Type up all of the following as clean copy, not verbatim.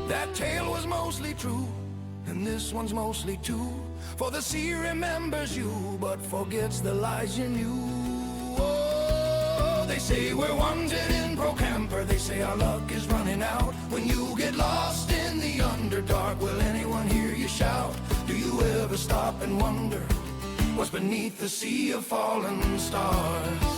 That tale was mostly true, and this one's mostly too. For the sea remembers you, but forgets the lies you knew. Oh, they say we're wanted in Pro-Camper. They say our luck is running out. When you get lost in the Underdark, will anyone hear you shout? Do you ever stop and wonder what's beneath the sea of fallen stars?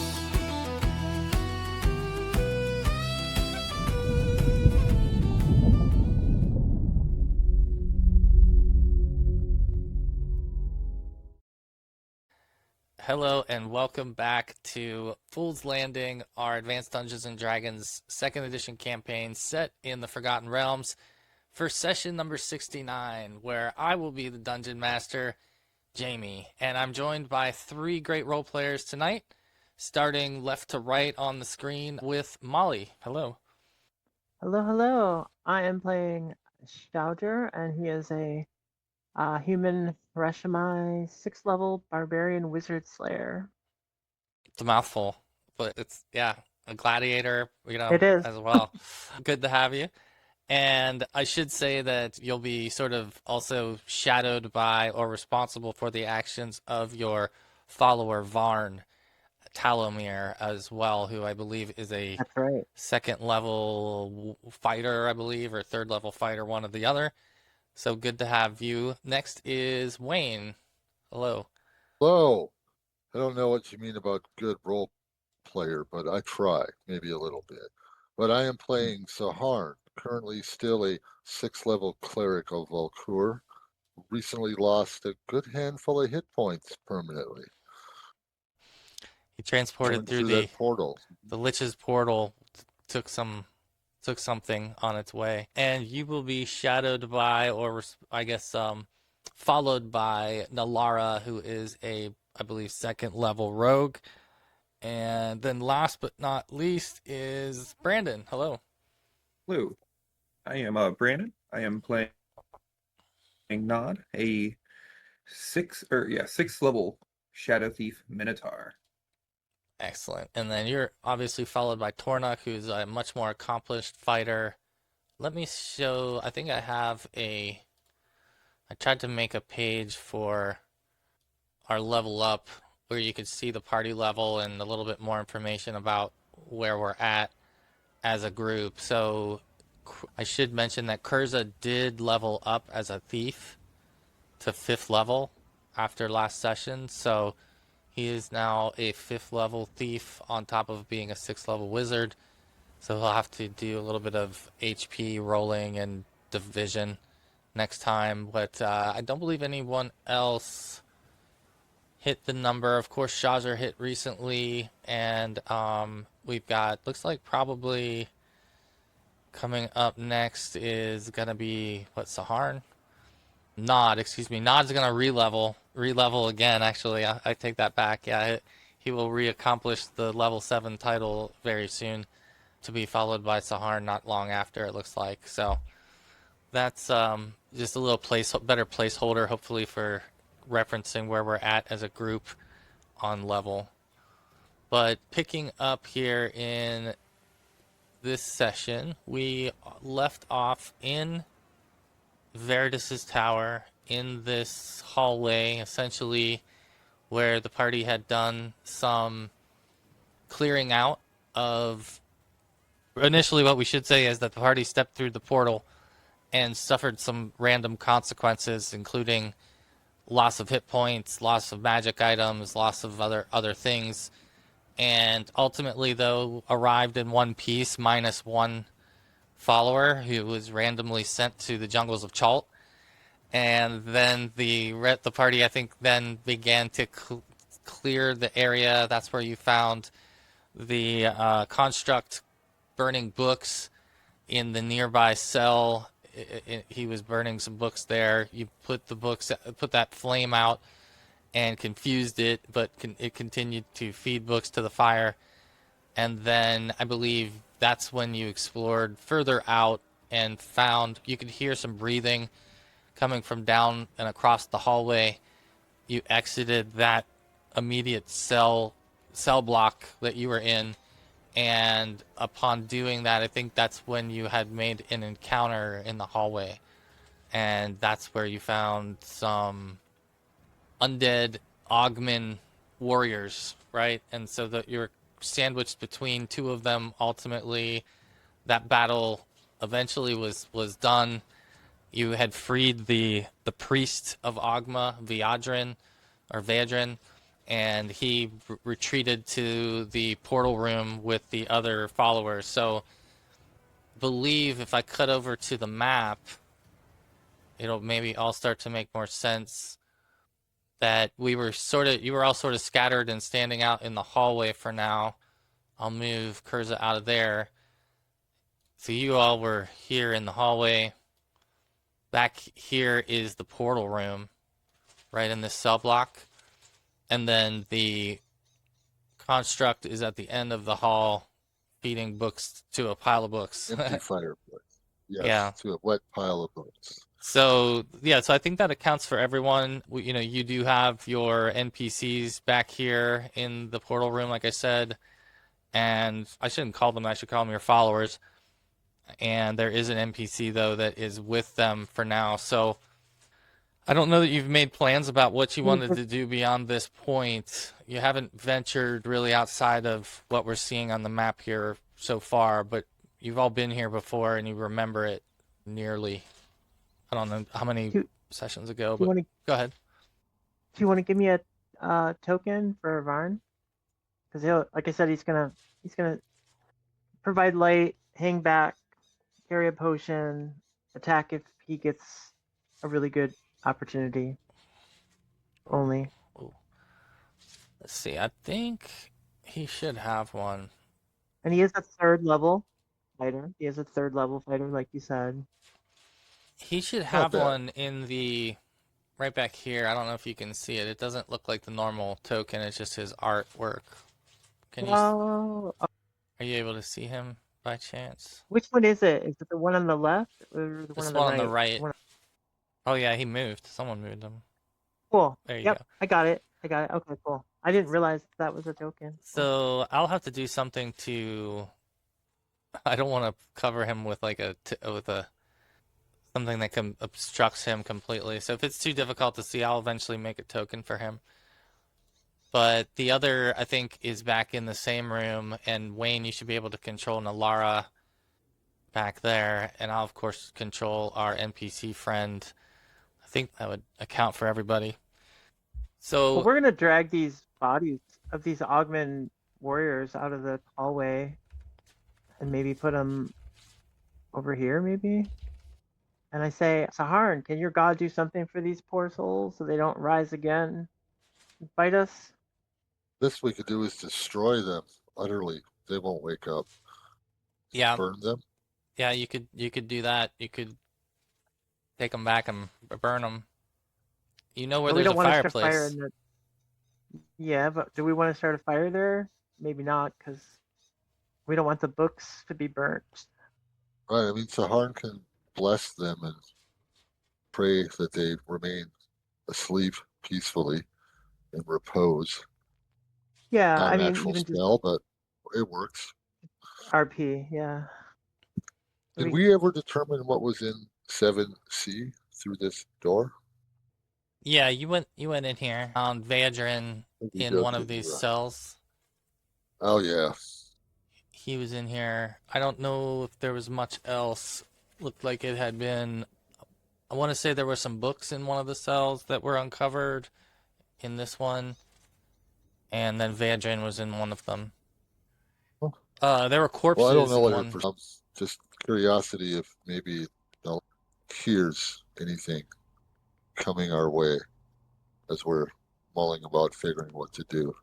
Hello and welcome back to Fool's Landing, our Advanced Dungeons & Dragons 2nd edition campaign set in the Forgotten Realms for session number 69, where I will be the Dungeon Master, Jamie, and I'm joined by three great role players tonight, starting left to right on the screen with Molly. Hello. Hello, hello. I am playing Shaujr, and he is a human Reshimai 6th level barbarian wizard slayer. It's a mouthful, but it's, yeah, a gladiator, It is. as well. Good to have you. And I should say that you'll be sort of also shadowed by or responsible for the actions of your follower, Varn Talomir, as well, who I believe is a That's right. 2nd level fighter, I believe, or 3rd level fighter, one or the other. So good to have you. Next is Wayne. Hello. Hello. I don't know what you mean about good role player, but I try, maybe a little bit. But I am playing Seharn, currently still a 6th level cleric of Valkur. Recently lost a good handful of hit points permanently. He transported Went through that portal. The Lich's portal, took something on its way, and you will be shadowed by, or I guess followed by Nalara, who is a, I believe, 2nd level rogue. And then last but not least is Brandon. Hello. Hello. I am Brandon. I am playing Nod, a 6th level Shadow Thief Minotaur. Excellent. And then you're obviously followed by Tornuk, who's a much more accomplished fighter. Let me show, I think I tried to make a page for our level up where you could see the party level and a little bit more information about where we're at as a group. So I should mention that Kurza did level up as a thief to 5th level after last session. So he is now a 5th level thief on top of being a 6th level wizard. So he'll have to do a little bit of HP rolling and division next time. But I don't believe anyone else hit the number. Of course, Shaujr hit recently. And we've got, looks like probably coming up next is going to be, Seharn? Nod's going to re-level again, actually. I take that back. Yeah, he will re-accomplish the level 7 title very soon, to be followed by Seharn not long after, it looks like. So that's just a little better placeholder, hopefully, for referencing where we're at as a group on level. But picking up here in this session, we left off in Varodis' tower, in this hallway, essentially where the party had done some clearing out of. Initially, what we should say is that the party stepped through the portal and suffered some random consequences, including loss of hit points, loss of magic items, loss of other things, and ultimately, though, arrived in one piece minus one follower who was randomly sent to the jungles of Chult. And then the party, I think, then began to clear the area. That's where you found the construct burning books in the nearby cell. He was burning some books there. You put that flame out and confused it, but it continued to feed books to the fire. And then I believe that's when you explored further out and found you could hear some breathing coming from down and across the hallway. You exited that immediate cell block that you were in And upon doing that, I think that's when you had made an encounter in the hallway. And that's where you found some undead Oghma warriors, right? And so that you're sandwiched between two of them. Ultimately, that battle eventually was done. You had freed the priest of Oghma, Veadren, and he retreated to the portal room with the other followers. So, believe if I cut over to the map, it'll maybe all start to make more sense. That you were all sort of scattered and standing out in the hallway for now. I'll move Kurza out of there. So you all were here in the hallway. Back here is the portal room, right in this cell block. And then the construct is at the end of the hall, feeding books to a pile of books. Empty fireplace. Yes, Yeah. to a wet pile of books. So yeah, so I think that accounts for everyone. You know, you do have your NPCs back here in the portal room, like I said, and I shouldn't call them. I should call them your followers. And there is an NPC though that is with them for now. So I don't know that you've made plans about what you wanted to do beyond this point. You haven't ventured really outside of what we're seeing on the map here so far, but you've all been here before and you remember it nearly. I don't know how many sessions ago, but go ahead. Do you want to give me a token for Varn? Because he'll, like I said, he's gonna provide light, hang back, carry a potion, attack if he gets a really good opportunity. Only. Ooh. Let's see. I think he should have one. And he is a third level fighter. He is a third level fighter, like you said. He should have one in the right back here. I don't know if you can see it. It doesn't look like the normal token. It's just his artwork. Can you? Are you able to see him by chance? Which one is it? Is it the one on the left or the one on the right? Oh yeah, he moved. Someone moved him. Cool. There you go. I got it. Okay, cool. I didn't realize that was a token. So I'll have to do something to. I don't want to cover him with like something that obstructs him completely. So if it's too difficult to see, I'll eventually make a token for him. But the other, I think, is back in the same room. And Wayne, you should be able to control Nalara back there. And I'll, of course, control our NPC friend. I think that would account for everybody. So we're going to drag these bodies of these Oghma warriors out of the hallway and maybe put them over here, maybe? And I say, Seharn, can your god do something for these poor souls so they don't rise again and fight us? This we could do is destroy them utterly. They won't wake up. Yeah. Burn them. Yeah, you could do that. You could take them back and burn them. You know where there's a fireplace. Yeah, but do we want to start a fire there? Maybe not, because we don't want the books to be burnt. Right. I mean, Seharn can bless them and pray that they remain asleep peacefully in repose. Yeah, not I mean, natural spell, but it works. RP, yeah. Did we ever determine what was in 7C through this door? Yeah, you went in here, found Veadren in one of these cells. Oh yeah. He was in here. I don't know if there was much else. Looked like it had been. I want to say there were some books in one of the cells that were uncovered in this one. And then Veadren was in one of them. There were corpses. Well, I don't know what just curiosity if maybe they'll hears anything coming our way as we're mulling about figuring what to do.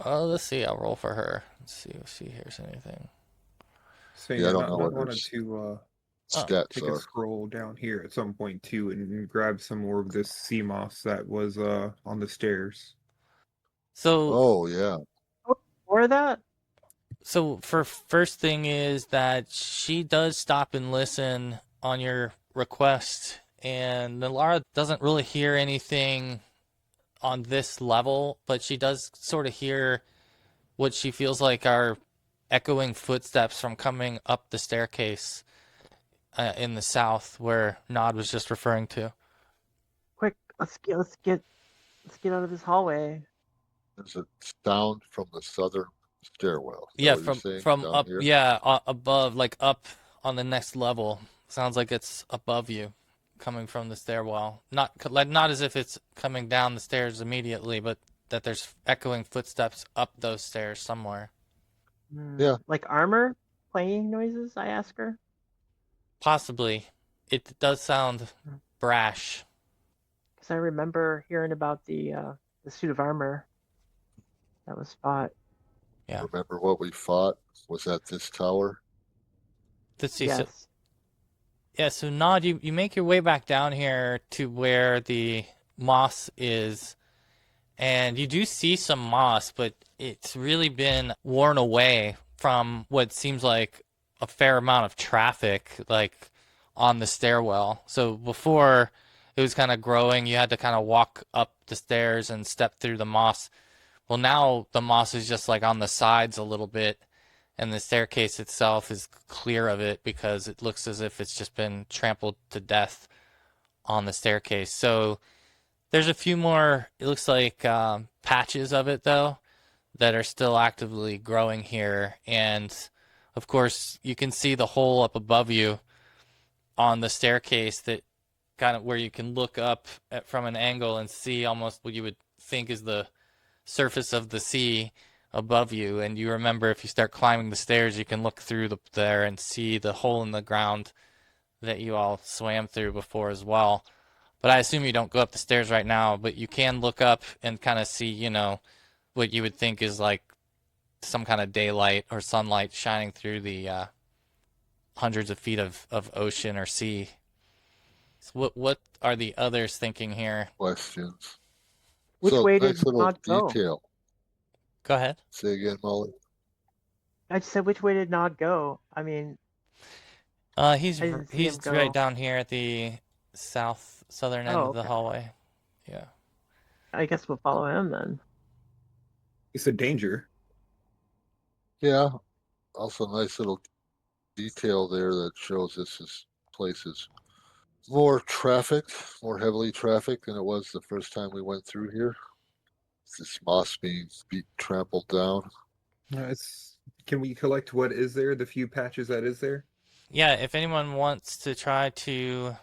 Let's see. I'll roll for her. Let's see if she hears anything. So yeah, I don't know what wanted to take a scroll down here at some point too and grab some more of this sea moss that was on the stairs. So. Oh yeah. More of that. So for first thing is that she does stop and listen on your request, and Nalara doesn't really hear anything on this level, but she does sort of hear what she feels like are echoing footsteps from coming up the staircase in the south where Nod was just referring to. Quick, let's get out of this hallway. There's a sound from the southern stairwell. Is that Yeah, what you're saying? from Down up, here? yeah, above, like up on the next level. Sounds like it's above you, coming from the stairwell. Not as if it's coming down the stairs immediately, but that there's echoing footsteps up those stairs somewhere. Yeah. Like armor playing noises, I ask her. Possibly. It does sound brash. Because I remember hearing about the suit of armor that was fought. Yeah. Remember what we fought? Was that this tower? Let's see. Yes. So Nod, you make your way back down here to where the moss is, and you do see some moss, but it's really been worn away from what seems like a fair amount of traffic, like on the stairwell. So before it was kind of growing, you had to kind of walk up the stairs and step through the moss. Well, now the moss is just like on the sides a little bit, and the staircase itself is clear of it because it looks as if it's just been trampled to death on the staircase. So there's a few more, it looks like patches of it though, that are still actively growing here. And of course, you can see the hole up above you on the staircase, that kind of where you can look up from an angle and see almost what you would think is the surface of the sea above you. And you remember, if you start climbing the stairs, you can look through there and see the hole in the ground that you all swam through before as well. But I assume you don't go up the stairs right now, but you can look up and kind of see, you know, what you would think is like some kind of daylight or sunlight shining through the hundreds of feet of ocean or sea. So what are the others thinking here? Questions. Which way did nice little Nod go? detail. Go ahead. Say again, Molly. I just said, which way did Nod go? I mean, He's right down here at the southern end of the hallway. Yeah. I guess we'll follow him then. It's a danger. Yeah. Also, nice little detail there that shows this place is more trafficked, more heavily trafficked than it was the first time we went through here. This moss being trampled down. Can we collect what is there, the few patches that is there? Yeah, if anyone wants to try to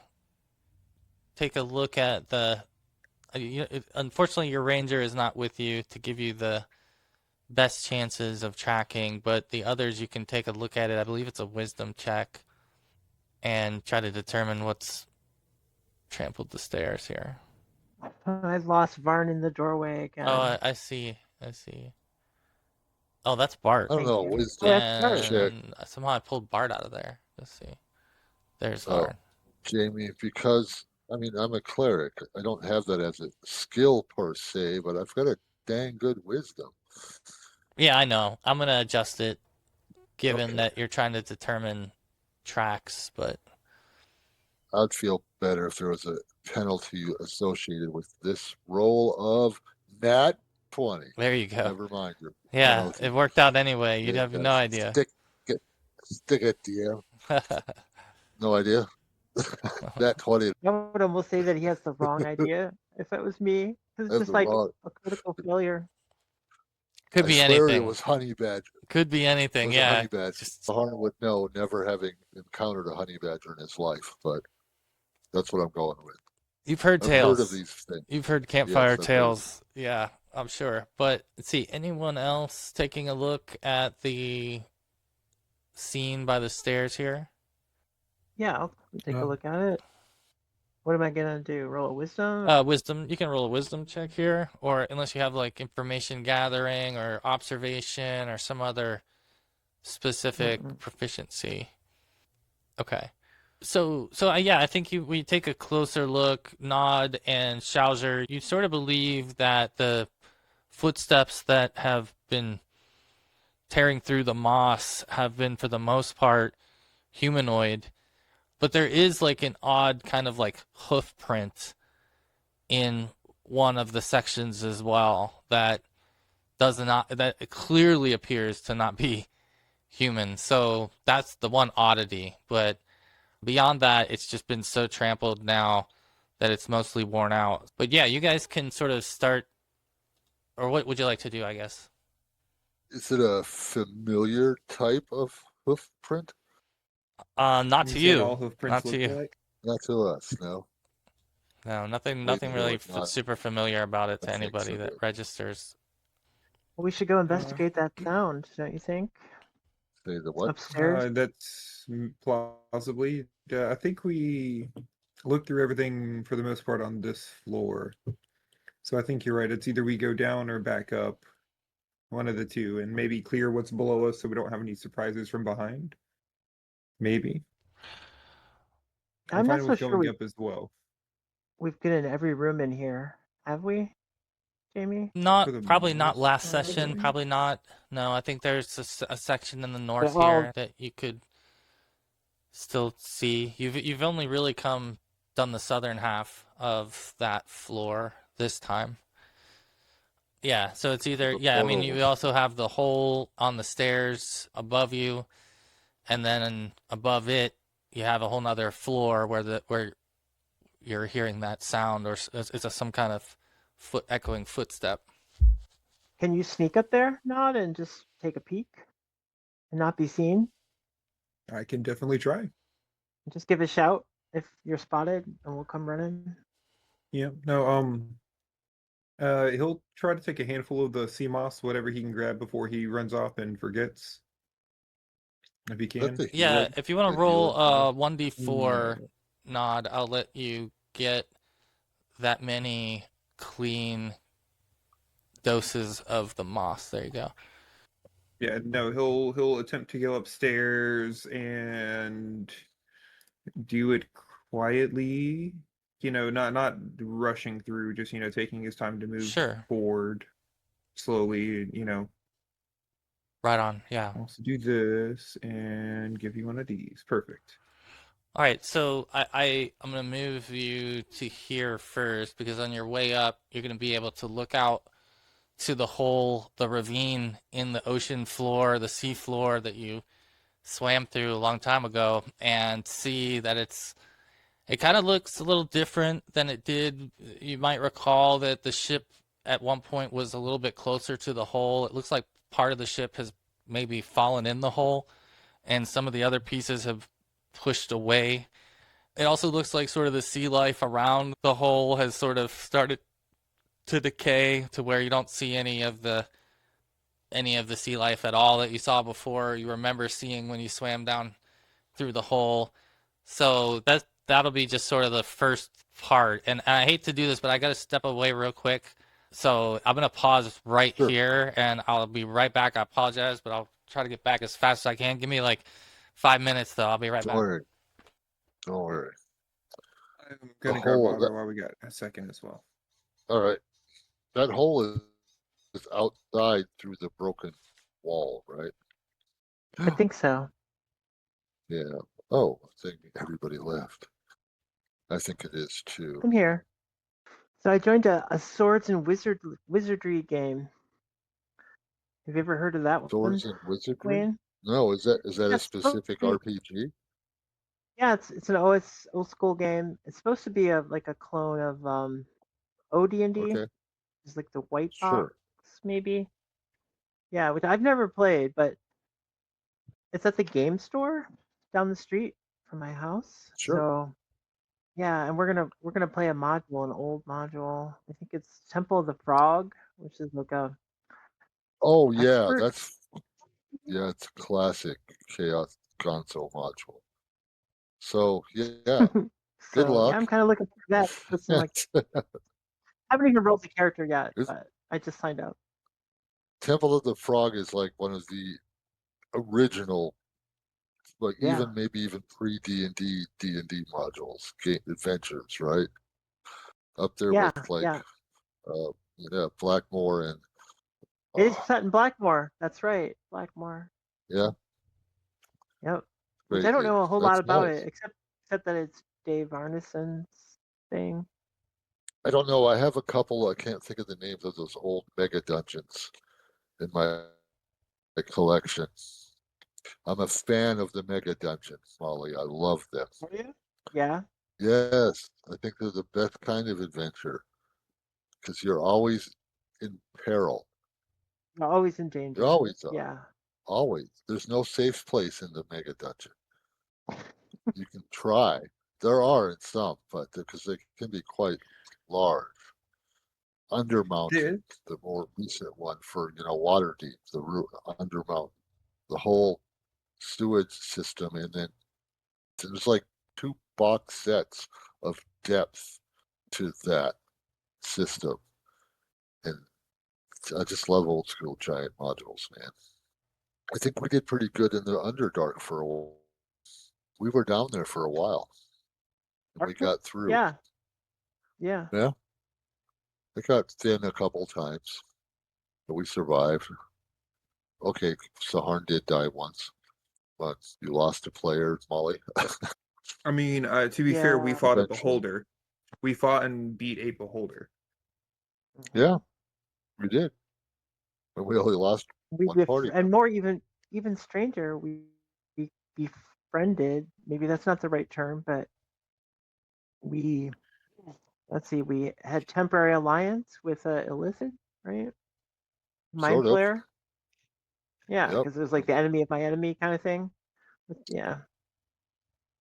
take a look at the... unfortunately, your ranger is not with you to give you the best chances of tracking, but the others, you can take a look at it. I believe it's a wisdom check, and try to determine what's trampled the stairs here. I've lost Varn in the doorway again. Oh, I see. Oh, that's Bart. I don't know. Wisdom check. Somehow I pulled Bart out of there. Let's see. There's Varn. Jamie, because, I mean, I'm a cleric. I don't have that as a skill per se, but I've got a dang good wisdom. Yeah, I know. I'm going to adjust it, given that you're trying to determine tracks, but... I'd feel better if there was a penalty associated with this roll of nat 20. There you go. Never mind your penalty. It worked out anyway. You'd have no idea. Stick it, DM. No idea. Nat 20. I would almost say that he has the wrong idea if it was me. It's just like a critical failure. Could be anything. It was honey badger. Could be anything, yeah. Honey badger. Seharn would know, never having encountered a honey badger in his life, but that's what I'm going with. You've heard tales. Heard of these things. You've heard campfire tales. Yeah, I'm sure. But let's see, anyone else taking a look at the scene by the stairs here? Yeah, I'll take a look at it. What am I gonna do? Roll a wisdom? Wisdom. You can roll a wisdom check here, or unless you have like information gathering or observation or some other specific proficiency. Okay. So yeah, I think we take a closer look, Nod and Shaujr. You sort of believe that the footsteps that have been tearing through the moss have been, for the most part, humanoid. But there is like an odd kind of like hoof print in one of the sections as well that it clearly appears to not be human. So that's the one oddity. But beyond that, it's just been so trampled now that it's mostly worn out. But yeah, you guys can sort of start, or what would you like to do, I guess? Is it a familiar type of hoof print? Not You to saying you. all hoof prints Not to look you. alike? Not to us, no. No, nothing Wait, really not super familiar about it to think anybody so that good. registers. Well, we should go Uh, investigate that sound, don't you think? Say the what? Upstairs. that's plausibly. I think we looked through everything for the most part on this floor. So I think you're right. It's either we go down or back up, one of the two, and maybe clear what's below us so we don't have any surprises from behind. Maybe. I'm I'm not fine so with sure going up as well. we've been in every room in here, have we, Jamie? For the Probably not most last part, session. Probably not. No, I think there's a section in the They're north all here that you could still see. You've only really done the southern half of that floor this time. Yeah, so it's either The yeah, I mean you portal. also have the hole on the stairs above you, and then above it you have a whole nother floor where you're hearing that sound, or it's some kind of echoing footstep. Can you sneak up there, Nod, and just take a peek and not be seen? I can definitely try. Just give a shout if you're spotted, and we'll come running. Yeah. No. He'll try to take a handful of the sea moss, whatever he can grab before he runs off and forgets, if he Let can. the Yeah, healing, if you want the to roll healing guy. 1d4 No. Nod, I'll let you get that many clean doses of the moss. There you go. Yeah. No. He'll attempt to go upstairs and do it quietly. Not rushing through. Just taking his time to move Sure. forward slowly. Right on. Yeah. Also do this and give you one of these. Perfect. All right, so I'm gonna move you to here first because on your way up, you're gonna be able to look out to the ravine in the ocean floor, the sea floor that you swam through a long time ago, and see that it kind of looks a little different than it did. You might recall that the ship at one point was a little bit closer to the hole. It looks like part of the ship has maybe fallen in the hole, and some of the other pieces have pushed away. It also looks like sort of the sea life around the hole has sort of started to decay to where you don't see any of the sea life at all that you saw before. You remember seeing when you swam down through the hole. So that'll be just sort of the first part. And I hate to do this, but I got to step away real quick. So I'm gonna pause right Sure. here, and I'll be right back. I apologize, but I'll try to get back as fast as I can. Give me like 5 minutes, though. I'll be right Don't back. worry. Don't worry. I'm gonna grab hole water while we got a second as well. All right. That hole is outside through the broken wall, right? I think so. Yeah. Oh, I think everybody left. I think it is too. I'm here. So I joined a swords and wizardry game. Have you ever heard of that Swords one, and Wizardry? Wayne? No, is that a Yes. specific RPG? Yeah, it's an old school game. It's supposed to be like a clone of AD&D. Okay, It's like the white box, sure. maybe. Yeah, which I've never played, but it's at the game store down the street from my house. Sure. So yeah, and we're gonna play a module, an old module. I think it's Temple of the Frog, which is like a Oh yeah, expert. it's a classic Chaos console module. So yeah, good So yeah, luck. I'm kind of looking for that. Put some like I haven't even rolled the character yet, but I just signed up. Temple of the Frog is like one of the original, like Yeah. maybe even pre D&D modules, game adventures, right? Up there Yeah, with like yeah. Blackmore and It is set in Blackmore. That's right, Blackmore. yeah, Yep. Which great. I don't know a whole That's lot about nice. it, except that it's Dave Arneson's thing. I don't know. I have a couple. I can't think of the names of those old mega dungeons in my collection. I'm a fan of the mega dungeons, Molly. I love them. Are you? Yeah. Yes, I think they're the best kind of adventure because you're always in peril. You're always in You danger. always are. Yeah. Always. There's no safe place in the mega dungeon. You can try. There are in some, but because they can be quite large. Undermountain, There, the more recent one for Waterdeep, the Undermountain, the whole sewage system, and then there's like 2 box sets of depth to that system, and I just love old school giant modules, man. I think we did pretty good in the Underdark for a while. We were down there for a while, and we Arctic? got through. Yeah. Yeah. Yeah, it got thin a couple times, but we survived. Okay, Seharn did die once, but you lost a player, Molly. I mean, to be fair, we Yeah. fought a Eventually. beholder. We fought and beat a beholder. Mhm. Yeah, we did. But we only lost one party And member. more even stranger, we befriended. Maybe that's not the right term, but we let's see, we had temporary alliance with illicit, right? Mind Sort of. flayer. Yeah, Yep. because it was like the enemy of my enemy kind of thing. Yeah.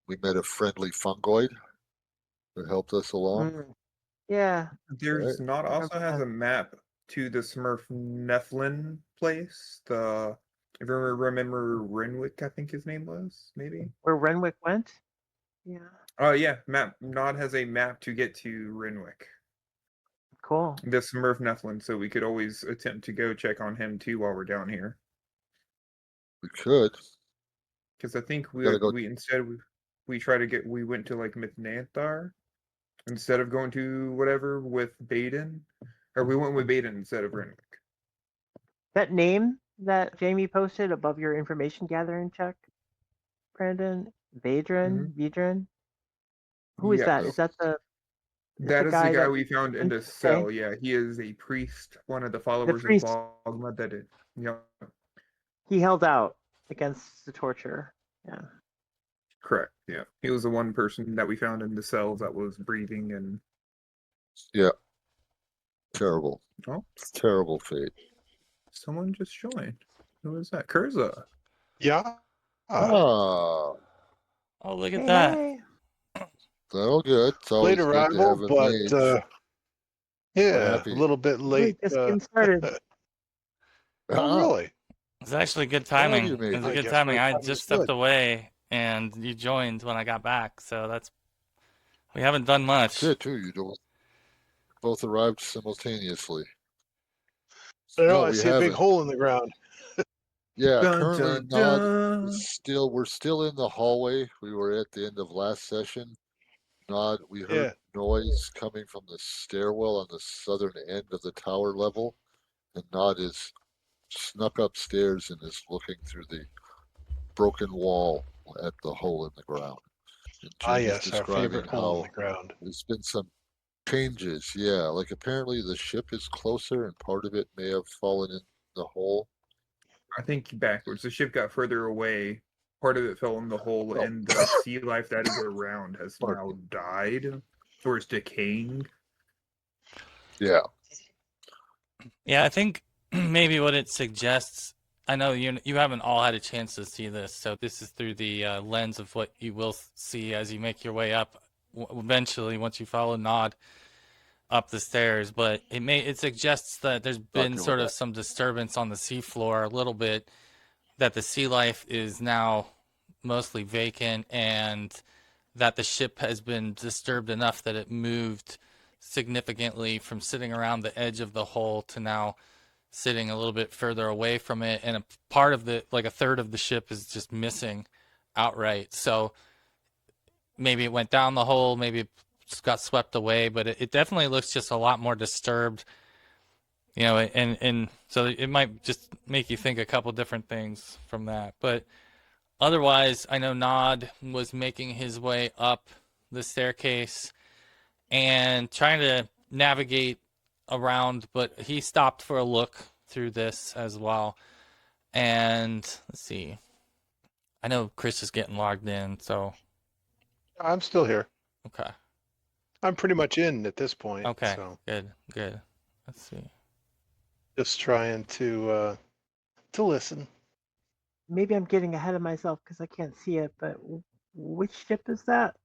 We met a friendly fungoid that helped us along. Mm. Yeah. Right. There's not I remember also has that. a map to the Smurf Nephilim place. If you remember Renwick, I think his name was, maybe. Where Renwick went. Yeah. Oh yeah, map. Nod has a map to get to Renwick, Cool. the Smurf Nephilim, so we could always attempt to go check on him too while we're down here. We could. Because I think Gotta go. we went to like Mithnanthar instead of going to whatever with Baden, or we went with Baden instead of Renwick. That name that Jamie posted above your information gathering check, Brandon, Mhm. Veadren. Who is that? Yes. Is that the That is the guy guy that we found in the okay? cell. Yeah, he is a priest, one of the The followers of priest. Oghma that did. Yeah, He held out against the torture. Yeah. correct. Yeah, he was the one person that we found in the cells that was breathing and Yeah. Terrible. oh, Terrible fate. someone just joined. Who is that? Kurza. Yeah. Ah, Oh, look at Hey, that. hey. so good. It's Late always good to arrival, have a but mage. We're yeah, a happy. little bit Wait, late. just getting started. Oh, really? It's actually good Glad you timing. made It was it. a I good guess timing. my I time just is stepped good. away and you joined when I got back. So we haven't done much. Good too. You both arrived simultaneously. Oh, No, I we see a big haven't. hole in the ground. Yeah, Dun currently dun Nod dun. is still. We're still in the hallway. We were at the end of last session. Nod. We heard Yeah. noise coming from the stairwell on the southern end of the tower level, and Nod is snuck upstairs and is looking through the broken wall at the hole in the ground. And Ah, Jamie's yes, our describing favorite hole in how the ground. there's been some changes. Yeah, like apparently the ship is closer, and part of it may have fallen in the hole. I think backwards. The ship got further away. Part of it fell in the hole, Oh, and the sea life that is around has pardon now me. died, or it's decaying. Yeah, Yeah, I think maybe what it suggests. I know you haven't all had a chance to see this, so this is through the lens of what you will see as you make your way up. Eventually, once you follow Nod up the stairs, but it suggests that there's been Roger with sort of that. some disturbance on the seafloor a little bit, that the sea life is now mostly vacant, and that the ship has been disturbed enough that it moved significantly from sitting around the edge of the hole to now sitting a little bit further away from it, and a part of the like a third of the ship is just missing outright. So maybe it went down the hole, maybe it just got swept away, but it definitely looks just a lot more disturbed, and so it might just make you think a couple different things from that. But otherwise, I know Nod was making his way up the staircase and trying to navigate around, but he stopped for a look through this as well. And let's see. I know Chris is getting logged in, so I'm still here. okay. I'm pretty much in at this point, Okay, so good, good. Let's see. just trying to listen. Maybe I'm getting ahead of myself because I can't see it, but which ship is that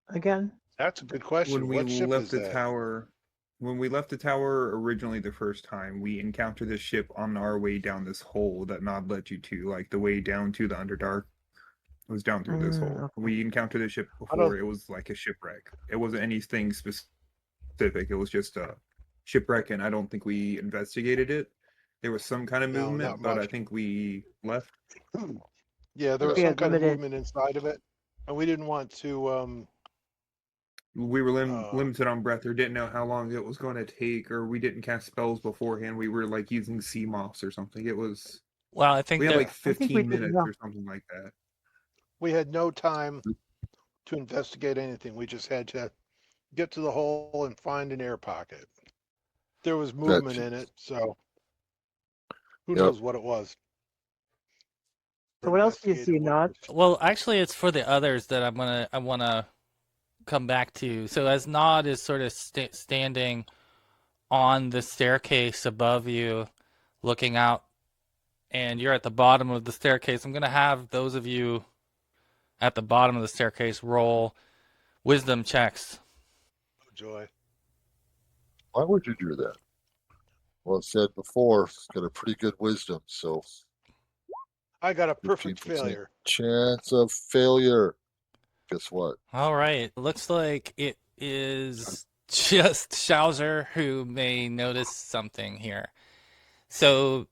again? That's a good When question. we What ship left is the that? tower, when we left the tower originally the first time, we encountered this ship on our way down this hole that Nod led you to, like the way down to the Underdark. It was down through this hole. Okay. We encountered this ship I don't. before. It was like a shipwreck. It wasn't anything specific. It was just a shipwreck, and I don't think we investigated it. There was some kind of No, not movement, but I much. think we left. Yeah, there was We some had kind of limited. movement inside of it, and we didn't want to. We were Uh, limited on breath, or didn't know how long it was going to take, or we didn't cast spells beforehand. We were like using sea moss or something. It was Well, I we think had that like I think we 15 did minutes enough. or something like that. we had no time to investigate anything. We just had to get to the hole and find an air pocket. There was movement That, in it, so who yep. knows what it was. For So what else do you investigative see, Nod? purposes. well, actually it's for the others that I wanna come back to. So as Nod is sort of standing on the staircase above you, looking out, and you're at the bottom of the staircase, I'm gonna have those of you at the bottom of the staircase roll wisdom checks. Oh, joy. Why would you do that? Well, I said before, it's got a pretty good wisdom, so I got a 15% perfect failure. chance of failure. Guess what? All right. Looks like it is just Shaujr who may notice something here. So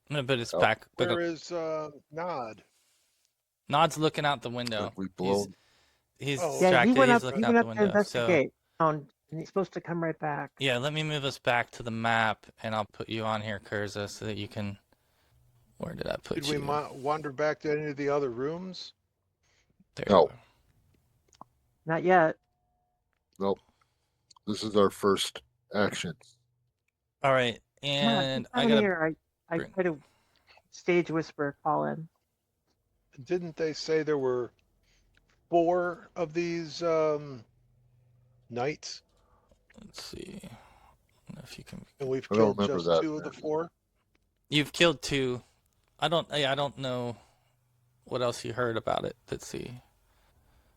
I'm gonna put his Oh, back. Where is Nod? Nod's looking out the have window. we He's blown? he's Oh, Yeah, okay. distracted. He's he looking out went the up to window. So investigate, and he's supposed to come right back. yeah, let me move us back to the map, and I'll put you on here, Kurza, so that you can. Where did I Did put we you? wander back to any of the other rooms? There you No, are. Not yet. nope. This is our first action. All right, Nod, and get I down gotta here. I bring. try to stage whisper, call in. Didn't they say there were 4 of these knights, Let's see. I don't know if you can. and we've I don't killed remember just that. 2 of the 4? You've killed two. I don't know what else you heard about it. Let's see.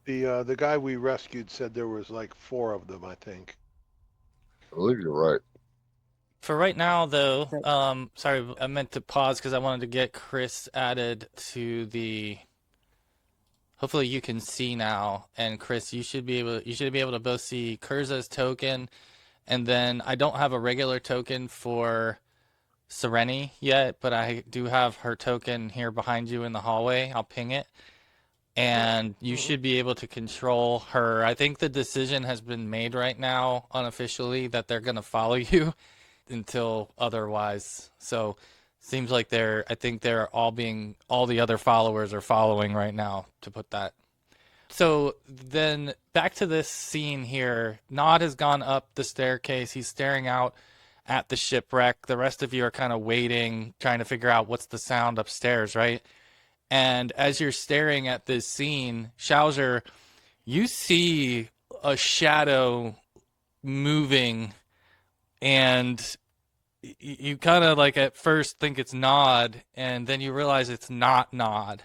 The guy we rescued said there was like 4 of them, I think. I believe you're right. For right now, though, That- sorry, I meant to pause because I wanted to get Chris added to the. Hopefully, you can see now, and Chris, you should be able to both see Kurza's token, and then I don't have a regular token for Sereni yet, but I do have her token here behind you in the hallway. I'll ping it, and you Mhm. should be able to control her. I think the decision has been made right now, unofficially, that they're going to follow you until otherwise. So seems like I think they're all the other followers are following right now, to put that. So then back to this scene here. Nod has gone up the staircase. He's staring out at the shipwreck. The rest of you are kind of waiting, trying to figure out what's the sound upstairs, right? And as you're staring at this scene, Shaujr, you see a shadow moving, and you kind of like at first think it's Nod, and then you realize it's not Nod.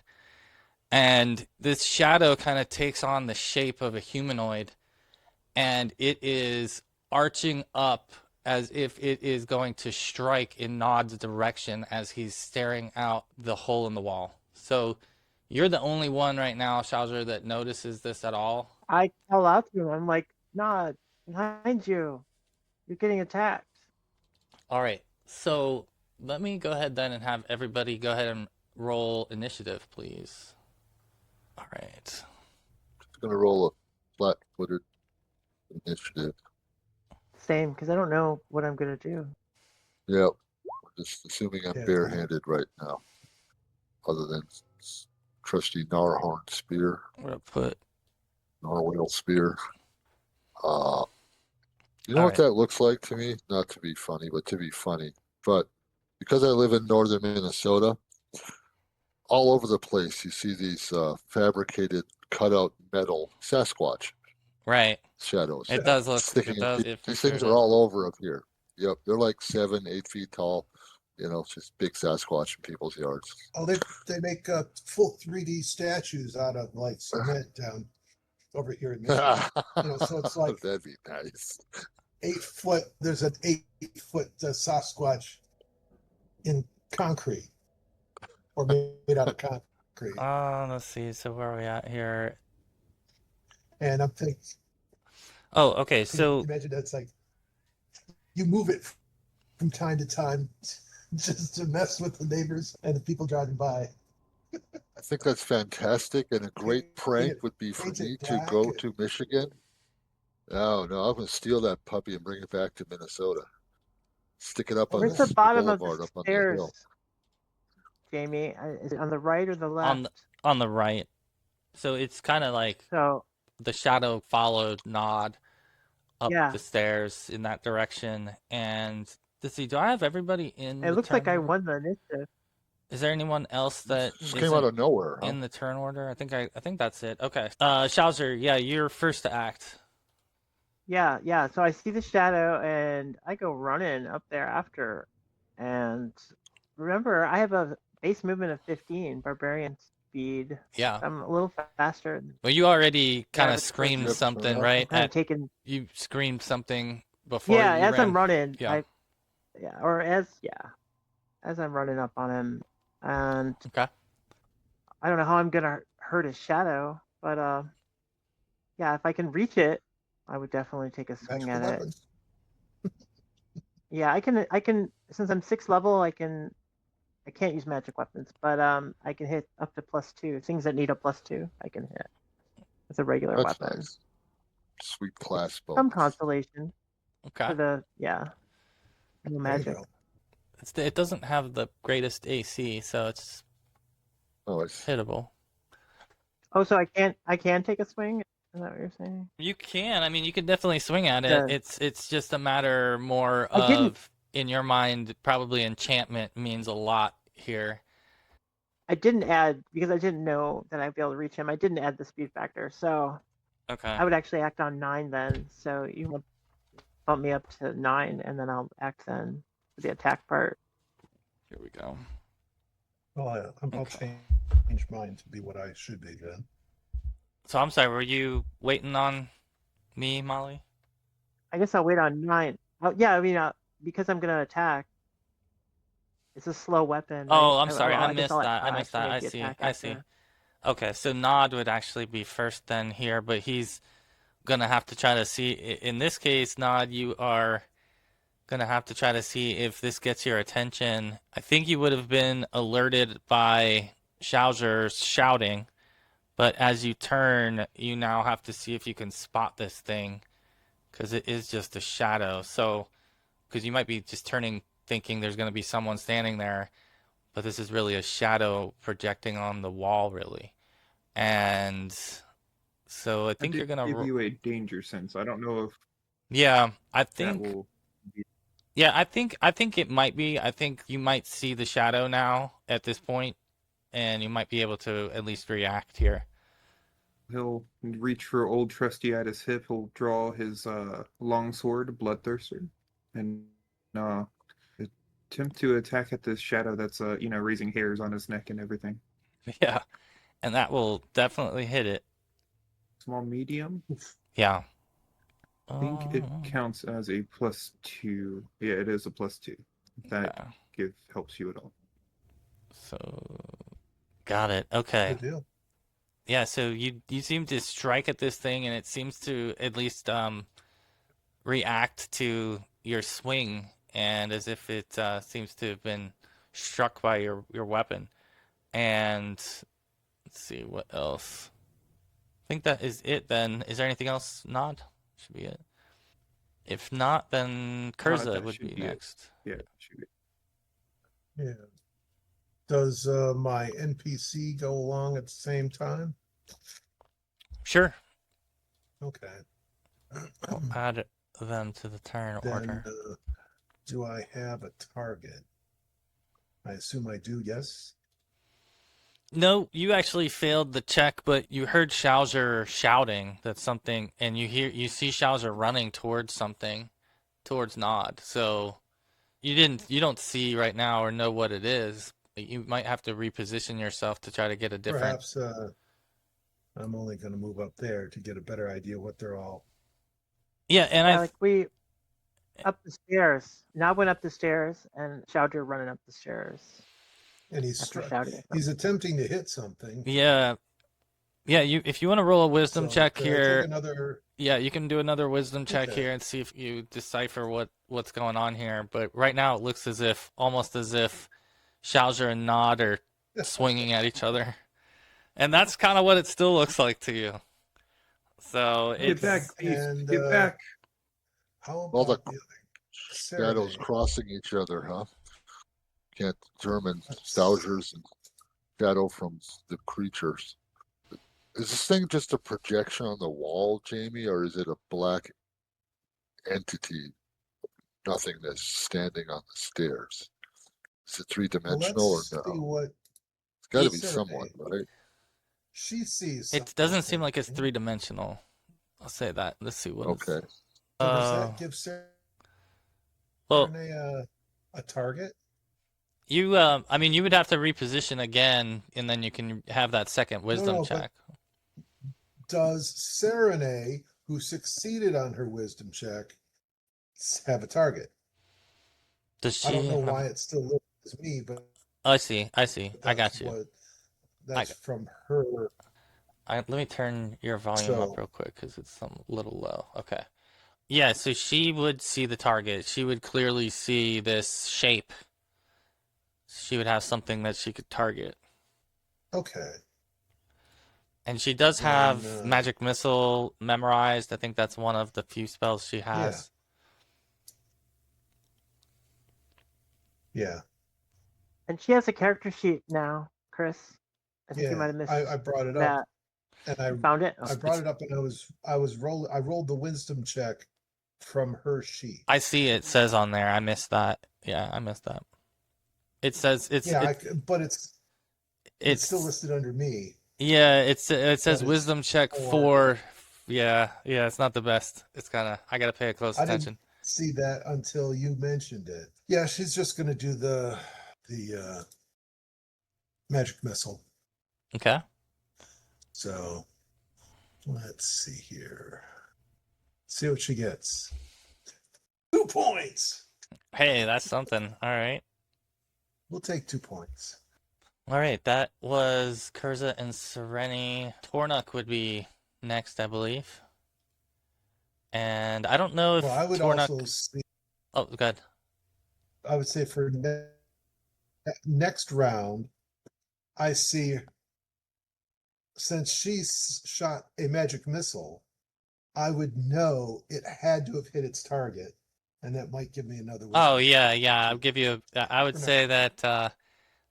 And this shadow kind of takes on the shape of a humanoid, and it is arching up as if it is going to strike in Nod's direction as he's staring out the hole in the wall. So you're the only one right now, Shaujr, that notices this at all. I call out to him. I'm like, Nod, behind you. You're getting attacked. All right. So let me go ahead then and have everybody go ahead and roll initiative, please. All right. It's going to roll a flat-footed initiative. Same, because I don't know what I'm gonna do. Yep. Just assuming I'm Yeah. barehanded right now, other than trusty Narhorn spear, I'm going to put. Narwhal spear. You know All what right. that looks like to me? Not to be funny, but to be funny. But because I live in northern Minnesota, all over the place. You see these fabricated, cutout metal Sasquatch Right. shadows It does look. sticking It in. does. It for These sure things are does. all over up here. Yep, they're like 7, 8 feet tall. You know, just big Sasquatch in people's yards. Oh, they make full 3D statues out of like cement down over here in Michigan. You know, so it's like That'd be nice. 8 foot. There's an 8 foot Sasquatch in concrete, or made out of concrete. Let's see. So where are we at here? And I'm thinking, Oh, okay. can you So imagine that's like you move it from time to time just to mess with the neighbors and the people driving by. I think that's fantastic, and a great prank it- would be for paint it me to black go and- to Michigan. No, no, I'm gonna steal that puppy and bring it back to Minnesota. Stick it up on Where's the the bottom of boulevard the up on the stairs, hill. Jamie? Is it on the right or the left? on the right. So it's kind of like So the shadow followed Nod up yeah, the stairs in that direction. And let's see. Do I have everybody in it the looks turn like I order? won the initiative. Is there anyone else that Just came out isn't of nowhere, huh? in the turn order? I think that's it. Okay. Shaujr, yeah, you're first to act. Yeah, yeah. So I see the shadow and I go running up there after. And remember, I have a base movement of 15, barbarian speed. Yeah. I'm a little faster. Well, you already kind Yeah, of but screamed Yep, something, I'm right? kind of taking. You screamed something before Yeah, you as I'm ran. running, Yeah. as I'm running up on him, and Okay. I don't know how I'm gonna hurt his shadow, but yeah, if I can reach it, I would definitely take a swing Magical at it. weapons. Yeah, I can since I'm 6th level, I can't use magic weapons, but I can hit up to +2. Things that need a +2, I can hit with a regular That's weapon. nice. Sweet class Some bonus. consolation Okay. for the no There you magic. go. It doesn't have the greatest AC, so it's Oh, it's hittable. Oh, so I can take a swing? Is that what you're saying? You can. I mean, you can definitely swing at it. Yeah. It's just a matter more I didn't- of, in your mind, probably enchantment means a lot here. I didn't add because I didn't know that I'd be able to reach him. I didn't add the speed factor, so Okay. I would actually act on 9 then. So you want to bump me up to 9, and then I'll act then for the attack part. Here we go. Well, I'll Okay. change mine to be what I should be then. So I'm sorry, were you waiting on me, Molly? I guess I'll wait on 9. Oh yeah, I mean because I'm gonna attack. It's a slow weapon. Oh, right? I'm sorry, well, I guess missed I'll that. I missed actually that. I make the see. attack I see. after. Okay, so Nod would actually be first then here, but he's gonna have to try to see. In this case, Nod, you are gonna have to try to see if this gets your attention. I think you would have been alerted by Shaujr's shouting, but as you turn, you now have to see if you can spot this thing, because it is just a shadow. So, because you might be just turning thinking there's gonna be someone standing there, but this is really a shadow projecting on the wall, really. And so I think I you're did gonna. give you a danger sense. I don't know if Yeah, I that think. will be Yeah, I think it might be. I think you might see the shadow now at this point, and you might be able to at least react here. he'll reach for old trusty at his hip. He'll draw his longsword, Bloodthirster, and attempt to attack at this shadow that's raising hairs on his neck and everything. Yeah, and that will definitely hit it. Small, medium. Yeah. I think it counts as a +2. Yeah, it is a +2. If that Yeah. helps you at all. So, got it. Okay. Good deal. Yeah, so you seem to strike at this thing, and it seems to at least react to your swing, and as if it seems to have been struck by your weapon. And let's see what else. I think that is it. Then is there anything else? Nod should be it. If not, then Kurza that would should be be it. next. Yeah, it should be. Yeah. Does my NPC go along at the same time? Sure. Okay. I'll add them to the turn Then order. do I have a target? I assume I do, yes? No, you actually failed the check, but you heard Shaujr shouting that something, and you see Shaujr running towards something, towards Nod. So you don't see right now or know what it is. You might have to reposition yourself to try to get a different. Perhaps I'm only going to move up there to get a better idea what they're all. Yeah, and Yeah, like we up the stairs. Now went up the stairs, and Shaujr running up the stairs And after shouting at he's them. attempting to hit something. yeah, you if you want to roll a wisdom So check could I take here, another? yeah, you can do another wisdom check Okay. here and see if you decipher what's going on here. But right now it looks as if almost as if Shaujr and Nod are swinging at each other, and that's kind of what it still looks like to you. So Get it's back, Beast. And Get back. how All about the the shadows Serenade? crossing each other, huh? Can't determine Let's- Shaujr's and shadow from the creatures. Is this thing just a projection on the wall, Jamie, or is it a black entity, nothingness standing on the stairs? Is it Well, three-dimensional or let's see no? what It's got to be Serenade. someone, right? She sees. it doesn't seem like it's something. three-dimensional. I'll say that. Let's see what it's. Okay. So does that give Well, Serenade a target? you I mean you would have to reposition again, and then you can have that second wisdom no, but- check. Does Serenade, who succeeded on her wisdom check, have a target? Does she? I don't know why it's still listed as me, but I see. I got that's you. that's from her. Let me turn your volume up So- real quick because it's a little low. Okay. Yeah, so she would see the target. She would clearly see this shape. She would have something that she could target. Okay. And she does Then, have magic missile memorized. I think that's one of the few spells she has. Yeah. And she has a character sheet now, Chris. I think Yeah. you might have missed I brought it that. up, and I Found it. I brought it up, and I rolled the wisdom check from her sheet. I see it says on there. I missed that. Yeah, I missed that. It says But it's still listed under me. Yeah, it says it's wisdom check for- 4. Yeah, it's not the best. It's kind of I gotta pay close I attention. didn't see that until you mentioned it. Yeah, she's just gonna do the magic missile. Okay. So let's see here. See what she gets. 2 points. Hey, that's something. All right. We'll take 2 points. All right, that was Kurza and Sereni. Tornuk would be next, I believe. And I don't know if Well, I would Tornuk. also see. Oh, good. I would say for next round, I see, since she shot a magic missile, I would know it had to have hit its target, and that might give me another. Oh wisdom. yeah. I'll give you. I would For say that.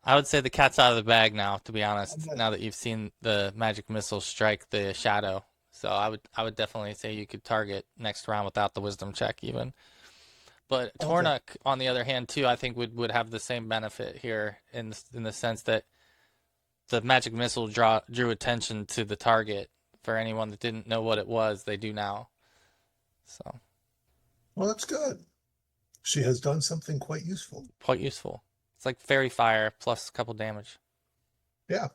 I would say the cat's out of the bag now. To be honest, I'm not- now that you've seen the magic missile strike the shadow, so I would definitely say you could target next round without the wisdom check even. But Okay. Tornuk, on the other hand, too, I think would have the same benefit here in the sense that the magic missile drew attention to the target. For anyone that didn't know what it was, they do now. So Well, that's good. She has done something quite useful. quite useful. It's like fairy fire plus a couple damage. Yeah.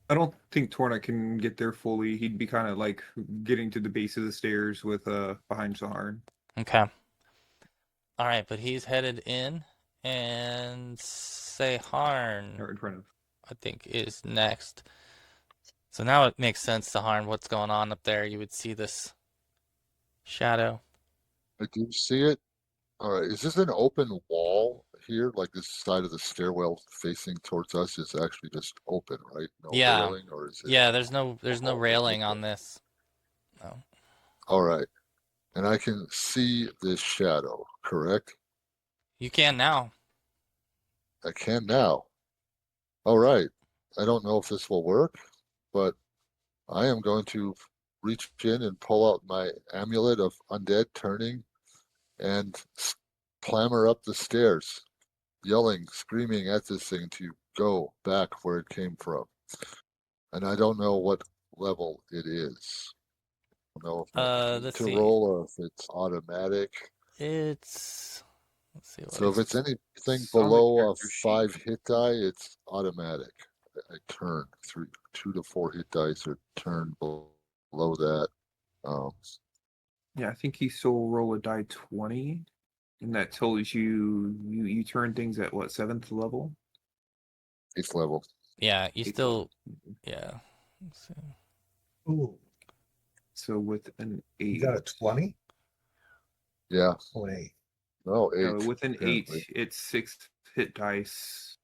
I don't think Torna can get there fully. He'd be kind of like getting to the base of the stairs with behind Seharn. Okay. All right, but he's headed in, and Seharn, Or in front of. I think, is next. So now it makes sense, Seharn, what's going on up there. You would see this shadow. I do see it. All right. Is this an open wall here? Like this side of the stairwell facing towards us is actually just open, right? No Yeah. railing, or is it? Yeah, there's no Oh, railing on okay. this. No. All right. And I can see this shadow, correct? You can now. I can now. All right. I don't know if this will work, but I am going to reach in and pull out my amulet of undead turning and clamber up the stairs, yelling, screaming at this thing to go back where it came from. And I don't know what level it is. I don't know if I need Let's to see. roll or if it's automatic. Let's see what So if it's anything It's on the below a character sheet. 5 hit die, it's automatic. I turn 2 to 4 hit dice or turn below that. Yeah, I think you still roll a die 20, and that tells you turn things at what, 7th level? 8th level. Yeah, you 8th still level. yeah. Let's see. Ooh, So with an 8. you got a 20? Yeah. Oh, an 8. No, 8. With an apparently. 8, it's 6 hit dice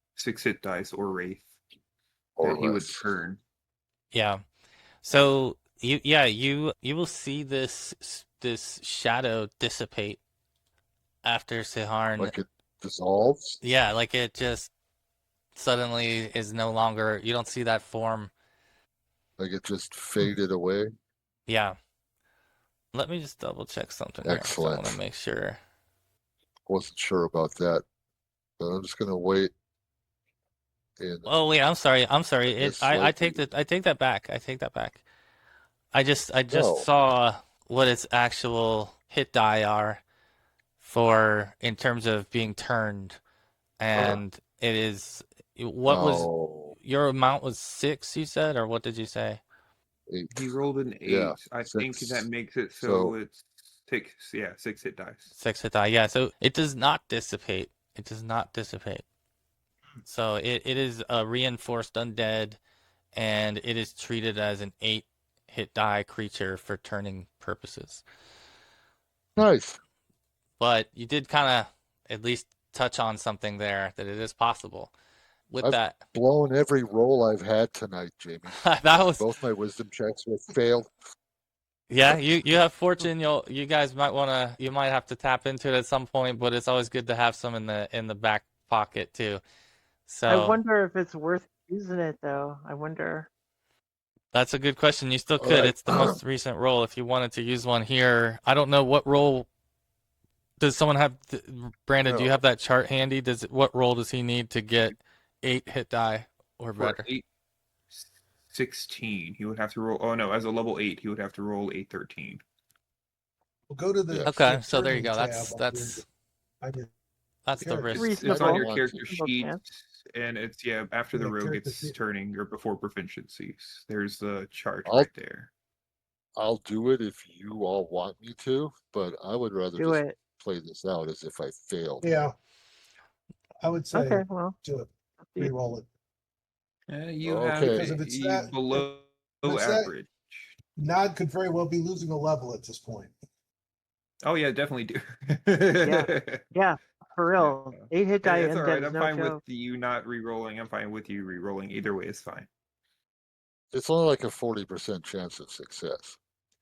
or wraith Or that he would less. turn. Yeah. So you will see this shadow dissipate after Seharn. Like it dissolves. Yeah, like it just suddenly is no longer. You don't see that form. Like it just faded away. Yeah. Let me just double check something here. 'Cause I want to Excellent. make sure. Wasn't sure about that. But I'm just gonna wait. Oh wait, I'm sorry. I'm sorry. guess I slightly. take that back. I take that back. I just No. saw what its actual hit die are for in terms of being turned, and it is what was No. your amount was 6, you said, or what did you say? 8. He rolled an 8. Yeah, I think 6. that makes it So it's 6. Yeah, 6 hit dice. 6 hit die. Yeah, so it does not dissipate. It does not dissipate. So it is a reinforced undead, and it is treated as an 8 hit die creature for turning purposes. nice. But you did kind of at least touch on something there that it is possible. With I've that, blown every roll I've had tonight, Jamie. that was Both my wisdom checks have failed. yeah. You have fortune. You guys you might have to tap into it at some point, but it's always good to have some in the back pocket too. I So wonder if it's worth using it though. I wonder. that's a good question. You still All could. right. It's the most recent roll. If you wanted to use one here, I don't know what roll. Does someone have Brandon? Do you No. have that chart handy? What roll does he need to get 8 hit die or For better? 8/16, he would have to roll. Oh no, as a level 8, he would have to roll a 13. We'll go to the, Yeah. Okay, the so there you turning go. tab up here. That's I did that's the character. risk. It's on your Reasonable. character Reasonable sheet, chance. and it's after the Yeah, rogue character gets sheet. turning or before proficiencies. There's the chart I'll- right there. I'll do it if you all want me to, but I would rather Do just it. play this out as if I failed. Yeah. I would say Okay, well, do it. up to you. Reroll it. You Okay. have Because if it's that- below if it's that- average. Nod could very well be losing a level at this point. Oh yeah, definitely do. Yeah, for real. 8 hit die It's all undead right. is I'm no fine joke. with you not re-rolling. I'm fine with you re-rolling. Either way is fine. It's only like a 40% chance of success,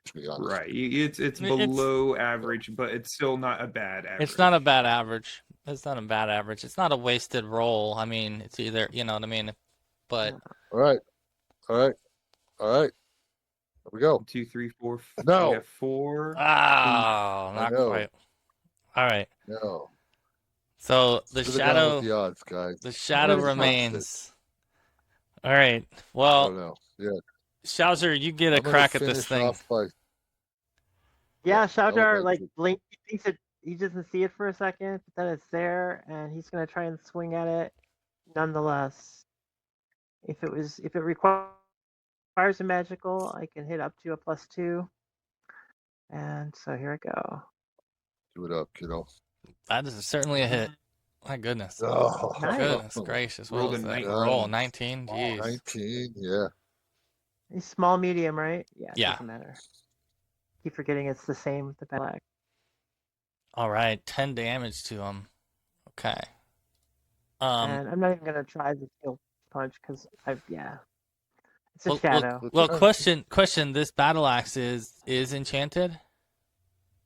to be honest. Right. It's below average, but it's still not a bad average. It's not a bad average. It's not a bad average. It's not a wasted roll. I mean, it's either, you know what I mean? But All right. All right. All right. Here we go. 2, 3, 4. No. We have 4. oh, not know. quite. All right. No. So the Should have gone with the shadow odds, guys. the shadow What is remains. All right. I Well, don't know. Yeah. Shaujr, you get a I'm gonna crack at this finish thing. off by Yeah, I would Shaujr like like to. blink. He thinks it. He doesn't see it for a second, but then it's there, and he's gonna try and swing at it. Nonetheless, if it requires a magical, I can hit up to a +2. And so here I go. Do it up, kiddo. That is certainly a hit. My goodness. Oh, Nice. Goodness gracious. What Rolled was a that 19. roll? 19? Jeez. 19, yeah. He's small, medium, right? Yeah, it Yeah. doesn't matter. Keep forgetting it's the same with the black. All right. 10 damage to him. Okay. And I'm not even gonna try the skill punch because it's a Well, shadow. well, question. This battle axe is enchanted?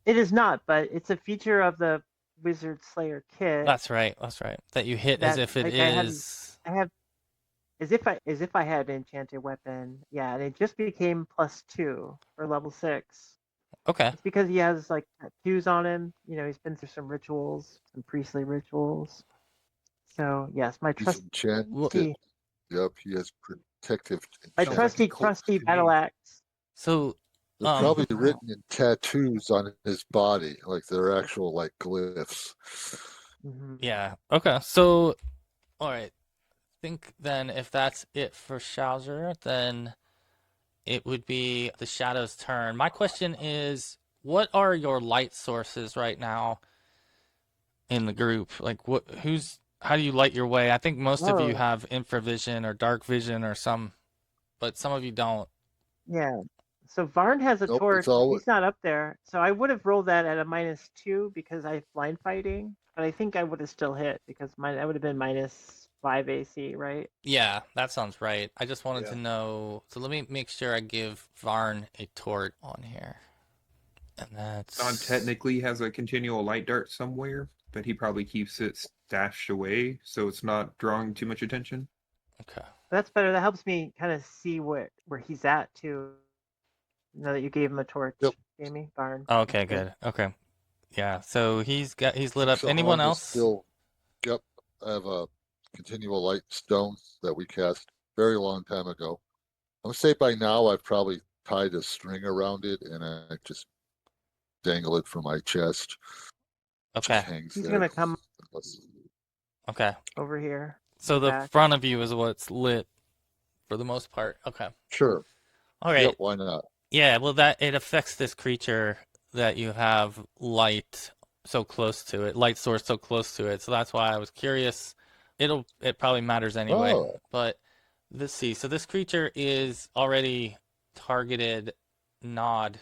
It is not, but it's a feature of the Wizard Slayer kit. That's right. That you hit as That, if it like, is. I have as if I had an enchanted weapon. Yeah, and it just became +2 for level 6. Okay. It's because he has like tattoos on him. You know, he's been through some rituals, some priestly rituals. So yes, my He's enchanted. Well, Yep, he has protective my Sounds like a trusty cult crusty to battle me. axe. so They're um, probably written in tattoos on his body, like they're actual like glyphs. Mhm. yeah, okay. So, all right. Think then if that's it for Shaujr, then it would be the Shadow's turn. My question is, what are your light sources right now in the group? Like, how do you light your way? I think most of you Oh, have infravision or dark vision or some, but some of you don't. yeah. So Varn has a Nope, torch. it's all He's not up there. So I would have rolled that at a -2 because I have blind fighting, but I think I would have still hit because I would have been -5 AC, right? Yeah, that sounds right. I just wanted to Yeah. know. So let me make sure I give Varn a tort on here. And Don that's technically has a continual light dart somewhere, but he probably keeps it stashed away so it's not drawing too much attention. okay. That's better. That helps me kind of see where he's at too. Now that you gave him a torch, Yep. Jamie Varn. That's Okay, good. good. Okay. Yeah, so he's lit up. Anyone Saharn is else? still. Yep, I have a continual light stone that we cast very long time ago. I'm gonna say by now I've probably tied a string around it and I just dangle it from my chest. Just Okay. hangs He's there. gonna come Unless- Okay. over here in So the the back. front of you is what's lit for the most part. Okay. Sure. All Yep. right. Why not? Yeah, well that it affects this creature that you have light so close to it, light source so close to it. So that's why I was curious. It probably matters anyway. Oh, But let's see. So this creature is already targeted Nod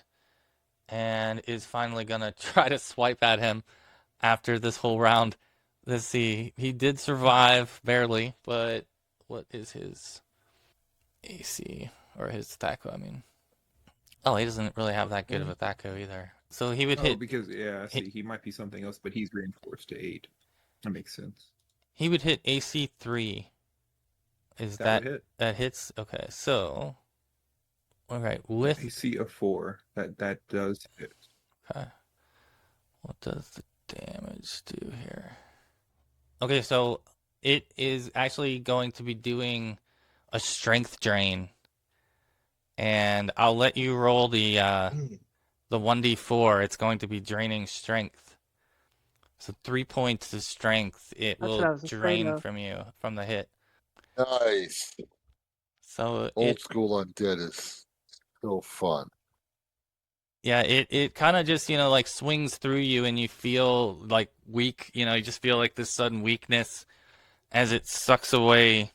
and is finally gonna try to swipe at him after this whole round. Let's see. He did survive barely, but what is his AC or his THAC0, I mean? Oh, he doesn't really have that good of a THAC0 either. So he would Oh, hit because yeah, I he, see, he might be something else, but he's reinforced to 8. That makes sense. he would hit AC 3. Is That would that hit. that hits? Okay. So, all right, Yeah, with AC of 4. That does hit. okay. What does the damage do here? Okay, so it is actually going to be doing a strength drain, and I'll let you roll the 1d4. It's going to be draining strength. So 3 points of strength it That's what will I was afraid drain of. from you from the hit. nice. So Old school undead is so fun. yeah, it kind of just, like swings through you and you feel like weak, you just feel like this sudden weakness as it sucks away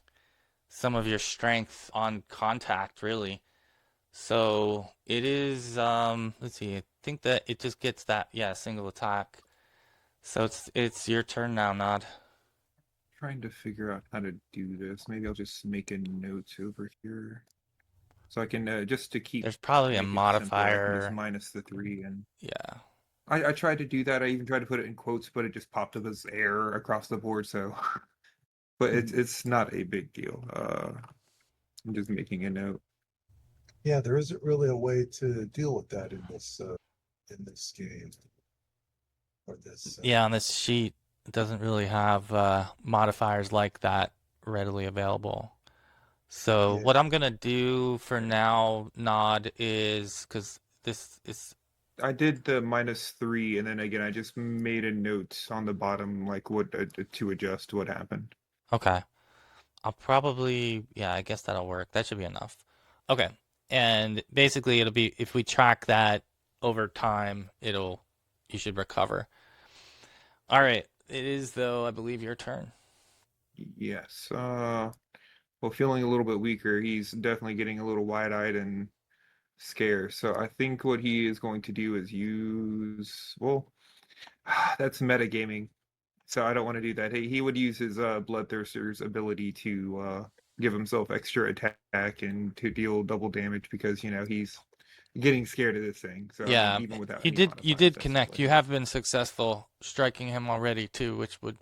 some of your strength on contact, really. So it is, let's see, I think that it just gets that, yeah, single attack. So it's your turn now, Nod. Trying to figure out how to do this. Maybe I'll just make a note over here. So I can, just to There's probably a make it simpler, I can just modifier. minus the 3. And Yeah. I tried to do that. I even tried to put it in quotes, but it just popped up as error across the board. So, but it's not a big deal. I'm just making a note. Yeah, there isn't really a way to deal with that in this game or this. Yeah, on this sheet, it doesn't really have modifiers like that readily available. So Yeah. what I'm gonna do for now, Nod, is because this is I did the -3, and then again, I just made a note on the bottom, like what to adjust what happened. okay. I'll probably, yeah, I guess that'll work. That should be enough. Okay. And basically it'll be if we track that over time, you should recover. All right. It is though, I believe your turn. Yes. Well, feeling a little bit weaker, he's definitely getting a little wide-eyed and scarce. So I think what he is going to do is use, well, that's metagaming. So I don't want to do that. He would use his Bloodthirster's ability to give himself extra attack and to deal double damage because he's getting scared of this thing. So I mean, Yeah, even without you any did you modifiers, did that's connect. what You he. have been successful striking him already too, which would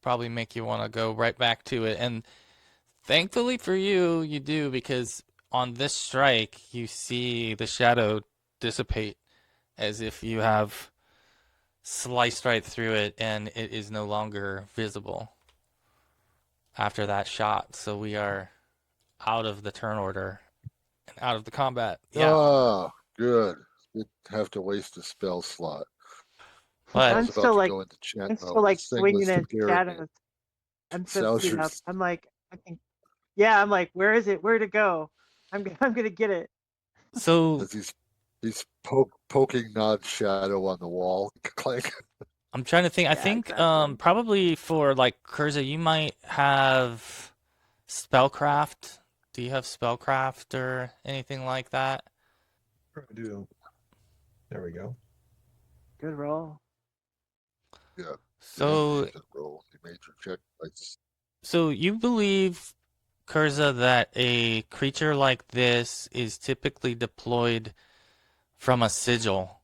probably make you want to go right back to it. And thankfully for you, you do because on this strike, you see the shadow dissipate as if you have sliced right through it and it is no longer visible. after that shot, so we are out of the turn order and out of the combat. Yeah, Ah, good. Didn't have to waste a spell slot. I but I'm was about still to like go into chat I'm still mode. like This thing was swinging in scaring me. shadows. I'm so beat up. Shaujr's I'm like, I think, yeah, I'm like, where is it? Where to go? I'm gonna get it. so as he's poking Nod's shadow on the wall. Clank. I'm trying to think. I Yeah, think exactly. probably for like Kurza, you might have spellcraft. Do you have spellcraft or anything like that? I do. There we go. Good roll. Yeah, damn So decent roll. He made your check. so you believe, Kurza, that a creature like this is typically deployed from a sigil.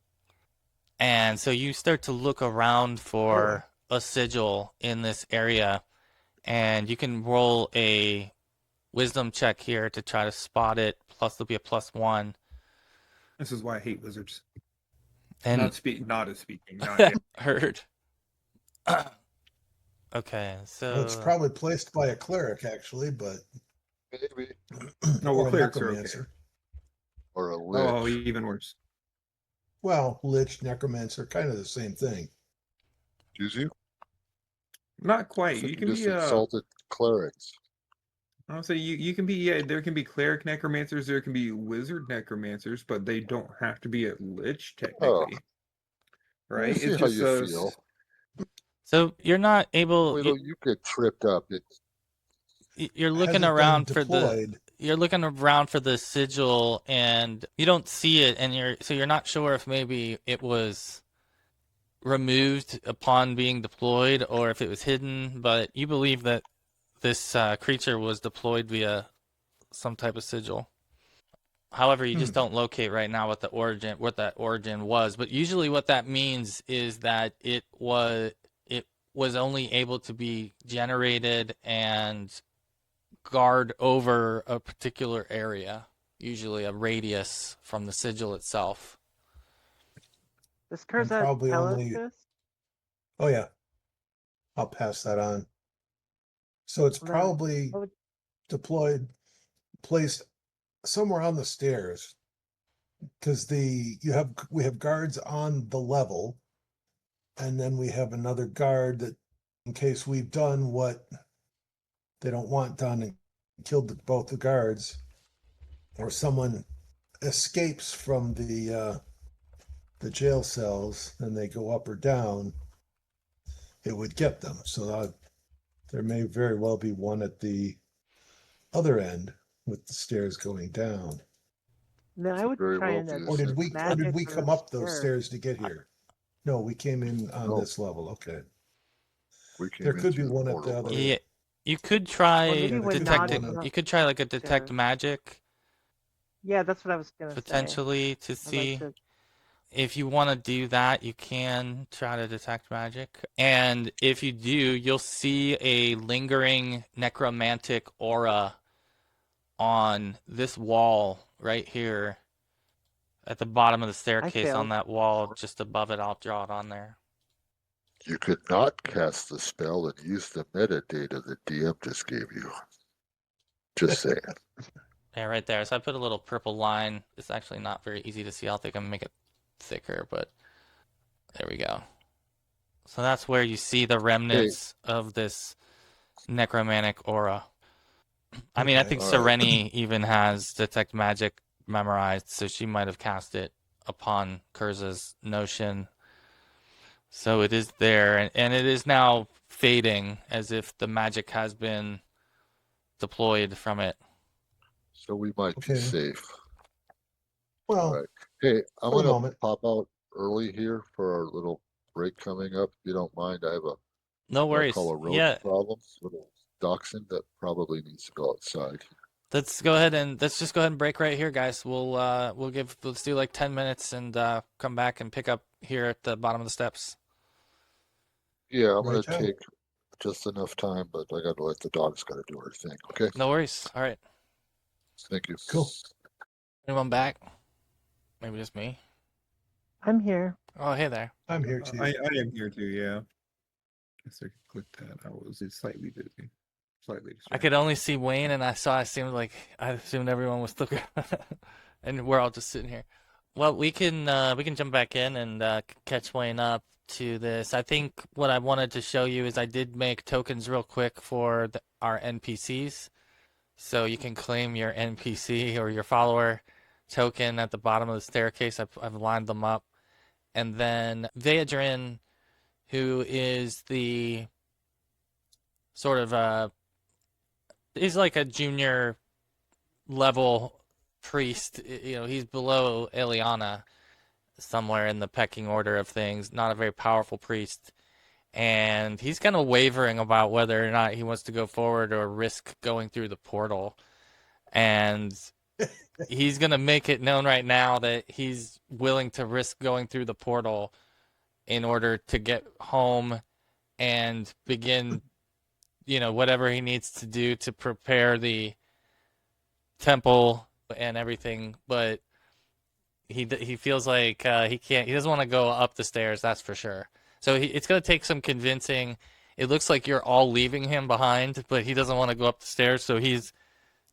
And so you start to look around Oh yeah. for a sigil in this area, and you can roll a wisdom check here to try to spot it. Plus, there'll be a +1. This is why I hate wizards. And Not as speaking. Not yet. heard. Okay, Well, it's so probably placed by a cleric actually, but Maybe. No, well, or a clerics are okay. necromancer. Or a Oh, lich. even worse. Well, lich, necromancer, kind of the same thing. Excuse you? Not quite. So You you can just be insulted clerics. I'll say you can be, yeah, there can be cleric necromancers, there can be wizard necromancers, but they don't have to be a lich Oh, technically. I Right? see It's how just you feel. you're not able. Wait till you get tripped up. You're looking Has it been around for the. deployed? You're looking around for the sigil, and you don't see it, and you're not sure if maybe it was removed upon being deployed or if it was hidden. But you believe that this creature was deployed via some type of sigil. However, you just don't locate right now what that origin was. But usually, what that means is that it was only able to be generated and guard over a particular area, usually a radius from the sigil itself. Does And Kurza probably tell us only. this? Oh yeah, I'll pass that on. So it's Then probably what would- deployed, placed somewhere on the stairs, because we have guards on the level, and then we have another guard that, in case we've done what they don't want done and killed both the guards, or someone escapes from the jail cells and they go up or down, it would get them. So there may very well be one at the other end with the stairs going down. then I would Very try well and be Or the did same. we magic come those up those stairs. stairs to get here? No, we came in on No. this level. Okay. We came There in could be through the one at the portal. other. Yeah, you could Or try maybe when detecting. Nod is one up You could try like a the detect stairs. magic Yeah, that's what I was gonna say. potentially to I'd like see. to. If you want to do that, you can try to detect magic. And if you do, you'll see a lingering necromantic aura on this wall right here at the bottom of the I staircase on failed. that wall just above it. I'll draw it on there. You could not cast the spell and use the metadata the DM just gave you. Just saying. Yeah, right there. So I put a little purple line. It's actually not very easy to see. I'll think I'm gonna make it thicker, but there we go. So that's where you see the Hey, remnants of this necromantic aura. I mean, I Okay. think all right. Sereni even has detect magic memorized, so she might have cast it upon Kurza's notion. So it is there, and it is now fading as if the magic has been deployed from it. So we might be Okay. safe. All Well, right. Hey, I'm for the gonna moment. pop out early here for our little break coming up. If you don't mind, I have No what I worries. call a road Yeah, problem. Little dachshund that probably needs to go outside. let's just go ahead and break right here, guys. Let's do like 10 minutes and come back and pick up here at the bottom of the steps. Yeah, I'm Right, gonna take just enough time, but I gotta let the dog's gotta do her thing. Okay. No worries. All right. Thank you. Cool. Anyone back? Maybe just me. I'm here. Oh, hey there. I'm here too. I am here too, yeah. Guess I could click that. I was slightly busy. slightly I distracted. could only see Wayne, and I assumed everyone was still and we're all just sitting here. Well, we can jump back in and catch Wayne up to this. I think what I wanted to show you is I did make tokens real quick for our NPCs, so you can claim your NPC or your follower token at the bottom of the staircase. I've lined them up, and then Veadren, who is the sort of he's like a junior level priest. You know, he's below Eliana somewhere in the pecking order of things. Not a very powerful priest, and he's kind of wavering about whether or not he wants to go forward or risk going through the portal. And he's gonna make it known right now that he's willing to risk going through the portal in order to get home and begin, whatever he needs to do to prepare the temple and everything. But he feels like he doesn't want to go up the stairs, that's for sure. So it's going to take some convincing. It looks like you're all leaving him behind, but he doesn't want to go up the stairs, so he's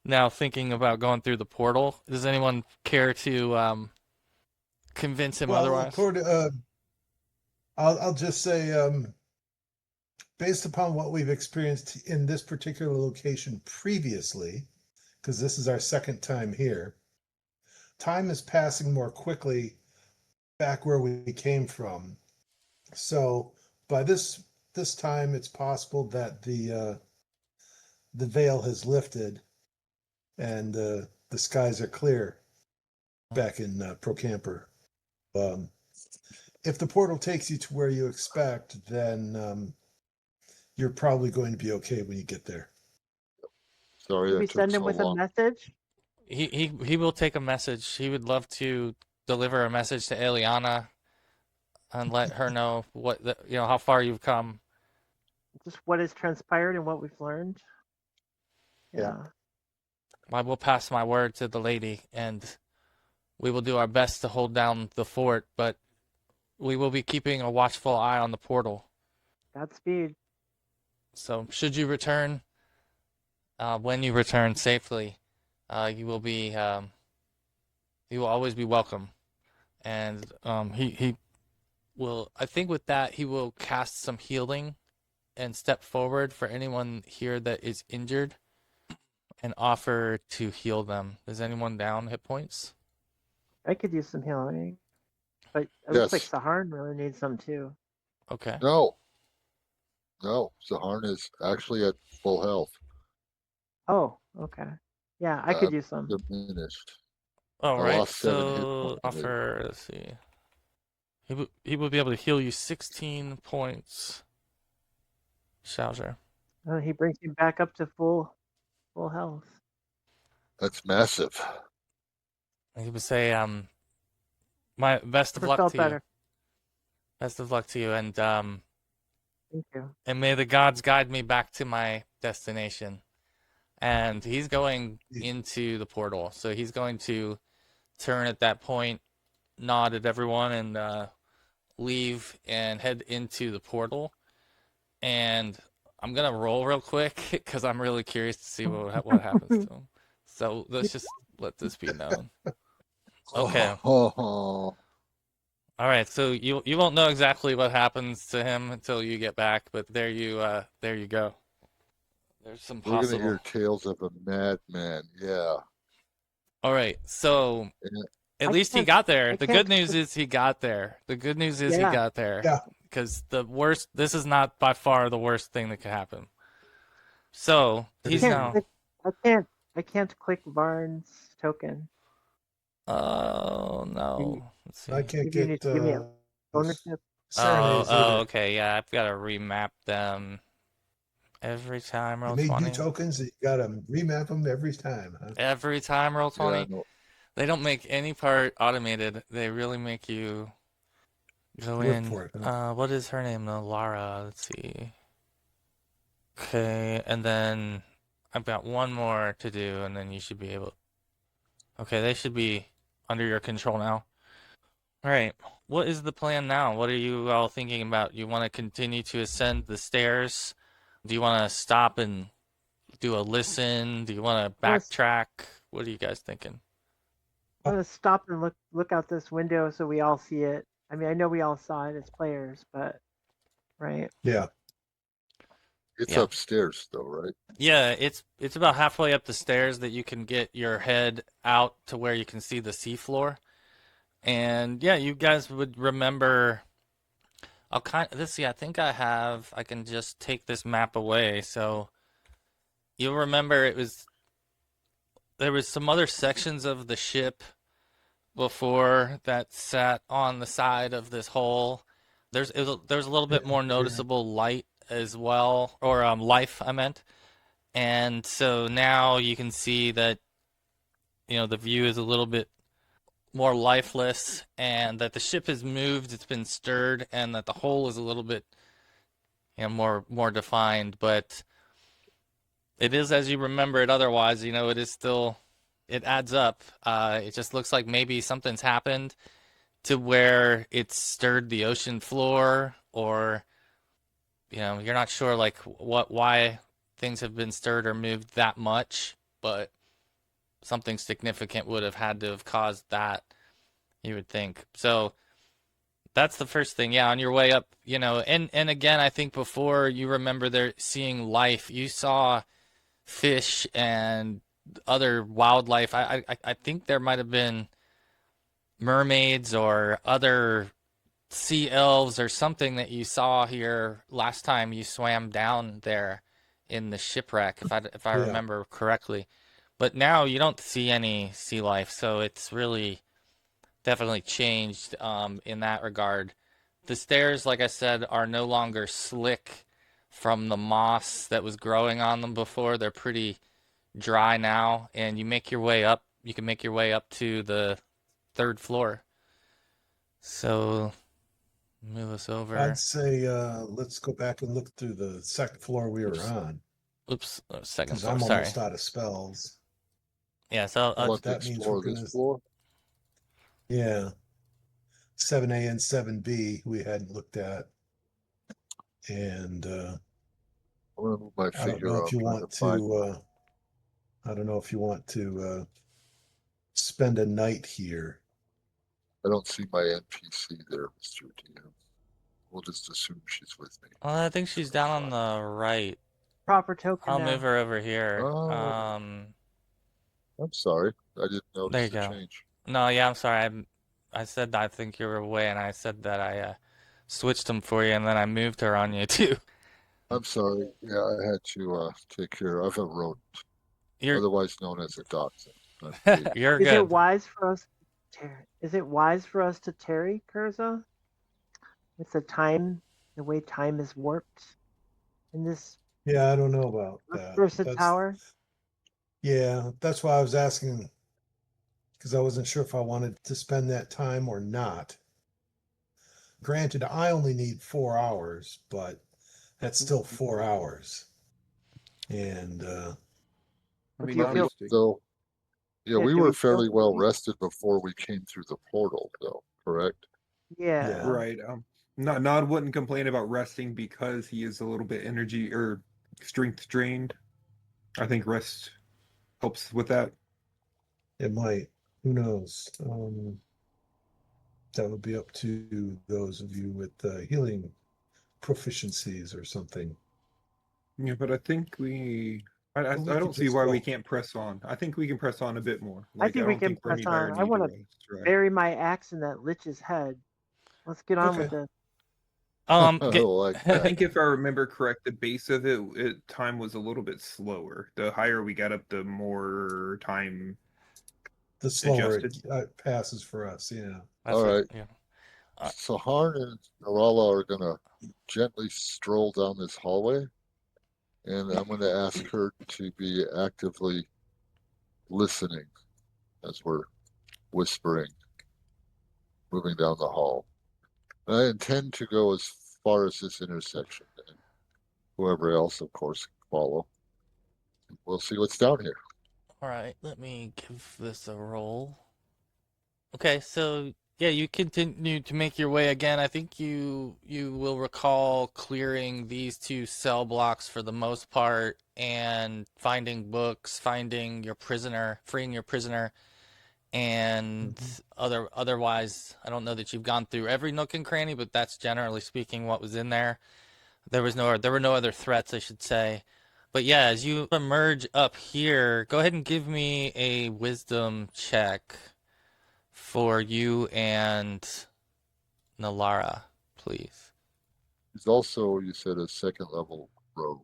now thinking about going through the portal. Does anyone care to convince him Well, otherwise? I'll just say, based upon what we've experienced in this particular location previously, because this is our second time here, time is passing more quickly back where we came from. So by this time, it's possible that the veil has lifted and the skies are clear back in Pro Camper. If the portal takes you to where you expect, then you're probably going to be okay when you get there. Sorry Should that we took send him so with long. a message? He will take a message. He would love to deliver a message to Eliana and let her know how far you've come. Just what has transpired and what we've learned. Yeah. I will pass my word to the lady, and we will do our best to hold down the fort, but we will be keeping a watchful eye on the portal. Godspeed. So should you return, when you return safely, you will always be welcome. And he will, I think with that, he will cast some healing and step forward for anyone here that is injured and offer to heal them. Is anyone down hit points? I could use some healing, but it looks like Yes. Seharn really needs some too. Okay. No. Seharn is actually at full health. Oh, okay. Yeah, I could use some. Diminished. All I right. lost 7 hit So points. offer. Let's see. He will be able to heal you 16 points. Shaujr. He brings me back up to full health. That's massive. He would say, my best of Never luck felt to you. better. Best of luck to you, and Thank you. may the gods guide me back to my destination. And he's going into the portal, so he's going to turn at that point, nod at everyone, and leave and head into the portal. And I'm gonna roll real quick because I'm really curious to see what happens to him. So let's just let this be known. Okay. Oh, All right. So you won't know exactly what happens to him until you get back, but there you go. There's some we're possible. gonna hear tales of a madman. Yeah. All right. So Yeah. at I least he can't- got there. I The can't- good news is he got there. The good news is he Yeah. got there. Yeah. Because this is not by far the worst thing that could happen. So he's now. I can't click Varn's token. Oh no. Let's see. I can't Maybe you need get to give me a ownership. serenades Oh, either. okay. Yeah, I've got to remap them every time. You Roll made 20. new tokens, you gotta remap them every time, huh? Every time roll 20. Yeah, no. They don't make any part automated. They really make you go Work in. for it, huh? What is her name though? Lara. Let's see. Okay, and then I've got one more to do, and then you should be able. Okay, they should be under your control now. All right. What is the plan now? What are you all thinking about? You want to continue to ascend the stairs? Do you want to stop and do a listen? Do you want to Yes. backtrack? What are you guys thinking? I'm gonna stop and look out this window so we all see it. I mean, I know we all saw it as players, but right. Yeah. It's Yeah. upstairs though, right? Yeah, it's about halfway up the stairs that you can get your head out to where you can see the seafloor. And yeah, you guys would remember. Let's see. I think I can just take this map away. So you'll remember there was some other sections of the ship before that sat on the side of this hole. There's a little bit more noticeable light as well, or life, I meant. And so now you can see that, the view is a little bit more lifeless, and that the ship has moved, it's been stirred, and that the hole is a little bit, more defined. But it is as you remember it. Otherwise, it is still, it adds up. It just looks like maybe something's happened to where it's stirred the ocean floor, or you're not sure like why things have been stirred or moved that much, but something significant would have had to have caused that, you would think. So that's the first thing. Yeah, on your way up, and again, I think before you remember there seeing life, you saw fish and other wildlife. I think there might have been mermaids or other sea elves or something that you saw here last time you swam down there in the shipwreck, if I Yeah. remember correctly. But now you don't see any sea life, so it's really definitely changed in that regard. The stairs, like I said, are no longer slick from the moss that was growing on them before. They're pretty dry now, and you make your way up. You can make your way up to the 3rd floor. So move us over. I'd say let's go back and look through the second floor we were on. Oops, 2nd Because floor. I'm Sorry. almost out of spells. Yeah, so Want to that means explore we're gonna- this floor? Yeah. 7A and 7B we hadn't looked at. And I'm gonna move my I don't figure know up. if you want to I don't know if you want to spend a night here. I don't see my NPC there, Mr. DM. We'll just assume she's with me. I think she's down on the right. Proper token I'll now. move her over here. Oh. I'm sorry. I didn't There notice you the go. change. No, yeah, I'm sorry. I said I think you were away, and I said that I switched them for you, and then I moved her on you too. I'm sorry. Yeah, I had to take care of a rodent, You're otherwise known as a dachshund. you're Is it good. wise for us? Is it wise for us to tarry, Kurza? With the way time is warped in this Yeah, I don't know about that. Ursa That's- Tower. Yeah, that's why I was asking, because I wasn't sure if I wanted to spend that time or not. Granted, I only need 4 hours, but that's still 4 hours. And I What mean, do you feel? honestly, So, yeah, Yeah, we do were we feel fairly well sleepy? rested before we came through the portal, though, correct? Yeah. right. Nod wouldn't complain about resting because he is a little bit energy or strength drained. I think rest helps with that. it might, who knows? That would be up to those of you with healing proficiencies or something. Yeah, but I think I Well, we I could don't see just why go. we can't press on. I think we can press on a bit more. I Like, think we don't can think we're press any dire on. I need want to to rest, right? bury my axe in that lich's head. Let's get on with Okay. this. I Get, like I that. think if I remember correct, the base of it time was a little bit slower. The higher we got up, the more time The slower adjusted. it passes for us, yeah. that's All what, right. yeah. Seharn and Narala are gonna gently stroll down this hallway, and I'm gonna ask her to be actively listening as we're whispering, moving down the hall. And I intend to go as far as this intersection, and whoever else, of course, can follow. We'll see what's down here. All right, let me give this a roll. Okay, so Yeah, you continue to make your way again. I think you will recall clearing these two cell blocks for the most part and finding books, finding your prisoner, freeing your prisoner, and Mhm. otherwise, I don't know that you've gone through every nook and cranny, but that's generally speaking what was in there. There were no other threats, I should say. But yeah, as you emerge up here, go ahead and give me a wisdom check for you and Nalara, please. He's also, you said, a second level rogue.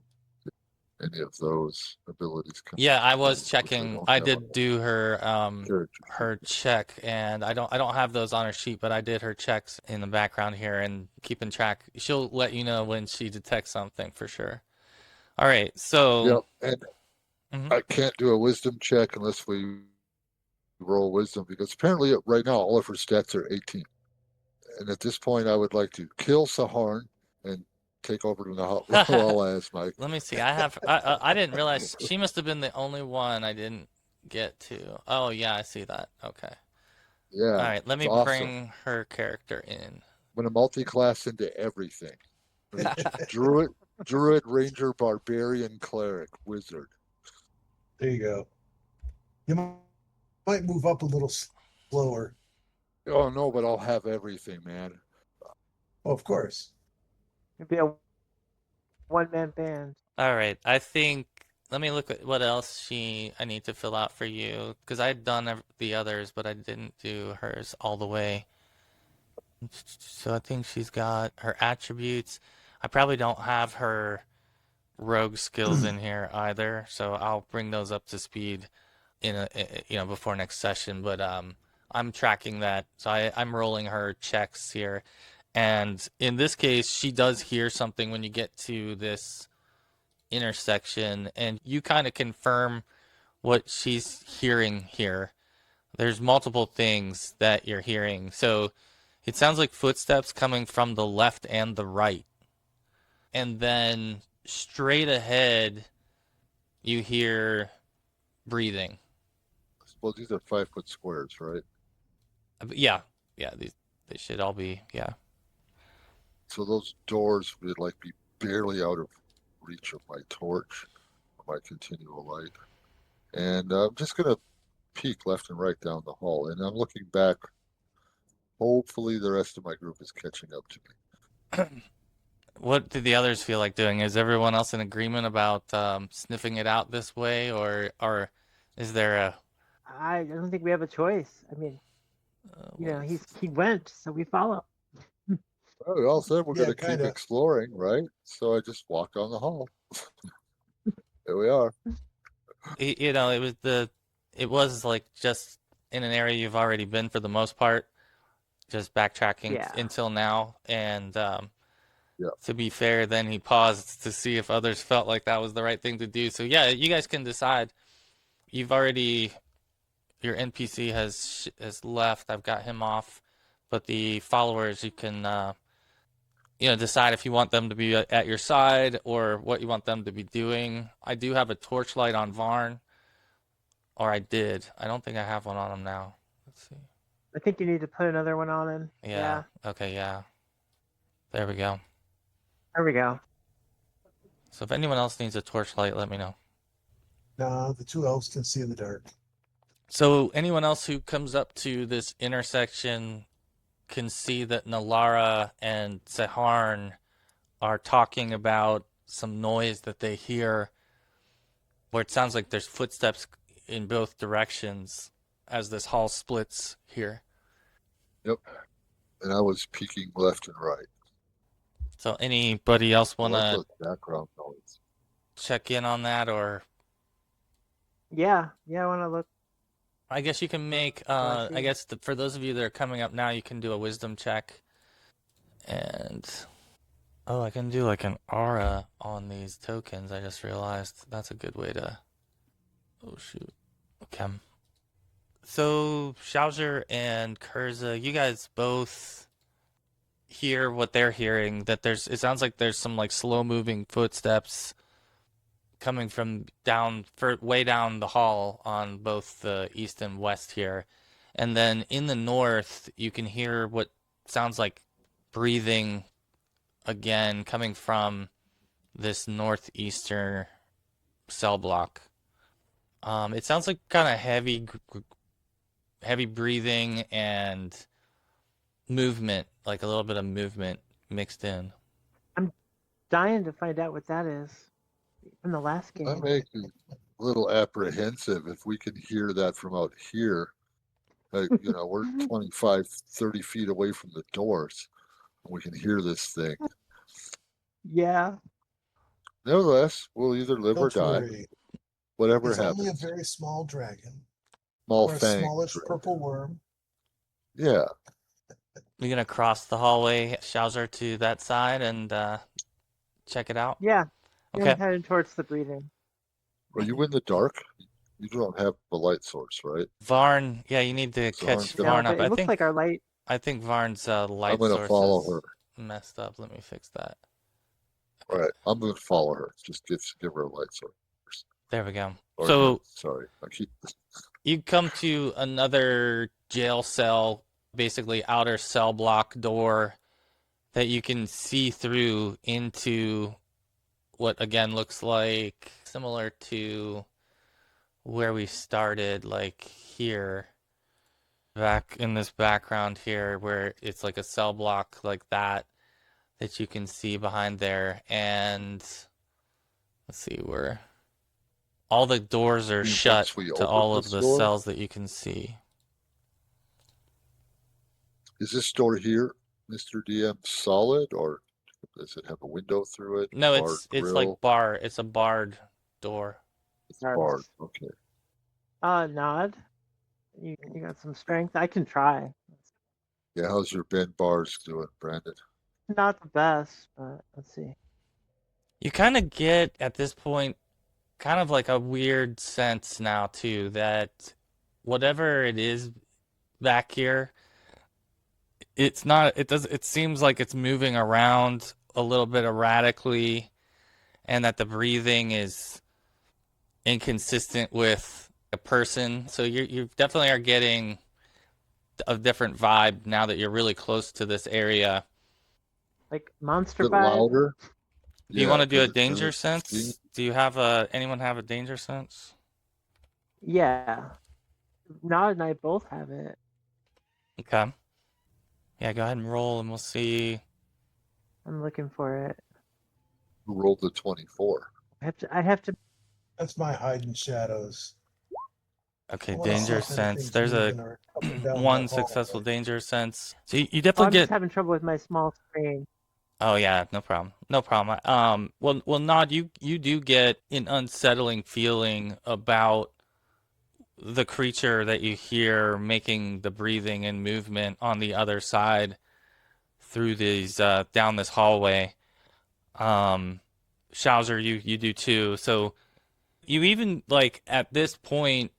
Any of those abilities come Yeah, I was through, which I checking. don't I have on did the do character sheet. her check, and I don't have those on her sheet, but I did her checks in the background here and keeping track. She'll let you know when she detects something for sure. All right, so Yep, and mhm. I can't do a wisdom check unless we roll wisdom because apparently right now all of her stats are 18. And at this point, I would like to kill Seharn and take over to the I'll ask Mike. Let me see. I didn't realize she must have been the only one I didn't get to. Oh yeah, I see that. Okay. All Yeah, right, let it's me awesome. bring her character in. I'm going to multi-class into everything. Druid, Druid, Ranger, Barbarian, Cleric, Wizard. There you go. You might move up a little slower. Oh no, but I'll have everything, man. Oh, of course. It'd be a one-man band. All right, I think let me look at what else I need to fill out for you because I'd done the others, but I didn't do hers all the way. So I think she's got her attributes. I probably don't have her rogue skills in here either, so I'll bring those up to speed before next session. But I'm tracking that, so I'm rolling her checks here, and in this case, she does hear something when you get to this intersection, and you kind of confirm what she's hearing here. There's multiple things that you're hearing. So it sounds like footsteps coming from the left and the right. And then straight ahead, you hear breathing. Well, these are 5 foot squares, right? Yeah, yeah, they should all be, yeah. So those doors would like be barely out of reach of my torch, my continual light. And I'm just going to peek left and right down the hall. And I'm looking back. Hopefully, the rest of my group is catching up to me. What do the others feel like doing? Is everyone else in agreement about sniffing it out this way, or is there a I don't think we have a choice. I mean, what is he went, so we follow. Oh, we all said we're going Yeah, to keep kind of. exploring, right? So I just walked down the hall. There we are. it was like just in an area you've already been for the most part, just backtracking Yeah. until now. And Yeah. to be fair, then he paused to see if others felt like that was the right thing to do. So yeah, you guys can decide. You've already your NPC has left. I've got him off, but the followers you can decide if you want them to be at your side or what you want them to be doing. I do have a torchlight on Varn. Or I did. I don't think I have one on him now. Let's see. I think you need to put another one on him. Yeah. Yeah. Okay, yeah. There we go. There we go. So if anyone else needs a torchlight, let me know. No, the two elves can see in the dark. So anyone else who comes up to this intersection can see that Nalara and Seharn are talking about some noise that they hear where it sounds like there's footsteps in both directions as this hall splits here. Yep. And I was peeking left and right. So anybody else want Well, to that's a background noise. check in on that, or Yeah. I want to look. I guess you can make I guess for those of you that are coming up now, you can do a wisdom check. And oh, I can do like an aura on these tokens. I just realized that's a good way to oh shoot. Okay. So Shaujr and Kurza, you guys both hear what they're hearing, that it sounds like there's some like slow moving footsteps coming from way down the hall on both the east and west here. And then in the north, you can hear what sounds like breathing again coming from this northeastern cell block. It sounds like kind of heavy breathing and movement, like a little bit of movement mixed in. I'm dying to find out what that is from the last That game. makes me a little apprehensive if we can hear that from out here. We're 25, 30 feet away from the doors. And we can hear this thing. Yeah. Nevertheless, we'll either live or Don't die. worry. Whatever It's only a happens. very small dragon. Small Or a fang. smallish purple worm. Yeah. We're gonna cross the hallway, Shaujr, to that side and check it out. Yeah. Okay. I'm headed towards the breathing. Are you in the dark? You don't have a light source, right? Varn, yeah, you need to So catch I'm No, Varn but up. it looks like our light. I think Varn's light I'm gonna source follow is her. messed up. Let me fix that. All right. I'm gonna follow her. Just give her a light source. There we go. Or So no, sorry. I keep you come to another jail cell, basically outer cell block door that you can see through into what again looks like similar to where we started, like here, back in this background here, where it's like a cell block like that you can see behind there. And let's see where all the doors are shut once we to open all of this the door. cells that you can see. Is this door here, Mr. DM, solid or does it have a window through it? No, Barred it's like grill? it's a barred door. It's barred. Okay. Nod. You got some strength. I can try. Yeah, how's your bend bars doing, Brandon? Not the best, but let's see. You kind of get at this point kind of like a weird sense now too that whatever it is back here, it seems like it's moving around a little bit erratically, and that the breathing is inconsistent with a person. So you definitely are getting a different vibe now that you're really close to this area. Like monster Is it vibe. louder? Do you Yeah, want to do a 'cause danger it's sense? Do you have anyone have a danger sense? Yeah. Nod and I both have it. Okay. Yeah, go ahead and roll and we'll see. I'm looking for it. who rolled the 24? I have to. That's my hiding shadows. Okay, I wanna see danger if sense. anything's There's a moving or up and down one that successful hallway. danger sense. So you Oh, definitely I'm just get. having trouble with my small screen. Oh yeah, no problem. No problem. Well, Nod, you do get an unsettling feeling about the creature that you hear making the breathing and movement on the other side through these down this hallway. Shaujr, you do too. So you even like at this point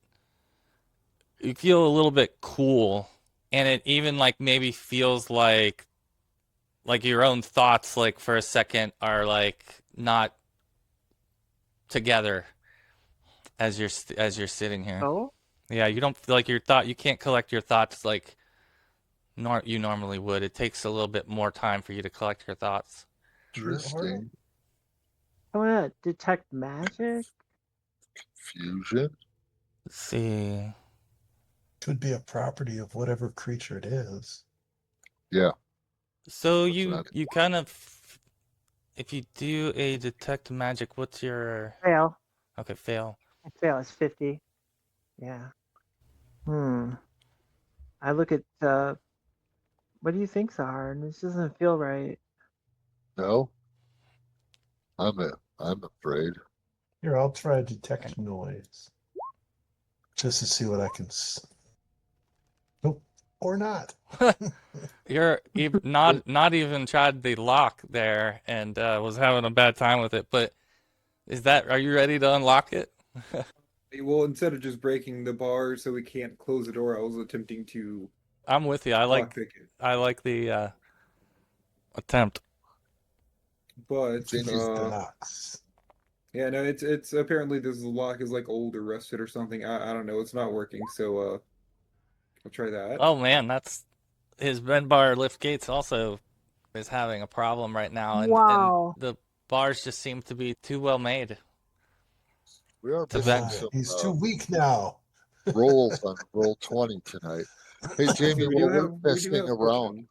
you feel a little bit cool, and it even like maybe feels like your own thoughts like for a second are like not together as you're sitting here. Oh, Yeah, you don't feel like you can't collect your thoughts like you normally would. It takes a little bit more time for you to collect your thoughts. Interesting. I want to detect magic. Fusion. Let's see. Could be a property of whatever creature it is. Yeah. So What's you that? you kind of if you do a detect magic, what's your Fail. okay, fail. Fail is 50. Yeah. I look at what do you think, Seharn? This doesn't feel right. No? I'm afraid. Here, I'll try detect noise. Just to see what I can Nope. Or not. You're not even tried the lock there and was having a bad time with it, but are you ready to unlock it? Well, instead of just breaking the bar so we can't close the door, I was attempting to I'm with you. lockpick it. I like the attempt. But Changes the locks. yeah, no, it's apparently this lock is like old or rusted or something. I don't know. It's not working. So I'll try that. Oh man, that's his bend bar lift gates also is having a problem right now, and Wow. the bars just seem to be too well made We are to missing bend. some He's too weak now. rolls on roll 20 tonight. Hey, Jamie, We do while we're have messing around, potions.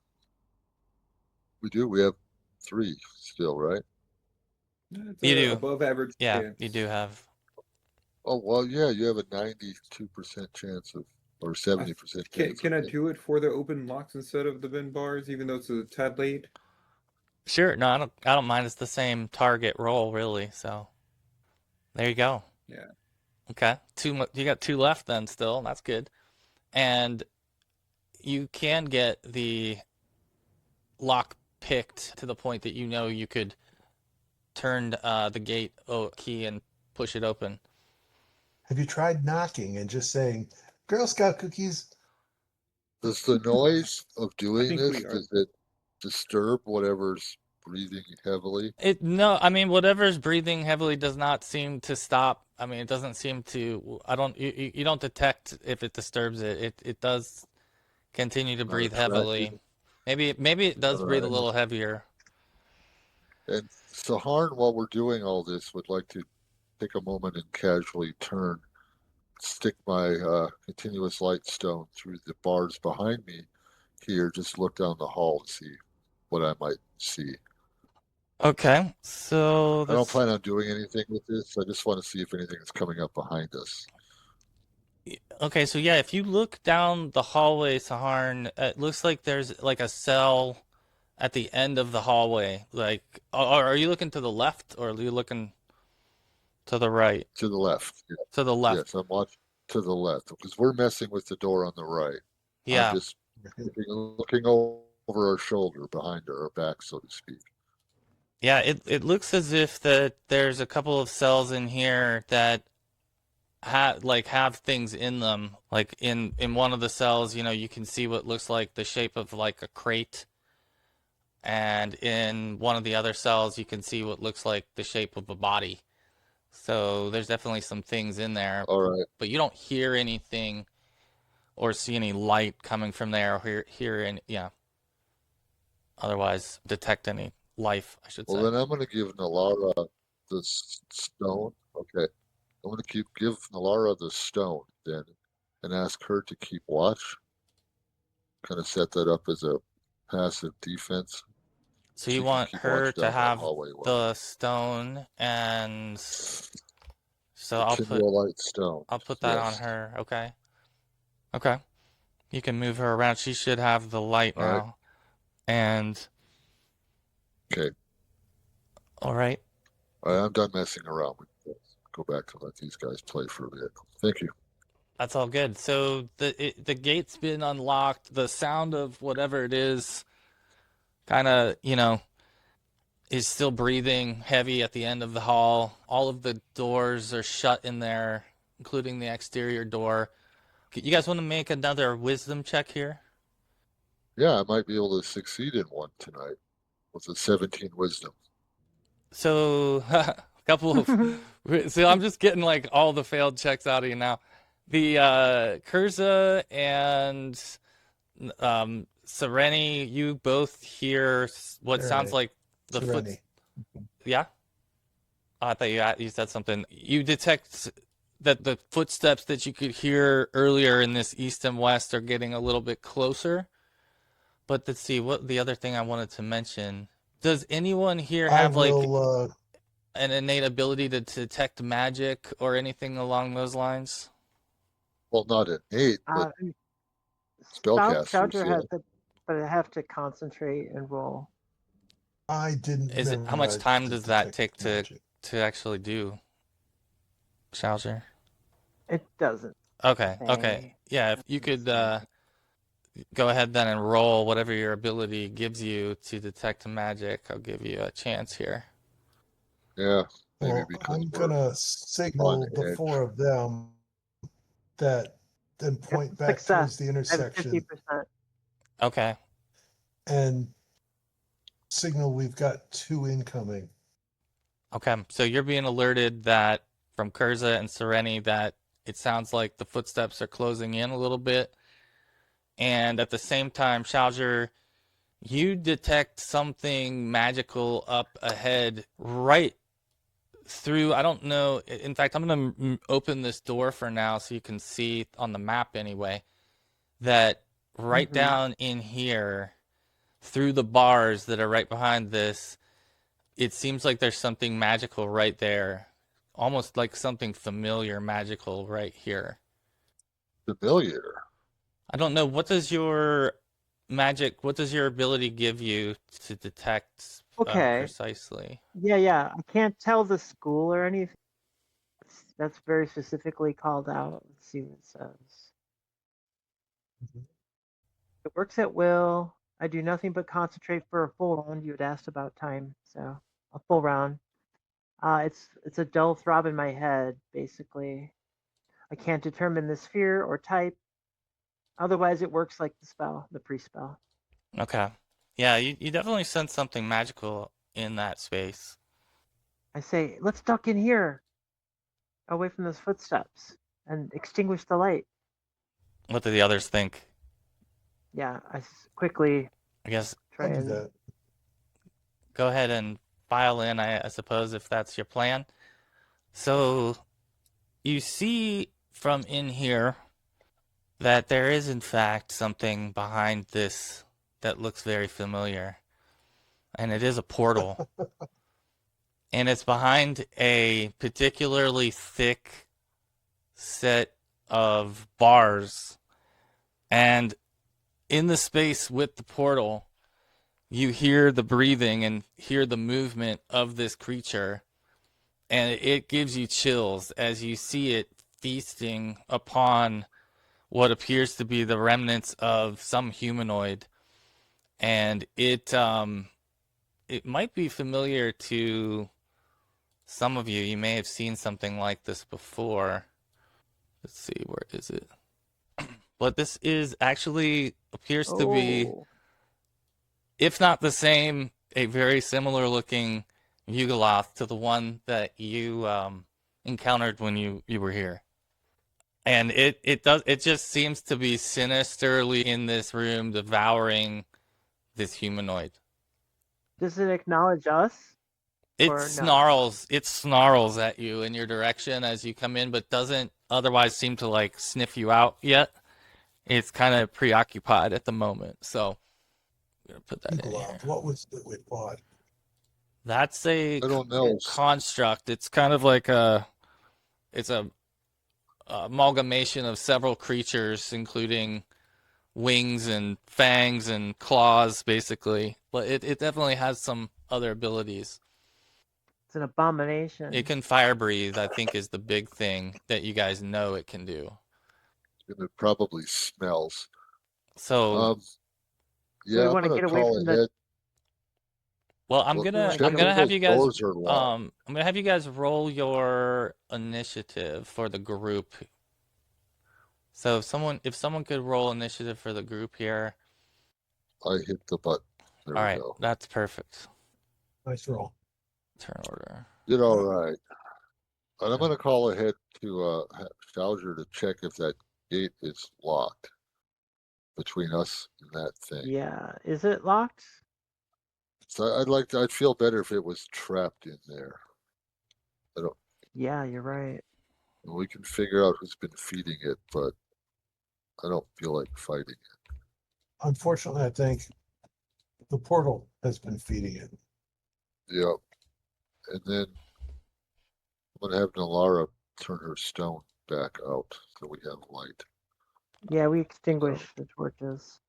we do. We have 3 still, right? It's You do, above average yeah, chance. you do have. Oh, well, yeah, you have a 92% chance of, or 70% chance. Can I of do it for the open locks instead of the bin bars, even though it's a tad late? Sure, no, I don't mind. It's the same target roll, really. So there you go. Yeah. Okay, you got 2 left then still. That's good. And you can get the lock picked to the point that you know you could turn the gate key and push it open. Have you tried knocking and just saying, Girl Scout cookies? Does the noise of doing think this, we are. does it disturb whatever's breathing heavily? No, I mean whatever's breathing heavily does not seem to stop. I mean it doesn't seem to. I don't. You don't detect if it disturbs it. It does continue to Not breathe attracted? heavily. Maybe it does All breathe a right. little heavier. And Seharn, while we're doing all this, would like to take a moment and casually stick my continuous light stone through the bars behind me here, just look down the hall and see what I might see. Okay, so I don't this. plan on doing anything with this. I just want to see if anything is coming up behind us. Okay, so yeah, if you look down the hallway, Saharn, it looks like there's like a cell at the end of the hallway. Like, or are you looking to the left or are you looking to the right? To the left. Yeah. To the left. Yes, I'm watching to the left because we're messing with the door on the right. I'm Yeah. just looking over our shoulder, behind our back, so to speak. Yeah, it looks as if that there's a couple of cells in here that have things in them. Like in one of the cells, you can see what looks like the shape of like a crate. And in one of the other cells, you can see what looks like the shape of a body. So there's definitely some things in there, All right. but you don't hear anything or see any light coming from there or hear any, yeah. Otherwise, detect any life, I should Well, say. then I'm going to give Nalara the stone. Okay. I'm going to give Nalara the stone then and ask her to keep watch. Kind of set that up as a passive defense. So She you can want keep her watch to down that have hallway. the stone, and so The Kindle-light stone. I'll put that on Yes. her. Okay. Okay. You can move her around. She should have the light All right. now. And Okay. all right. All right. I'm done messing around with this. Go back to let these guys play for a bit. Thank you. That's all good. So the gate's been unlocked. The sound of whatever it is kind of, is still breathing heavy at the end of the hall. All of the doors are shut in there, including the exterior door. You guys want to make another wisdom check here? Yeah, I might be able to succeed in one tonight with a 17 wisdom. So, a couple of. So, I'm just getting like all the failed checks out of you now. The Kurza and Sereni, you both hear what sounds Serenity. like the foot. Serenity. Yeah? Oh, I thought you said something. You detect that the footsteps that you could hear earlier in this east and west are getting a little bit closer. But let's see, what the other thing I wanted to mention. Does anyone here I have like will, an innate ability to detect magic or anything along those lines? Well, not innate, but spellcasters. Shaujr Yeah. has it, but I have to concentrate and roll. I didn't Is it how much memorize time the does that detect take magic. to actually do, Shaujr? It doesn't Okay, okay. say. Yeah, if you could go ahead then and roll whatever your ability gives you to detect magic, I'll give you a chance here. Yeah. Maybe Well, because I'm we're gonna on signal the edge. 4 of them that then point back Success. towards the I have intersection 50%. Okay. and signal we've got 2 incoming. Okay. So you're being alerted that from Kurza and Sereni that it sounds like the footsteps are closing in a little bit. and at the same time, Shaujr, you detect something magical up ahead, right through. I don't know. In fact, I'm going to open this door for now so you can see on the map anyway that right Mhm. down in here, through the bars that are right behind this, it seems like there's something magical right there, almost like something familiar, magical right here. Familiar. I don't know. What does your magic, what does your ability give you to detect Okay. precisely? Yeah. I can't tell the school or anything. That's very specifically called out. Let's see what it says. Mhm. It works at will. I do nothing but concentrate for a full round. You had asked about time, so a full round. It's a dull throb in my head, basically. I can't determine the sphere or type. Otherwise, it works like the spell, the pre-spell. Okay. Yeah, you definitely sense something magical in that space. I say, let's duck in here, away from those footsteps, and extinguish the light. What do the others think? Yeah, quickly I guess try I'll do and. that. go ahead and file in, I suppose, if that's your plan. So you see from in here that there is, in fact, something behind this that looks very familiar. And it is a portal. And it's behind a particularly thick set of bars. And in the space with the portal, you hear the breathing and hear the movement of this creature. And it gives you chills as you see it feasting upon what appears to be the remnants of some humanoid. And it might be familiar to some of you. You may have seen something like this before. Let's see, where is it? But this is actually appears to be, Oh, if not the same, a very similar looking yugoloth to the one that you encountered when you were here. And it just seems to be sinisterly in this room devouring this humanoid. does it acknowledge us or no? It snarls at you in your direction as you come in, but doesn't otherwise seem to like sniff you out yet. It's kind of preoccupied at the moment. So I'm gonna put that in here. Yugoloth, what was it we fought? That's a I don't know. construct. It's kind of like it's a amalgamation of several creatures, including wings and fangs and claws, basically. But it definitely has some other abilities. It's an It abomination. can fire breathe, I think, is the big thing that you guys know it can do. And it probably smells. So, Um, So we yeah, I'm want to gonna get away call from the. ahead. well, Well, We want to check get I'm away. gonna if have those you guys doors are locked. I'm gonna have you guys roll your initiative for the group. So if someone could roll initiative for the group here. I hit the button. There All we right, go. that's perfect. Nice roll. Turn order. Did all right. And I'm gonna call ahead to Shaujr to check if that gate is locked between us and that thing. Yeah, is it locked? So I'd feel better if it was trapped in there. I don't. Yeah, you're right. We can figure out who's been feeding it, but I don't feel like fighting it. Unfortunately, I think the portal has been feeding it. Yep. And then I'm gonna have Nalara turn her stone back out so we have light. Yeah, we extinguished the torches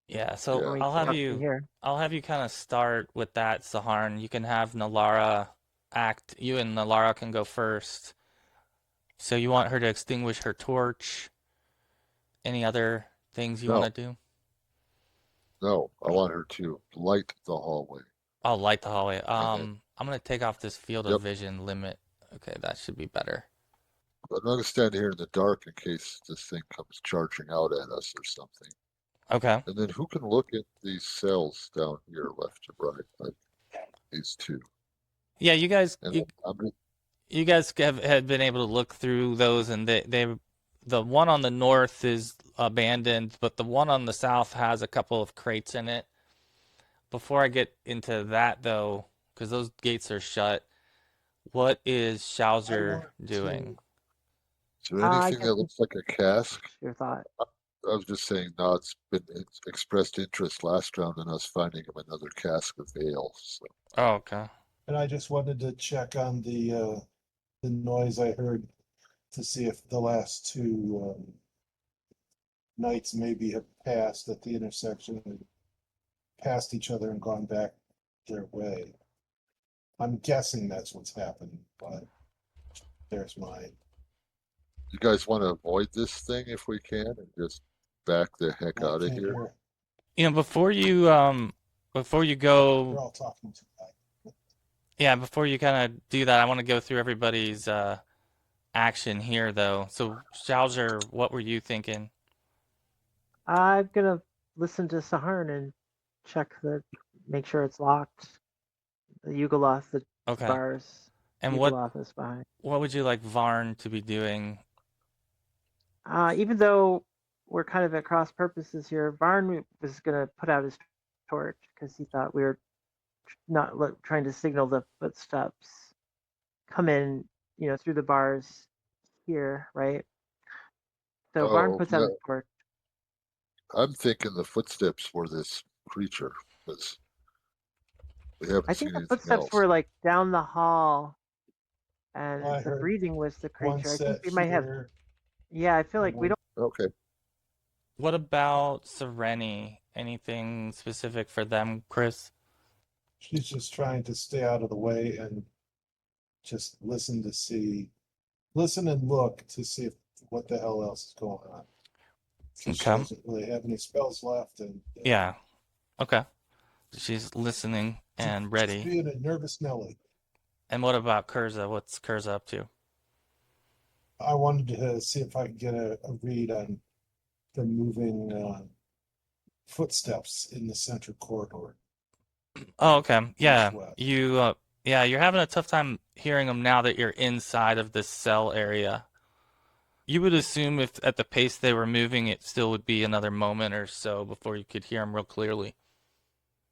Yeah, so when Yeah. we ducked in here. I'll have you kind of start with that, Seharn. You can have Nalara act. You and Nalara can go first. So you want her to extinguish her torch? Any other things you want No, to do? no. I want her to light the hallway. I'll light the hallway. And then, I'm gonna take off this field of yep. vision limit. Okay, that should be better. I'm not gonna stand here in the dark in case this thing comes charging out at us or something. Okay. And then who can look at these cells down here, left to right, like these two? Yeah, And you guys have had been able to look through those, and the one on the north is abandoned, but the one on the south has a couple of crates in it. Before I get into that, though, because those gates are shut, what is I Shaujr want doing? Is there I anything guess that looks like a cask? your thought. I was just saying, Nod's been expressed interest last round in us finding him another cask of ale. So. Oh, okay. And I just wanted to check on the noise I heard to see if the last two knights maybe have passed at the intersection and passed each other and gone back their way. I'm guessing that's what's happening, but there's mine. You guys want to avoid this thing if we can and just back the heck I out of can't here? hear. Before you They're go, all talking too loud. yeah, before you kind of do that, I want to go through everybody's action here, though. So, Shaujr, what were you thinking? I'm gonna listen to Seharn and make sure it's locked. The yugoloth, the Okay. bars. And what Yugoloth is behind. would you like Varn to be doing? Even though we're kind of at cross purposes here, Varn was gonna put out his torch because he thought we were not trying to signal the footsteps come in, through the bars here, right? So Varn Oh, puts out yeah. his torch. I'm thinking the footsteps were this creature because we haven't I seen think the anything footsteps else. were like down the hall, and I the heard breathing was the one creature. I think set we might have. here. Yeah, I feel like we One- don't. Okay. What about Sereni? Anything specific for them, Chris? She's just trying to stay out of the way and just listen and look to see what the hell else is going on. 'Cause she Okay. doesn't really have any spells left, and Yeah. Okay. She's listening and just ready. being a nervous Nelly. And what about Kurza? What's Kurza up to? I wanted to see if I could get a read on the moving footsteps in the center corridor. Oh, okay. Yeah. East-west. You're having a tough time hearing them now that you're inside of this cell area. You would assume if at the pace they were moving, it still would be another moment or so before you could hear them real clearly.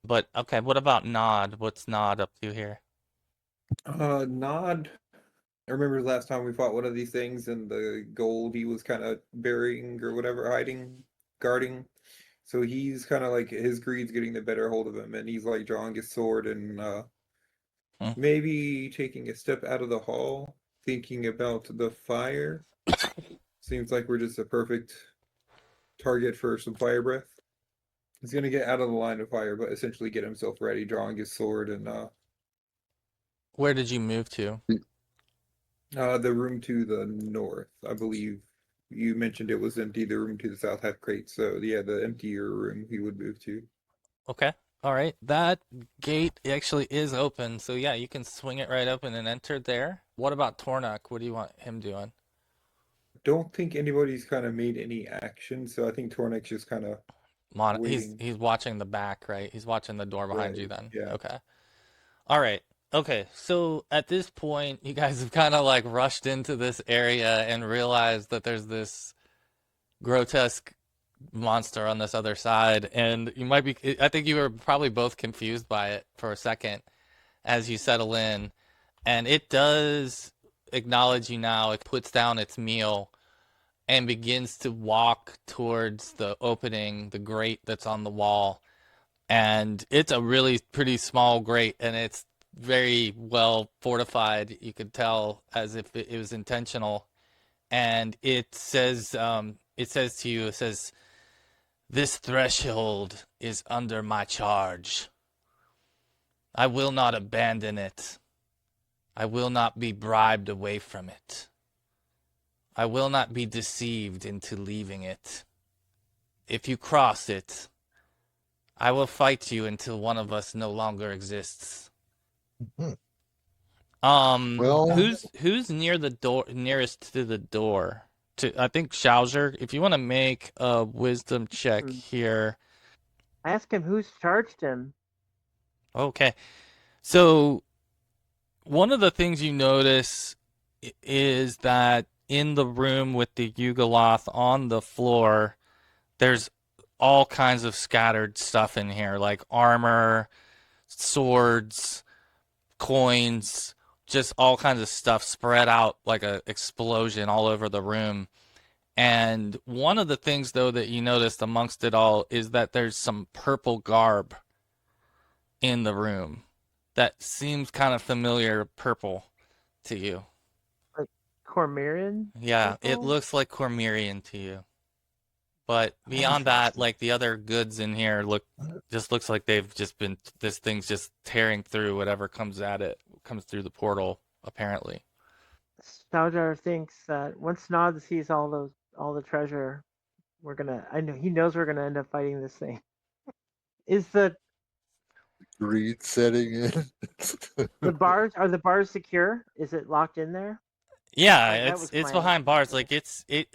But okay, what about Nod? What's Nod up to here? Nod. I remember last time we fought one of these things and the gold he was kind of burying or whatever, hiding, guarding. So he's kind of like his greed's getting the better hold of him, and he's like drawing his sword and maybe taking a step out of the hall, thinking about the fire. Seems like we're just a perfect target for some fire breath. He's gonna get out of the line of fire, but essentially get himself ready, drawing his sword and Where did you move to? the room to the north. I believe you mentioned it was empty. The room to the south had crates, so yeah, the emptier room he would move to. Okay. All right. That gate actually is open, so yeah, you can swing it right open and enter there. What about Tornok? What do you want him doing? Don't think anybody's kind of made any action, so I think Tornik's just kind of He's waiting. he's watching the back, right? He's watching the door behind you Right, then. yeah. Okay. All right. Okay. So at this point, you guys have kind of like rushed into this area and realized that there's this grotesque monster on this other side, and I think you were probably both confused by it for a second as you settle in, and it does acknowledge you now. It puts down its meal and begins to walk towards the opening, the grate that's on the wall. And it's a really pretty small grate, and it's very well fortified. You could tell as if it was intentional. And it says to you, "This threshold is under my charge. I will not abandon it. I will not be bribed away from it. I will not be deceived into leaving it. If you cross it, I will fight you until one of us no longer exists." Well, Who's near the door, nearest to the door? I think Shaujr, if you want to make a wisdom check here. I asked him who's charged him. Okay. So one of the things you notice is that in the room with the yugoloth on the floor, There's all kinds of scattered stuff in here, like armor, swords, coins, just all kinds of stuff spread out like a explosion all over the room. And one of the things though that you noticed amongst it all is that there's some purple garb in the room that seems kind of familiar purple to you. Like Cormyrean Yeah, it purple? looks like Cormyrean to you. But beyond that, Interesting. like the other goods in here looks like they've just been this thing's just tearing through whatever comes at it, comes through the portal, apparently. Shaujr thinks that once Nod sees all the treasure, I know he knows we're gonna end up fighting this thing. Is Greed setting in. the bars secure? Is it locked in there? Yeah, That was it's my behind bars. Like okay.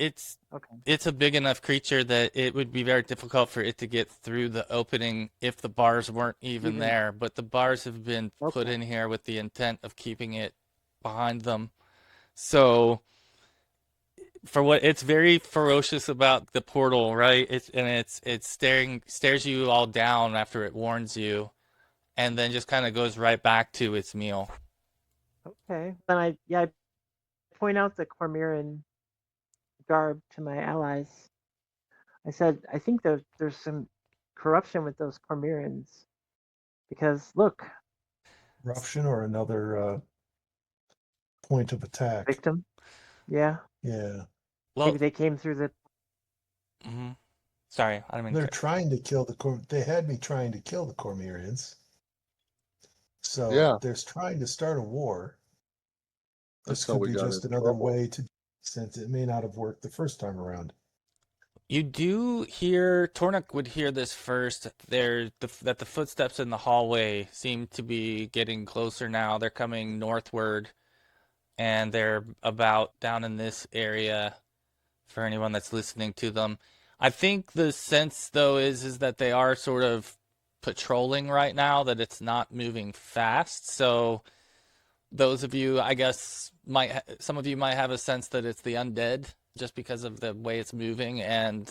it's a big enough creature that it would be very difficult for it to get through the opening if the bars weren't even there. But the bars have been put Okay. in here with the intent of keeping it behind them. So for what it's very ferocious about the portal, right? It's stares you all down after it warns you, and then just kind of goes right back to its meal. Okay. Then I point out the Cormyrean garb to my allies. I said I think there's some corruption with those Cormyreans because look, Corruption or another point of attack. victim. Yeah. Yeah. Well, Maybe they came through the mhm. Sorry, I didn't mean They're to. trying to kill they had me trying to kill the Cormyreans. So Yeah, there's trying to start a war. This that's how could we be got just in another trouble. way to, since it may not have worked the first time around. You do hear Tornik would hear this first. That the footsteps in the hallway seem to be getting closer now. They're coming northward, and they're about down in this area for anyone that's listening to them. I think the sense though is that they are sort of patrolling right now, that it's not moving fast. So those of you, I guess, some of you might have a sense that it's the undead just because of the way it's moving, and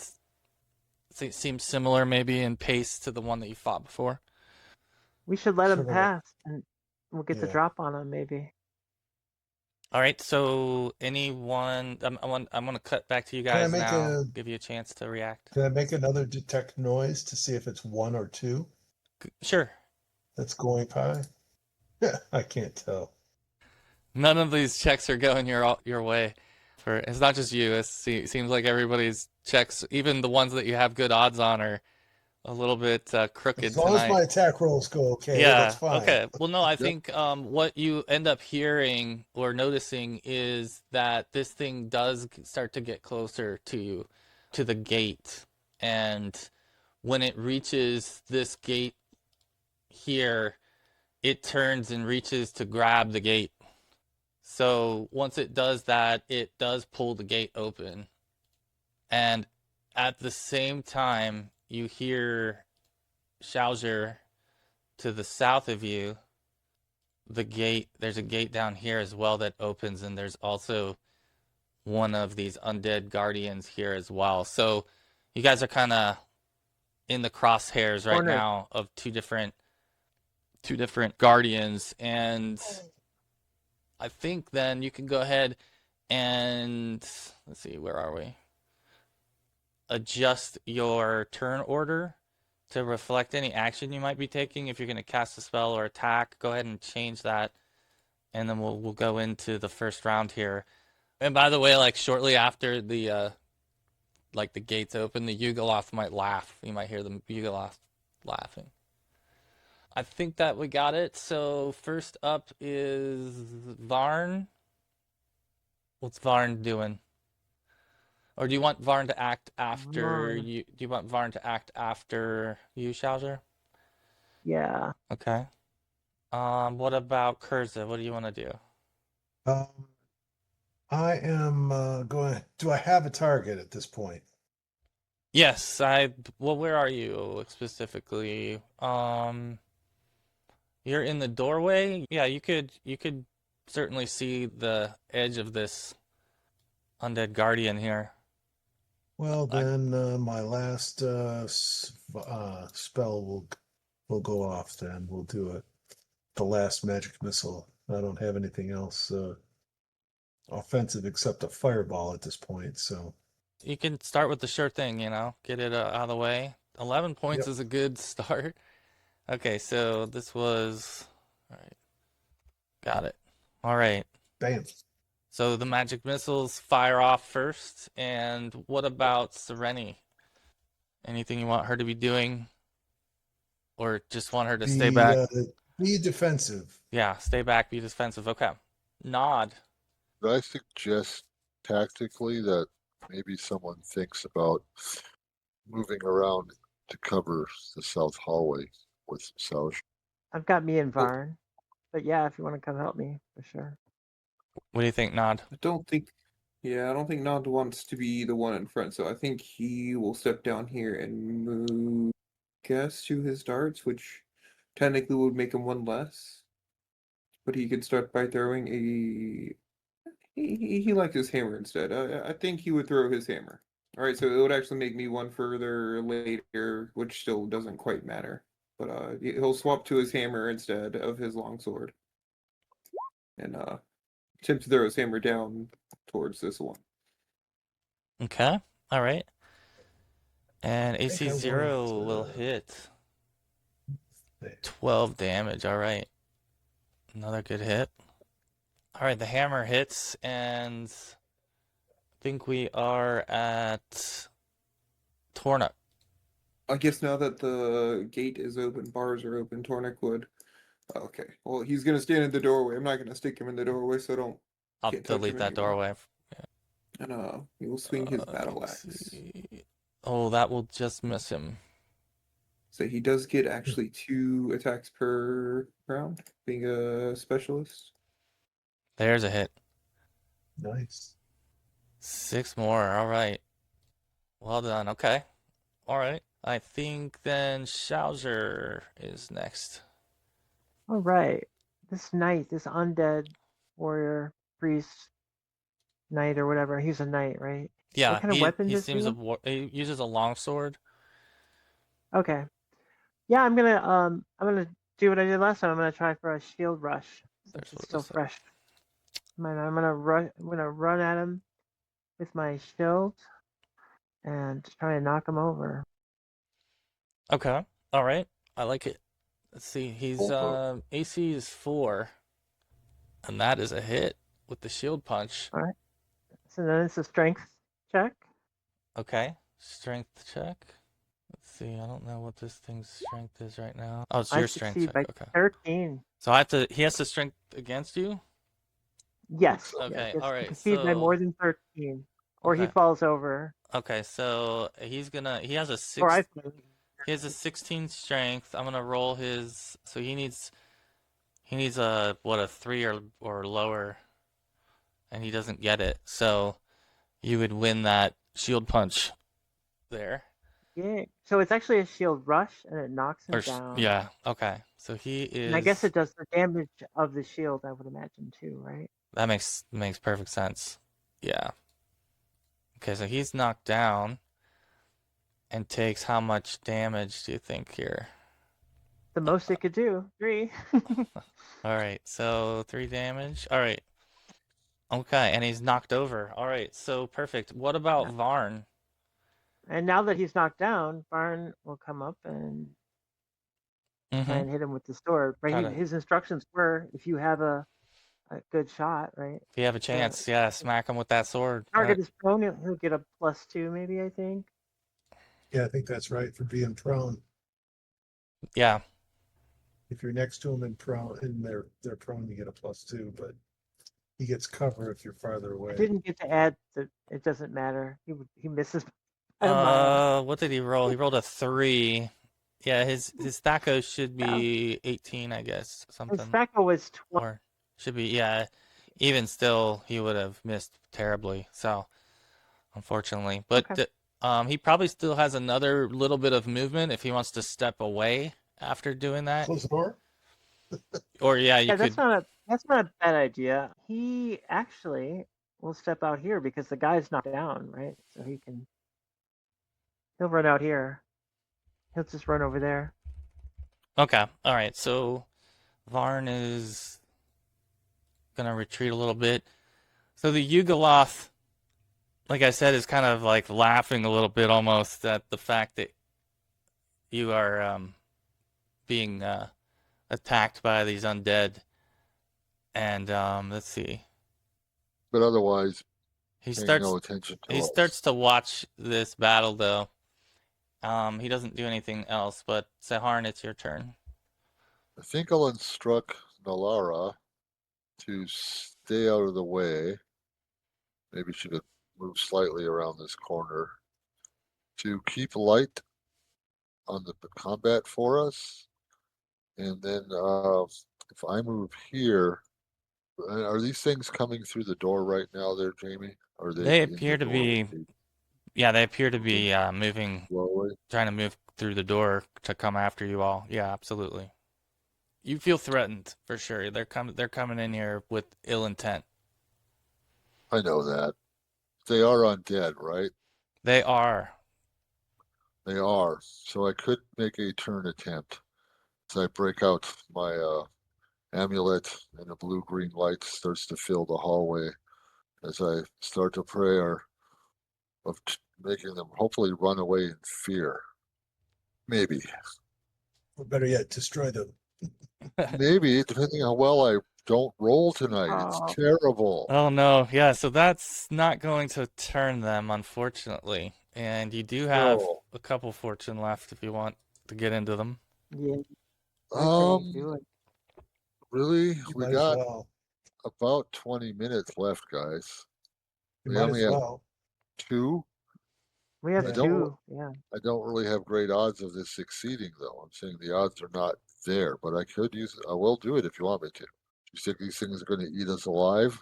it seems similar maybe in pace to the one that you fought before. we should let them Sort of a, pass and we'll get the yeah. drop on them maybe. All right, so anyone, I'm gonna cut back to you Can I guys make now, a give you a chance to react. can I make another detect noise to see if it's one or two Sure. that's going by? Yeah, I can't tell. None of these checks are going your way. For it's not just you. It seems like everybody's checks, even the ones that you have good odds on, are a little bit crooked As long as tonight. my attack rolls go okay, that's Yeah. fine. Okay. Well, no, I Yep. think what you end up hearing or noticing is that this thing does start to get closer to you, to the gate, and when it reaches this gate here, it turns and reaches to grab the gate. So once it does that, it does pull the gate open. And at the same time, you hear Shaujr to the south of you. The gate, there's a gate down here as well that opens, and there's also one of these undead guardians here as well. So you guys are kind of in the crosshairs right Cornered. now of two different guardians, and I think then you can go ahead and let's see, where are we? Adjust your turn order to reflect any action you might be taking. If you're going to cast a spell or attack, go ahead and change that, and then we'll go into the first round here. And by the way, like shortly after the like the gates open, the yugoloth might laugh. You might hear the yugoloth laughing. I think that we got it. So first up is Varn. What's Varn doing? Or do you want Varn to act after Mm, you? Do you want Varn to act after you, Shaujr? yeah. Okay. What about Kurza? What do you want to do? Um, I am going. Do I have a target at this point? Yes, well, where are you specifically? You're in the doorway. Yeah, you could certainly see the edge of this undead guardian here. Well, then my last spell will go off. Then we'll do it. The last magic missile. I don't have anything else offensive except a fireball at this point. So You can start with the sure thing, you know, get it out of the way. 11 points Yep. is a good start. Okay, so this was. All right. Got it. All right. bam. So the magic missiles fire off first. And what about Sereni? Anything you want her to be doing? Or just want her to stay back? Be defensive. Yeah, stay back, be defensive. Okay. Nod. Could I suggest tactically that maybe someone thinks about moving around to cover the south hallway with Shaujr? I've got me and Varn, but yeah, if you want to come help me, for sure. What do you think, Nod? I don't think Nod wants to be the one in front, so I think he will step down here and move guess to his darts, which technically would make him one less. But he could start by throwing a he likes his hammer instead. I think he would throw his hammer. All right, so it would actually make me one further later, which still doesn't quite matter. But he'll swap to his hammer instead of his longsword, and attempt to throw his hammer down towards this one. Okay. All right. And think AC I 0 want, will hit 12 damage. All right. Another good hit. All right, the hammer hits, and I think we are at Torna. I guess now that the gate is open, bars are open, Tornik would. Okay, well, he's gonna stand in the doorway. I'm not gonna stick him in the doorway, so don't. I'll Can't touch delete him that anymore. doorway. And he will swing his battle Let's axe. see. Oh, that will just miss him. So he does get actually 2 attacks per round, being a specialist. There's a hit. Nice. 6 more. All right. Well done. Okay. All right. I think then Shaujr is next. All right. This knight, this undead warrior, priest, knight, or whatever. He's a knight, right? Yeah, What kind of weapon he does he seems have? he uses a longsword. Okay. Yeah, I'm gonna do what I did last time. I'm gonna try for a shield rush since There's it's what it still looks like. fresh. I'm gonna run at him with my shield and try and knock him over. Okay. All right. I like it. Let's see. He's Hold AC is 4, and that is a hit with the shield punch. All right. So then it's a strength check. Okay. Strength check. Let's see. I don't know what this thing's strength is right now. Oh, it's I your strength succeed check. by Okay. 13. So he has to strength against you? Yes. Okay. Yes. All To right. succeed by So more than 13, or he okay. falls over, Okay. So he has a or I 6. fall. He has a 16 strength. I'm gonna roll his. So he needs a what, a 3 or lower, and he doesn't get it. So you would win that shield punch there. Yeah. So it's actually a shield rush, and it knocks him Or down. yeah. Okay. So he And I guess is. it does the damage of the shield, I would imagine too, right? That makes perfect sense. Yeah. Okay. So he's knocked down, and takes how much damage do you think here? The most it could do, 3. All right. So 3 damage. All right. Okay, and he's knocked over. All right, so perfect. What about Varn? And now that he's knocked down, Barn will come up and try Mm-hmm. and hit him with the sword. Right? Try to, His instructions were, if you have a good shot, right? if you have a The chance, yeah, smack him with that sword. target is prone, he'll get a +2, maybe, I think. Yeah, I think that's right for being prone. Yeah. If you're next to him and prone, and they're prone, you get a +2, but he gets cover if you're farther I away. didn't get to add the. It doesn't matter. He misses by a mile. What did he roll? He rolled a 3. Yeah, his Thacko should be 18, I guess, His something. Thaco was 20. Or should be, yeah. Even still, he would have missed terribly. So, unfortunately, but Okay. he probably still has another little bit of movement if he wants to step away after doing that. Close the door. Or yeah, you Yeah, could. that's not a bad idea. He actually will step out here because the guy's knocked down, right? So he can He'll run out here. He'll just run over there. Okay. All right. So Varn is gonna retreat a little bit. So the yugoloth, like I said, is kind of like laughing a little bit almost at the fact that you are being attacked by these undead. And let's see. But otherwise, He paying starts no attention to he us. starts to watch this battle though. He doesn't do anything else, but Seharn, it's your turn. I think I'll instruct Nalara to stay out of the way. Maybe she could move slightly around this corner to keep light on the combat for us. And then if I move here, are these things coming through the door right now there, Jamie? Are They in appear the to door? be, yeah, they appear to be moving, Slowly? trying to move through the door to come after you all. Yeah, absolutely. You feel threatened for sure. They're coming in here with ill intent. I know that. They are undead, right? They are. They are. So I could make a turn attempt. As I break out my amulet and the blue-green light starts to fill the hallway as I start a prayer of making them hopefully run away in fear. Maybe. Or better yet, destroy them. Maybe, depending on how well I don't roll tonight. Oh. It's terrible. Oh no, yeah, so that's not going to turn them, unfortunately. And you do have No. a couple fortune left if you want to get into them. Yeah. I say do Um, it. really? You We might as got well. about 20 minutes left, guys. You We might only as have well. 2. We have Yeah. two. Yeah. I don't really have great odds of this succeeding, though. I'm saying the odds are not there, but I could use it. I will do it if you want me to. You think these things are going to eat us alive?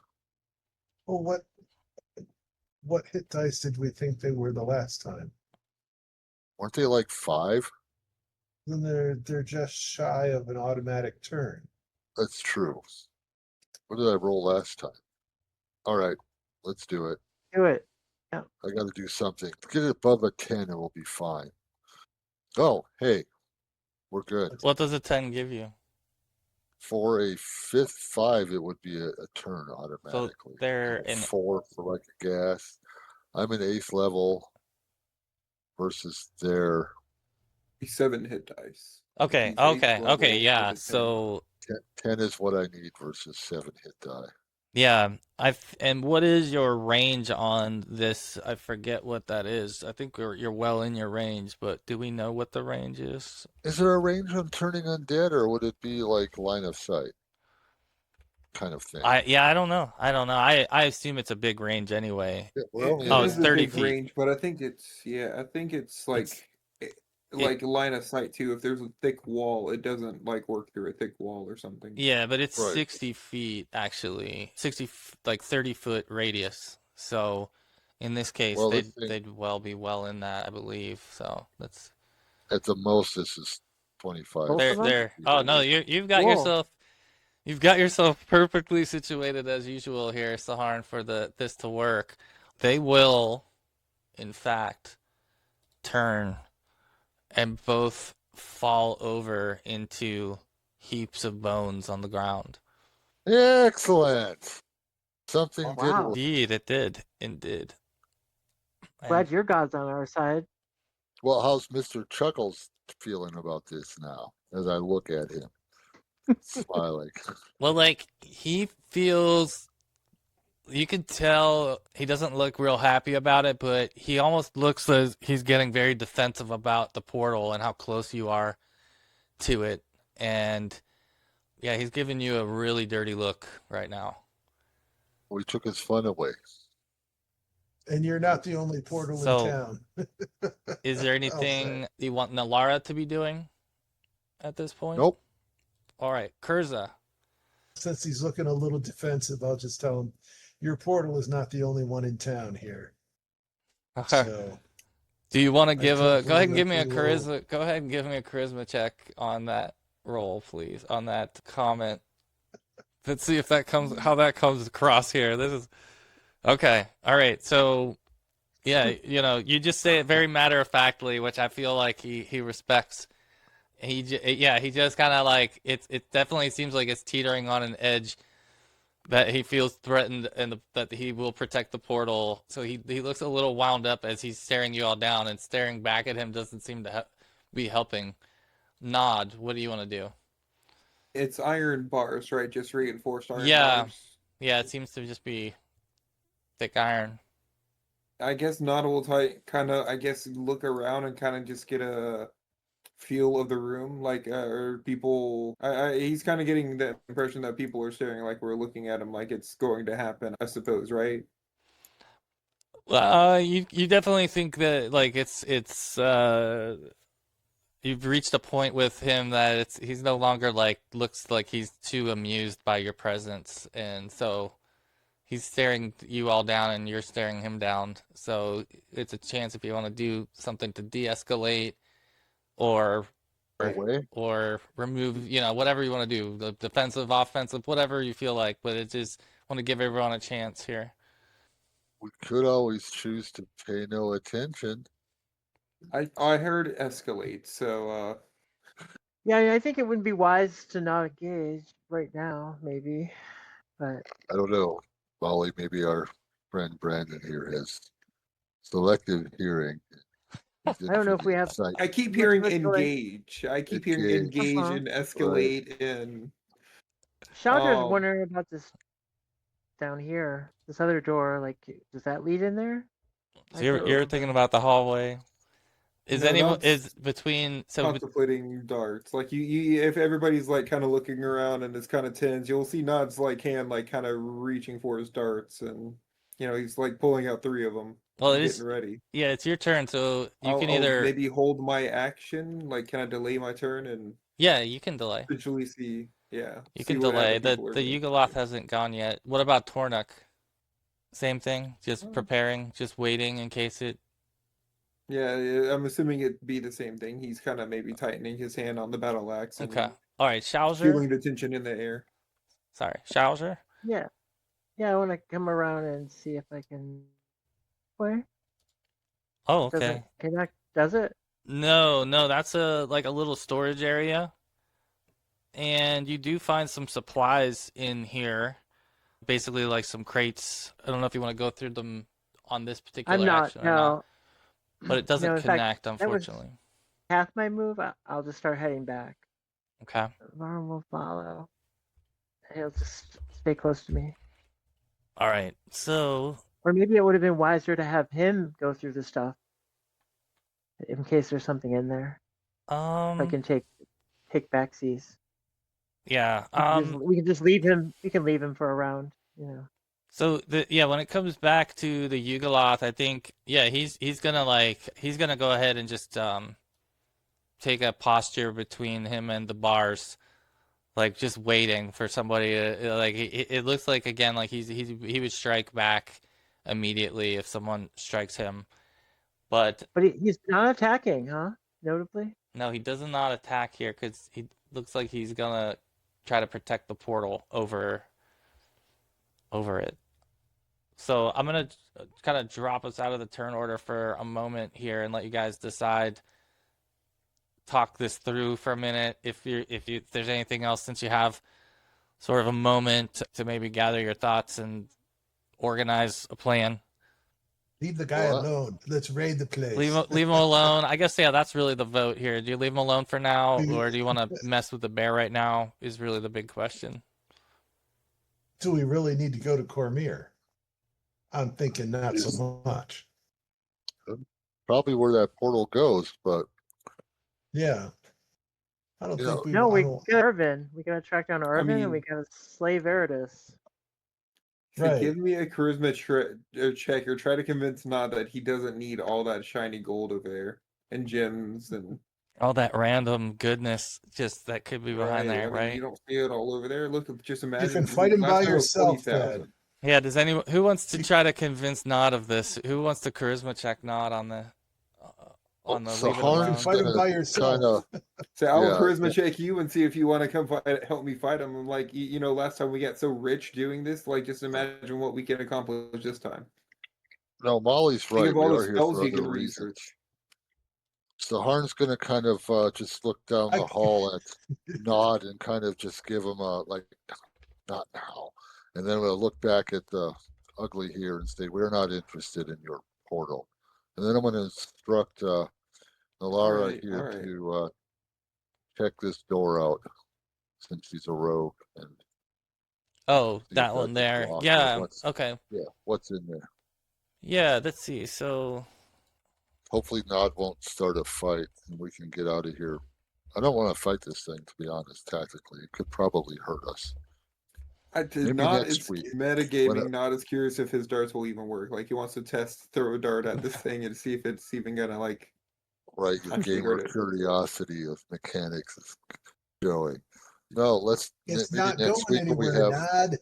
Well, what hit dice did we think they were the last time? Weren't they like 5? Then they're just shy of an automatic turn. That's true. What did I roll last time? All right, let's do it. Do it. I got to do something. Get it above a 10 and we'll be fine. Oh, hey, we're good. What does a 10 give you? For a 5th 5, it would be a turn automatically. they're And a in 4 for like a gas. I'm an 8th level versus their 7 hit dice. Okay, He's 8th level okay, yeah. with a 10. So 10 is what I need versus 7 hit die. yeah, and what is your range on this? I forget what that is. I think you're well in your range, but do we know what the range is? Is there a range on turning undead, or would it be like line of sight kind of thing? I don't know. I assume it's a big range anyway. Yeah, we're It, only it Oh, at it's is a 30 big feet. range, but I think it's like like line of sight too. If there's a thick wall, it doesn't like work through a thick wall or something. Yeah, but it's Right. 60 feet actually. 30-foot radius. So in this case, Well, this they'd well be well in that, I believe. So that's at the most, this is 25. Both of them? they're oh no, you've got Cool. you've got yourself perfectly situated as usual here, Saharn, for this to work. They will, in fact, turn and both fall over into heaps of bones on the ground. Excellent. Something Oh, did wow. work. Indeed, it did. Indeed. Glad your God's on our side. Well, how's Mr. Chuckles feeling about this now as I look at him? Smiling. Well, like, he feels, you can tell he doesn't look real happy about it, but he almost looks as he's getting very defensive about the portal and how close you are to it. And yeah, he's giving you a really dirty look right now. We took his fun away. And you're not the only portal So- in town. Is there I'll say. anything you want Nalara to be doing at this point? Nope. All right, Kurza. Since he's looking a little defensive, I'll just tell him your portal is not the only one in town here. So Do you want to give told go ahead and give me a Lulu that we charisma? Go ahead and give me a charisma check on that roll, please. On that comment. Let's see if that comes how that comes across here. This is okay. All right. So Yeah, you just say it very matter of factly, which I feel like he respects. He just kind of like it definitely seems like it's teetering on an edge that he feels threatened and that he will protect the portal. So he looks a little wound up as he's staring you all down, and staring back at him doesn't seem to be helping. Nod, what do you want to do? It's iron bars, right? Just reinforced iron Yeah, bars. yeah, it seems to just be thick iron. I guess Nod will kind of, I guess, look around and kind of just get a feel of the room, like, or people. He's kind of getting the impression that people are staring, like we're looking at him, like it's going to happen. I suppose, right? You definitely think that like it's you've reached a point with him that he's no longer like looks like he's too amused by your presence, and so he's staring you all down and you're staring him down. So it's a chance if you want to do something to de-escalate or Away. or remove, whatever you want to do, the defensive, offensive, whatever you feel like. But it just want to give everyone a chance here. We could always choose to pay no attention. I heard escalate, so Yeah, I think it would be wise to not engage right now, maybe. But I don't know. Molly, maybe our friend Brandon here has selective hearing. I don't know if we have I keep much hearing of a choice. engage. I keep hearing Engage. engage Uh-huh. and escalate and Shaujr's wondering about this down here, this other door. Like, does that lead in there? So you're thinking about the hallway. Is No, anyone not is between contemplating darts. Like you if everybody's like kind of looking around and it's kind of tense, you'll see Nod's like hand like kind of reaching for his darts, and he's like pulling out 3 of them, well, it getting is ready. yeah, it's your turn, so you can I'll either maybe hold my action, like can I delay my turn and yeah, you can delay. essentially see, You see can what other delay. The people are the doing. yugoloth hasn't gone yet. What about Tornuk? Same thing, just preparing, just waiting in case it. Yeah, I'm assuming it'd be the same thing. He's kind of maybe tightening his hand on the battle axe Okay. and All right, Shaujr. feeling the tension in the air. Sorry, Shaujr. Yeah. Yeah, I want to come around and see if I can. Where? Oh, Doesn't okay. connect, does it? No, that's a little storage area, and you do find some supplies in here. Basically, like some crates. I don't know if you want to go through them on this I'm particular not. action or not, No. but it doesn't No, in fact, connect, that was unfortunately. half my move. I'll just start heading back. Okay. Varn will follow. He'll just stay close to me. All right. So, Or maybe it would have been wiser to have him go through the stuff in case there's something in there. I can take backsies. yeah. We can just leave him. We can leave him for a round. So when it comes back to the yugoloth, I think he's gonna go ahead and just take a posture between him and the bars, like just waiting for somebody to, like it looks like again like he would strike back immediately if someone strikes him, but he's not attacking, huh? Notably. no, he does not attack here because he looks like he's gonna try to protect the portal over it. So I'm gonna kind of drop us out of the turn order for a moment here and let you guys decide, talk this through for a minute. If there's anything else, since you have sort of a moment to maybe gather your thoughts and organize a plan. Leave the guy alone. Let's raid the place. Leave him alone. I guess that's really the vote here. Do you leave him alone for now, or do you want to mess with the bear right now? Is really the big question. Do we really need to go to Cormyr? I'm thinking not so much. Probably where that portal goes, but yeah, I don't think we. No, we got Irvin. We gotta track down Irvin, and we gotta slay Varodis. So give me a charisma check or try to convince Nod that he doesn't need all that shiny gold over there and gems and all that random goodness just that could be behind there, right? You don't see it all over there. Look, just imagine. You can fight him by yourself, Dad. Yeah, does anyone who wants to try to convince Nod of this? Who wants to charisma check Nod on the Seharn can fight him by yourself. So I'll charisma check you and see if you want to come help me fight him. I'm like, last time we got so rich doing this, like just imagine what we can accomplish this time. No, Molly's Think right. of We all the are here spells for you other can reasons. research. So Harn's going to kind of just look down the I- hall at Nod and kind of just give him a like, not now. And then we'll look back at the ugly here and say, we're not interested in your portal. And then I'm going to instruct Nalara Alright, here alright. to check this door out since she's a rogue and Oh, see if that one that's there. locked or Yeah. what's, Okay. yeah, what's in there. Yeah. Let's see. So Hopefully Nod won't start a fight and we can get out of here. I don't want to fight this thing, to be honest, tactically. It could probably hurt us. I did Maybe not. next It's week. metagaming. Not as curious if his darts will even work. Like he wants to throw a dart at this thing and see if it's even gonna like. Right, your actually gamer hurt it. curiosity of mechanics is showing. No, It's maybe not next going week when anywhere, Nod.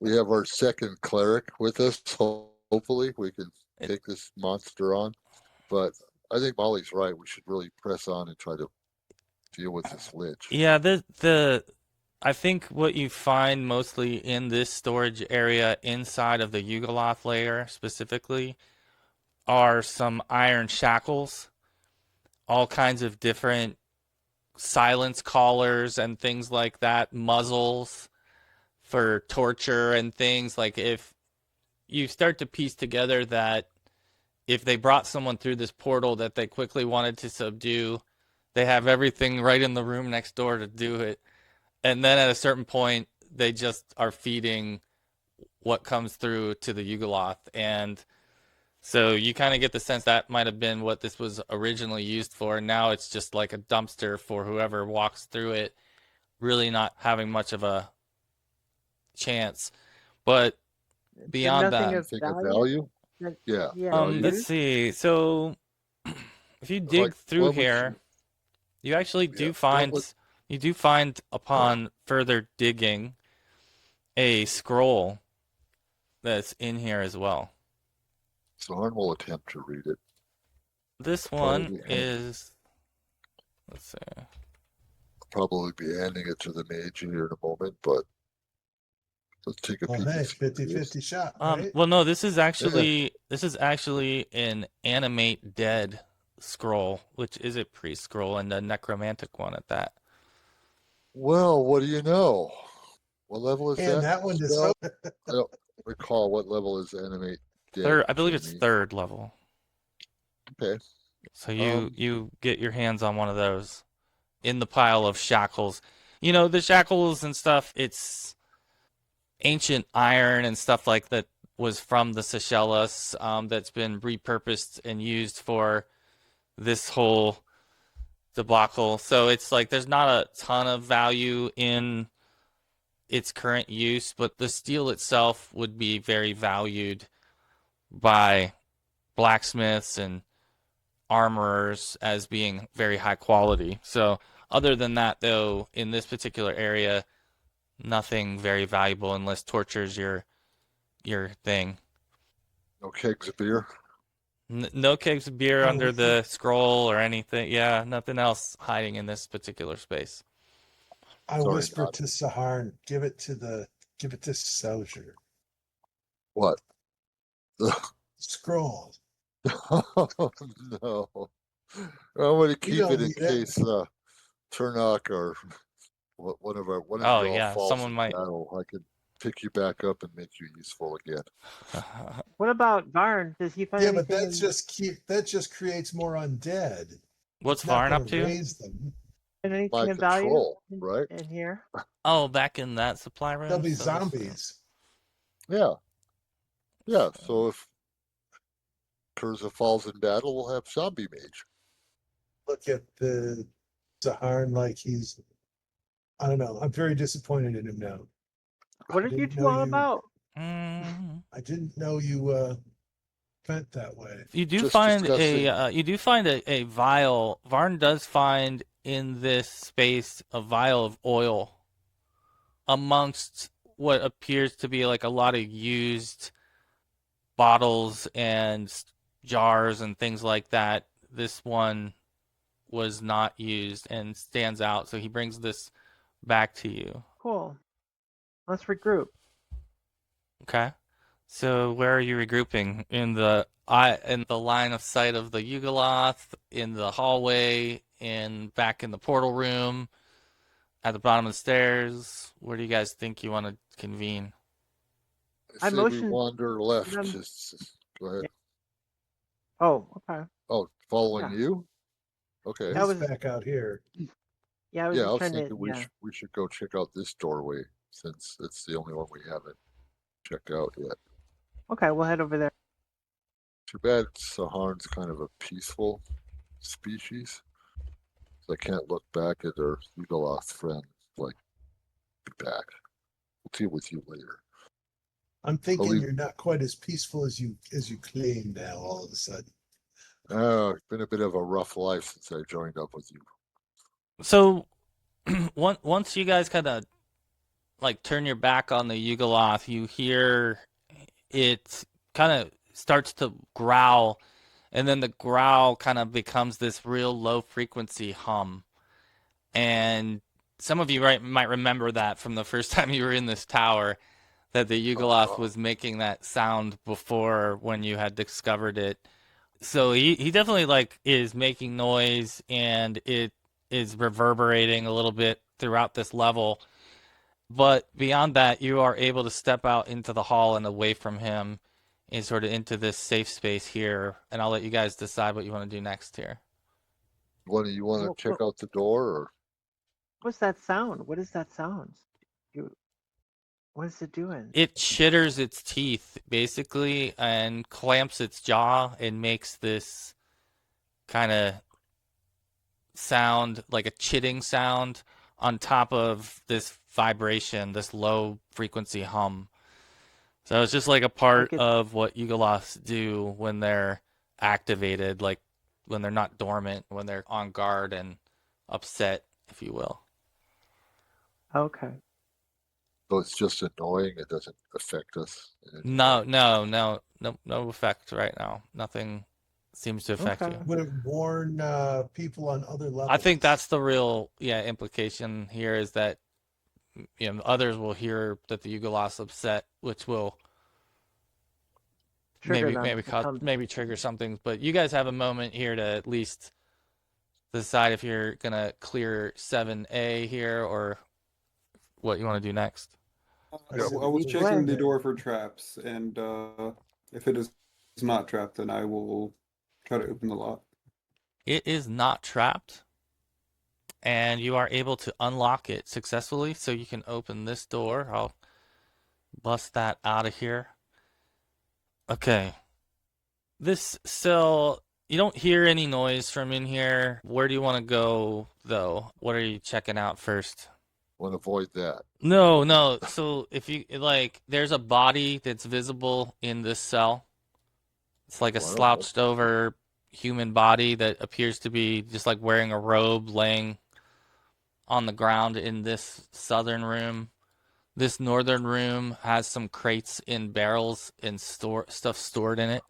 we have our second cleric with us. Hopefully we can take this monster on. But I think Molly's right. We should really press on and try to deal with this lich. yeah, the I think what you find mostly in this storage area inside of the yugoloth layer specifically are some iron shackles, all kinds of different silence collars and things like that, muzzles for torture and things. Like if you start to piece together that if they brought someone through this portal that they quickly wanted to subdue, they have everything right in the room next door to do it. And then at a certain point, they just are feeding what comes through to the yugoloth. And so you kind of get the sense that might have been what this was originally used for. Now it's just like a dumpster for whoever walks through it, really not having much of a chance. But But beyond nothing that, of Think of value. value? That, Yeah, yeah. value. let's used? see. So if you dig Like, through what would here, you actually yeah, do what find would upon further digging a scroll that's in here as well. Someone will attempt to read it. This Probably one is, let's see. probably be handing it to the mage here in a moment, but let's take a Well, peek. hey, And see what it is. 50-50 shot, right? Well, no, this is actually an animate dead scroll, which is a priest scroll and a necromantic one at that. Well, what do you know? What level is And that one is spell? I don't recall what level is animate dead. Third, I believe it's Jamie. third level. Okay. So you get your hands on one of those in the pile of shackles. You know, the shackles and stuff, it's ancient iron and stuff like that was from the Seychelles that's been repurposed and used for this whole debacle. So it's like there's not a ton of value in its current use, but the steel itself would be very valued by blacksmiths and armorers as being very high quality. So other than that, though, in this particular area, nothing very valuable unless torture's your thing. No kegs of beer. No kegs of beer Oh, under the scroll or anything. Yeah, nothing else hiding in this particular space. I Sorry, whispered Nod. to Seharn, give it to Shaujr. What? Scroll. Oh, no. I want to keep don't it in need it. case Turnock or one of Oh, you all yeah, falls someone in might. battle. I can pick you back up and make you useful again. What about Varn? Does he find Yeah, but anything? that just creates more undead. What's It's not Varn gonna up to? raise them. anything Like of the value troll, right? in here? Oh, back in that supply room. They'll be So this- zombies. Yeah. Yeah. So if Kurza falls in battle, we'll have zombie mage. Look at the Seharn like he's. I don't know. I'm very disappointed in him now. What I are you didn't two know all about? I didn't know you went that way. You do Just find discussing. a vial. Varn does find in this space a vial of oil amongst what appears to be like a lot of used bottles and jars and things like that. This one was not used and stands out, so he brings this back to you. Cool. Let's regroup. Okay. So where are you regrouping? In the line of sight of the yugoloth, in the hallway, back in the portal room, at the bottom of the stairs? Where do you guys think you want to convene? I I say we motioned wander left. them. Go ahead. Yeah. Oh, okay. Oh, following Yeah. you? Okay. That He's was back out here. yeah. I was Yeah, I just was trying to thinking yeah. we should go check out this doorway since it's the only one we haven't checked out yet. Okay, we'll head over there. Too bad Saharn's kind of a peaceful species. So I can't look back at our Yugoloth friend like, be back. We'll deal with you later. I'm thinking leave- you're not quite as peaceful as you claim now. All of a sudden, It's been a bit of a rough life since I joined up with you. So once you guys kind of like turn your back on the yugoloth, you hear it kind of starts to growl, and then the growl kind of becomes this real low frequency hum. And some of you might remember that from the first time you were in this tower, that the yugoloth was making that sound before when you had discovered it. So he definitely like is making noise, and it is reverberating a little bit throughout this level. But beyond that, you are able to step out into the hall and away from him and sort of into this safe space here. And I'll let you guys decide what you want to do next here. You want Well, to check out the door, or What's that sound? What is that sound? You, what is it doing? It chitters its teeth, basically, and clamps its jaw and makes this kind of sound, like a chitting sound, on top of this vibration, this low frequency hum. So it's just like a part Like it, of what yugoloths do when they're activated, like when they're not dormant, when they're on guard and upset, if you will. okay. so it's just annoying? It doesn't affect us in any No, way? no effect right now. Nothing seems to affect Okay. you. would it warn people on other levels? I think that's the real, implication here is that others will hear that the yugoloth's upset, which will Trigger maybe them maybe to cause come. maybe trigger something. But you guys have a moment here to at least decide if you're gonna clear 7A here or what you want to do next. I I said was lead checking way. the door for traps, and if it is not trapped, then I will try to open the lock. It is not trapped, and you are able to unlock it successfully. So you can open this door. I'll bust that out of here. Okay. This cell, you don't hear any noise from in here. Where do you want to go, though? What are you checking out first? Want to avoid that? No. So if you like, there's a body that's visible in this cell. It's like a Well, I don't know. slouched over human body that appears to be just like wearing a robe laying on the ground in this southern room. This northern room has some crates in barrels and stuff stored in it.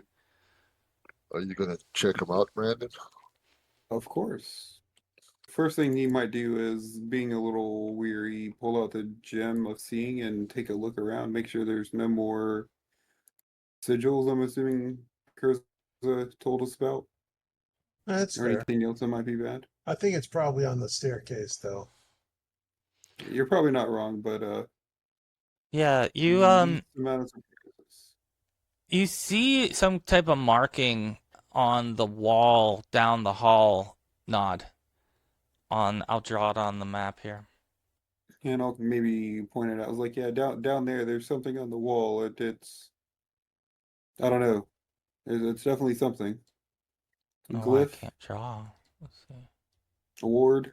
Are you going to check them out, Brandon? Of course. First thing he might do is, being a little weary, pull out the gem of seeing and take a look around, make sure there's no more sigils, I'm assuming Kurza told us about, That's or fair. anything else that might be bad. I think it's probably on the staircase, though. You're probably not wrong, but Yeah, you least amount of surprises. You see some type of marking on the wall down the hall, Nod. I'll draw it on the map here. And I'll maybe point it out. I was like, yeah, down there, there's something on the wall. It's I don't know. It's definitely something. Oh, I Glyph, can't draw. Let's see. award.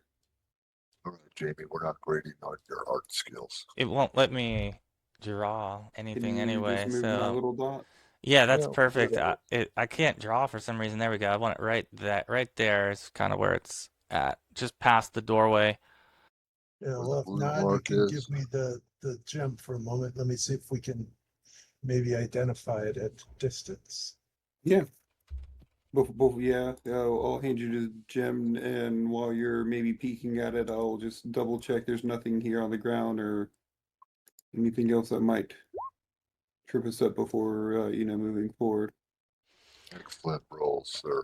All right, Jamie, we're not grading on your art skills. It won't let me draw Can anything you anyway, just move my so little dot? yeah, that's Yeah, perfect. yeah. I can't draw for some reason. There we go. I want it right there is kind of where it's at, just past the doorway. Yeah, Where the well, if blue not, you mark can is. give me the gem for a moment. Let me see if we can maybe identify it at distance. Yeah. Both, yeah. I'll hand you the gem, and while you're maybe peeking at it, I'll just double check there's nothing here on the ground or anything else that might trip us up before moving forward. Excellent rolls, sir.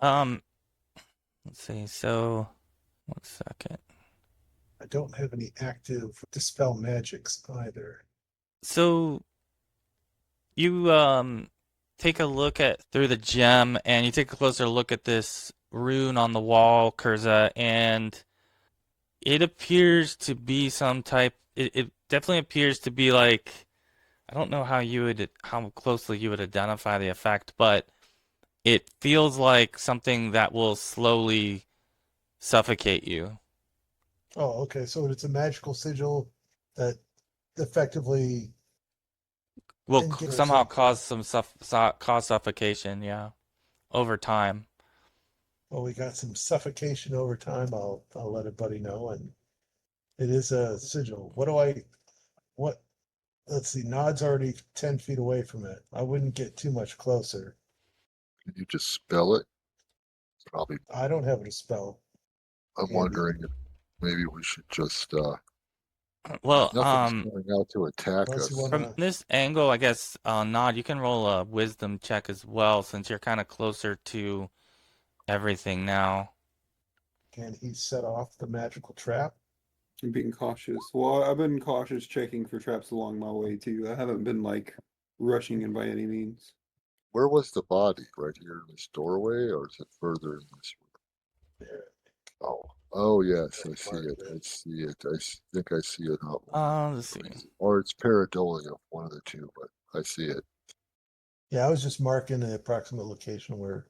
Let's see. So, 1 second. I don't have any active dispel magics either. So you take a look at through the gem, and you take a closer look at this rune on the wall, Kurza, and it appears to be some type. It definitely appears to be like, I don't know how closely you would identify the effect, but it feels like something that will slowly suffocate you. Oh, okay. So it's a magical sigil that effectively Will engage somehow some- cause cause suffocation, yeah, over time. Well, we got some suffocation over time. I'll let everybody know. And it is a sigil. What let's see, Nod's already 10 feet away from it. I wouldn't get too much closer. Can you just spell it? Probably. I don't have a spell. I'm Handy. wondering if maybe we should just. Well, Nothing's going out to attack Unless us. you want- from this angle, I guess, Nod, you can roll a wisdom check as well, since you're kind of closer to everything now. Can he set off the magical trap? I'm being cautious. Well, I've been cautious checking for traps along my way too. I haven't been like rushing in by any means. Where was the body? Right here in this doorway, or is it further in this room? There. Oh yes, I see it. I see it. Think I see it out. Let's see. Or it's pareidolia, one of the two, but I see it. Yeah, I was just marking the approximate location where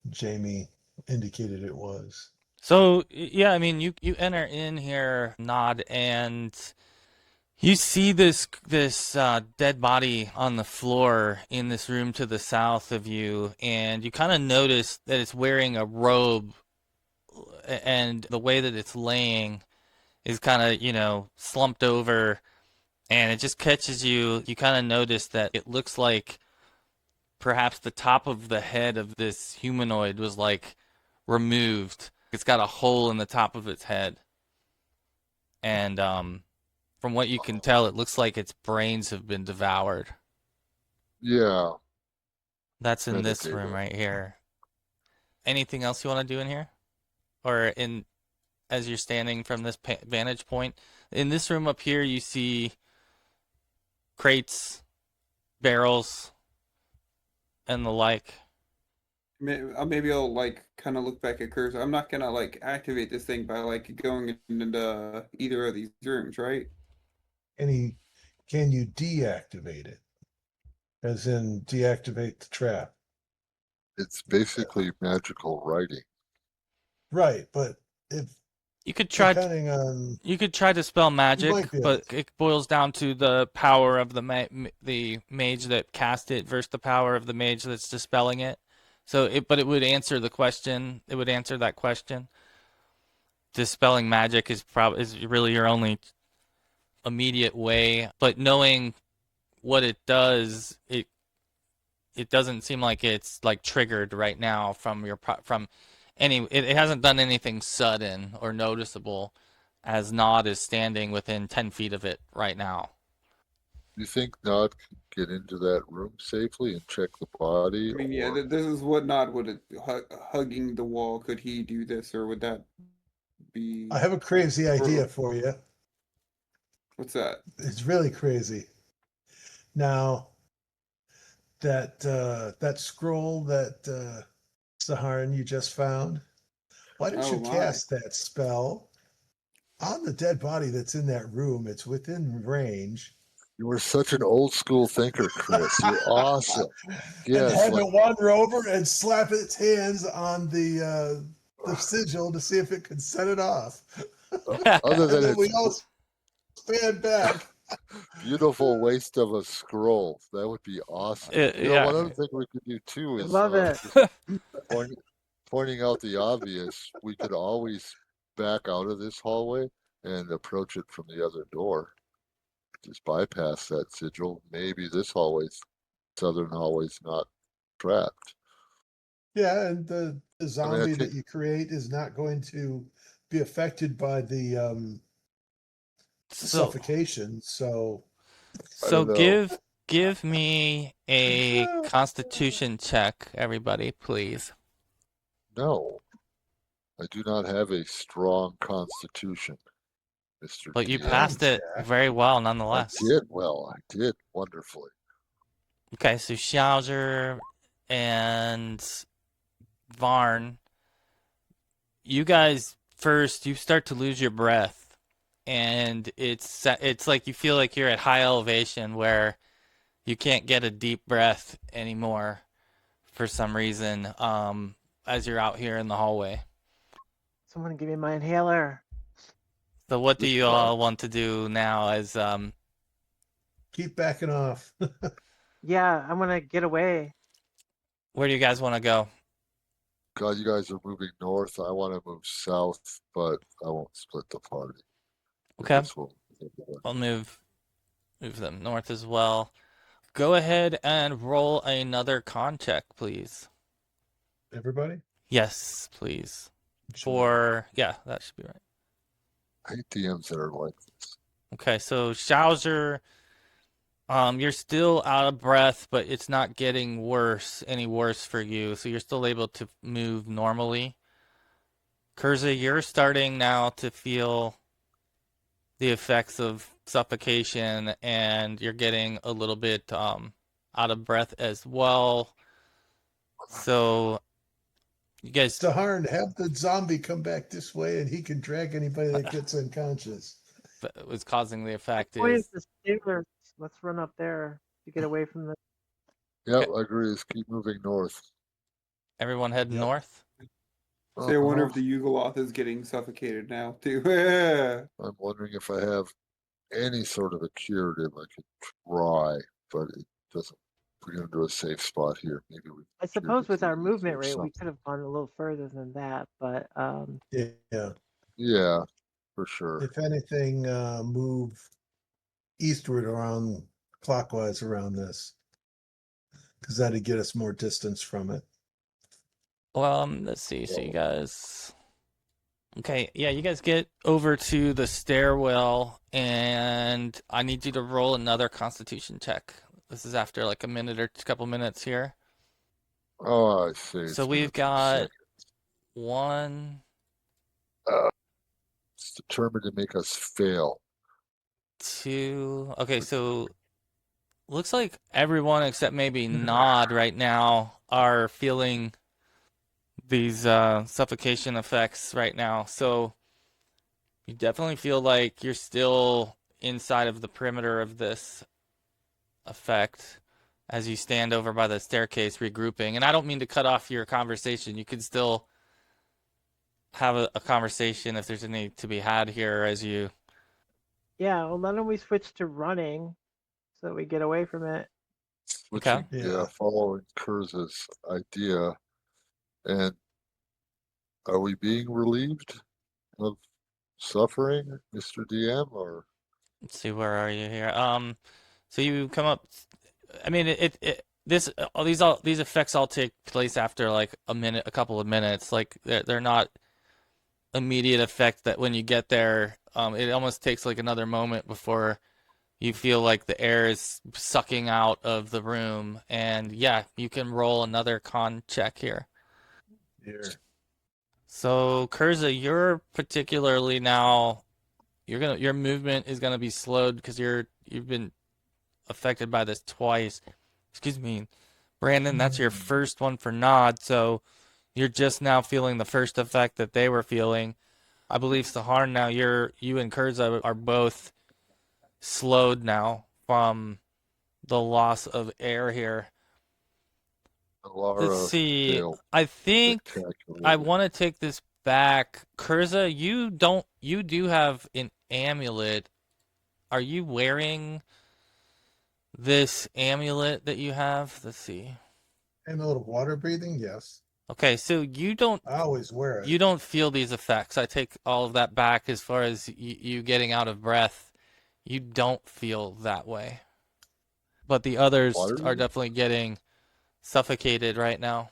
Jamie indicated it was. So, yeah, I mean, you enter in here, Nod, and you see this dead body on the floor in this room to the south of you, and you kind of notice that it's wearing a robe, and the way that it's laying is kind of, slumped over, and it just catches you. You kind of notice that it looks like perhaps the top of the head of this humanoid was like removed. It's got a hole in the top of its head. And from what you can tell, it looks like its brains have been devoured. Yeah. That's in this Meditative. room right here. Anything else you want to do in here? Or as you're standing from this vantage point? In this room up here, you see crates, barrels, and the like. Maybe I'll like kind of look back at Kurza. I'm not gonna like activate this thing by like going into either of these rooms, right? Can you deactivate it? As in deactivate the trap. It's basically magical writing. Right, but if You could try depending on You could try to spell magic, might be able but it boils down to the power of the mage that cast it versus the power of the mage that's dispelling it. But it would answer the question. It would answer that question. Dispelling magic is really your only immediate way, but knowing what it does, it doesn't seem like it's like triggered right now it hasn't done anything sudden or noticeable as Nod is standing within 10 feet of it right now. You think Nod can get into that room safely and check the body? I mean, yeah, or- this is what Nod would hugging the wall. Could he do this, or would that be? I have a crazy idea for you. What's that? It's really crazy. Now that scroll that Seharn you just found, why don't Oh, you my. cast that spell on the dead body that's in that room? It's within range. You were such an old school thinker, Chris. You're awesome. And Yes, have like, it wander over and slap its hands on the sigil to see if it can set it off. other And than then we it's all stand back. beautiful waste of a scroll. That would be awesome. Yeah. One other thing we could do too I is love it. pointing out the obvious. We could always back out of this hallway and approach it from the other door. Just bypass that sigil. Maybe this southern hallway's not trapped. Yeah, and the zombie think- that you create is not going to be affected by the So, suffocation. So so don't know. give me a Constitution check, everybody, please. No, I do not have a strong constitution, Mr. But you DM. passed it Jack. very well, I nonetheless. did well. I did wonderfully. Okay, so Shaujr and Varn, you guys first, you start to lose your breath, and it's like you feel like you're at high elevation where you can't get a deep breath anymore for some reason as you're out here in the hallway. Someone give me my inhaler. So what do This you guy. all want to do now as Keep backing off. Yeah, I'm gonna get away. where do you guys want to go? God, you guys are moving north. I want to move south, but I won't split the party. I Okay. guess we'll take it one. I'll move them north as well. Go ahead and roll another con check, please. Everybody? Yes, please. Yeah, that should be right. I hate DMs that are like this. Okay, so Shaujr, you're still out of breath, but it's not getting any worse for you, so you're still able to move normally. Kurza, you're starting now to feel the effects of suffocation, and you're getting a little bit out of breath as well. So you guys, Seharn, have the zombie come back this way and he can drag anybody that gets unconscious. was causing the effect Point is is the Steelers. Let's run up there to get away from the. Yep, Okay. I agree. Just keep moving north. everyone heading Yep. north. Say, I wonder Uh-huh. if the yugoloth is getting suffocated now too. I'm wondering if I have any sort of a curative I could try, but it doesn't put you into a safe spot here. Maybe we. I can suppose cure with our disease movement or rate, we something. could have gone a little further than that, but Yeah. Yeah, for sure. If anything, move eastward around clockwise around this. Because that'd get us more distance from it. Well, let's see. So you guys, okay, yeah, you guys get over to the stairwell, and I need you to roll another Constitution check. This is after like a minute or a couple minutes here. Oh, I see. So It's been a we've few got seconds. 1, It's determined to make us fail. 2. Okay, so looks like everyone except maybe Nod right now are feeling these suffocation effects right now. So you definitely feel like you're still inside of the perimeter of this effect as you stand over by the staircase regrouping. And I don't mean to cut off your conversation. You could still have a conversation if there's any to be had here as you. yeah. Well, why don't we switch to running so that we get away from it? Switching, Yeah. following Kurza's idea. And are we being relieved of suffering, Mr. DM, or Let's see, where are you here? So you come up. I mean, all these effects all take place after like a couple of minutes. Like they're not immediate effect that when you get there, it almost takes like another moment before you feel like the air is sucking out of the room. And yeah, you can roll another con check here. Here. So Kurza, you're particularly now, your movement is gonna be slowed because you've been affected by this twice. Excuse me, Brandon, that's your first one for Nod, so you're just now feeling the first effect that they were feeling. I believe Seharn now, you and Kurza are both slowed now from the loss of air here. Laura Let's see. failed I think I spectacularly? want to take this back. Kurza, you do have an amulet. Are you wearing this amulet that you have? Let's see. And a little water breathing, yes. Okay, so I always wear it. you don't feel these effects. I take all of that back as far as you getting out of breath. You don't feel that way. But the others Water? are definitely getting suffocated right now.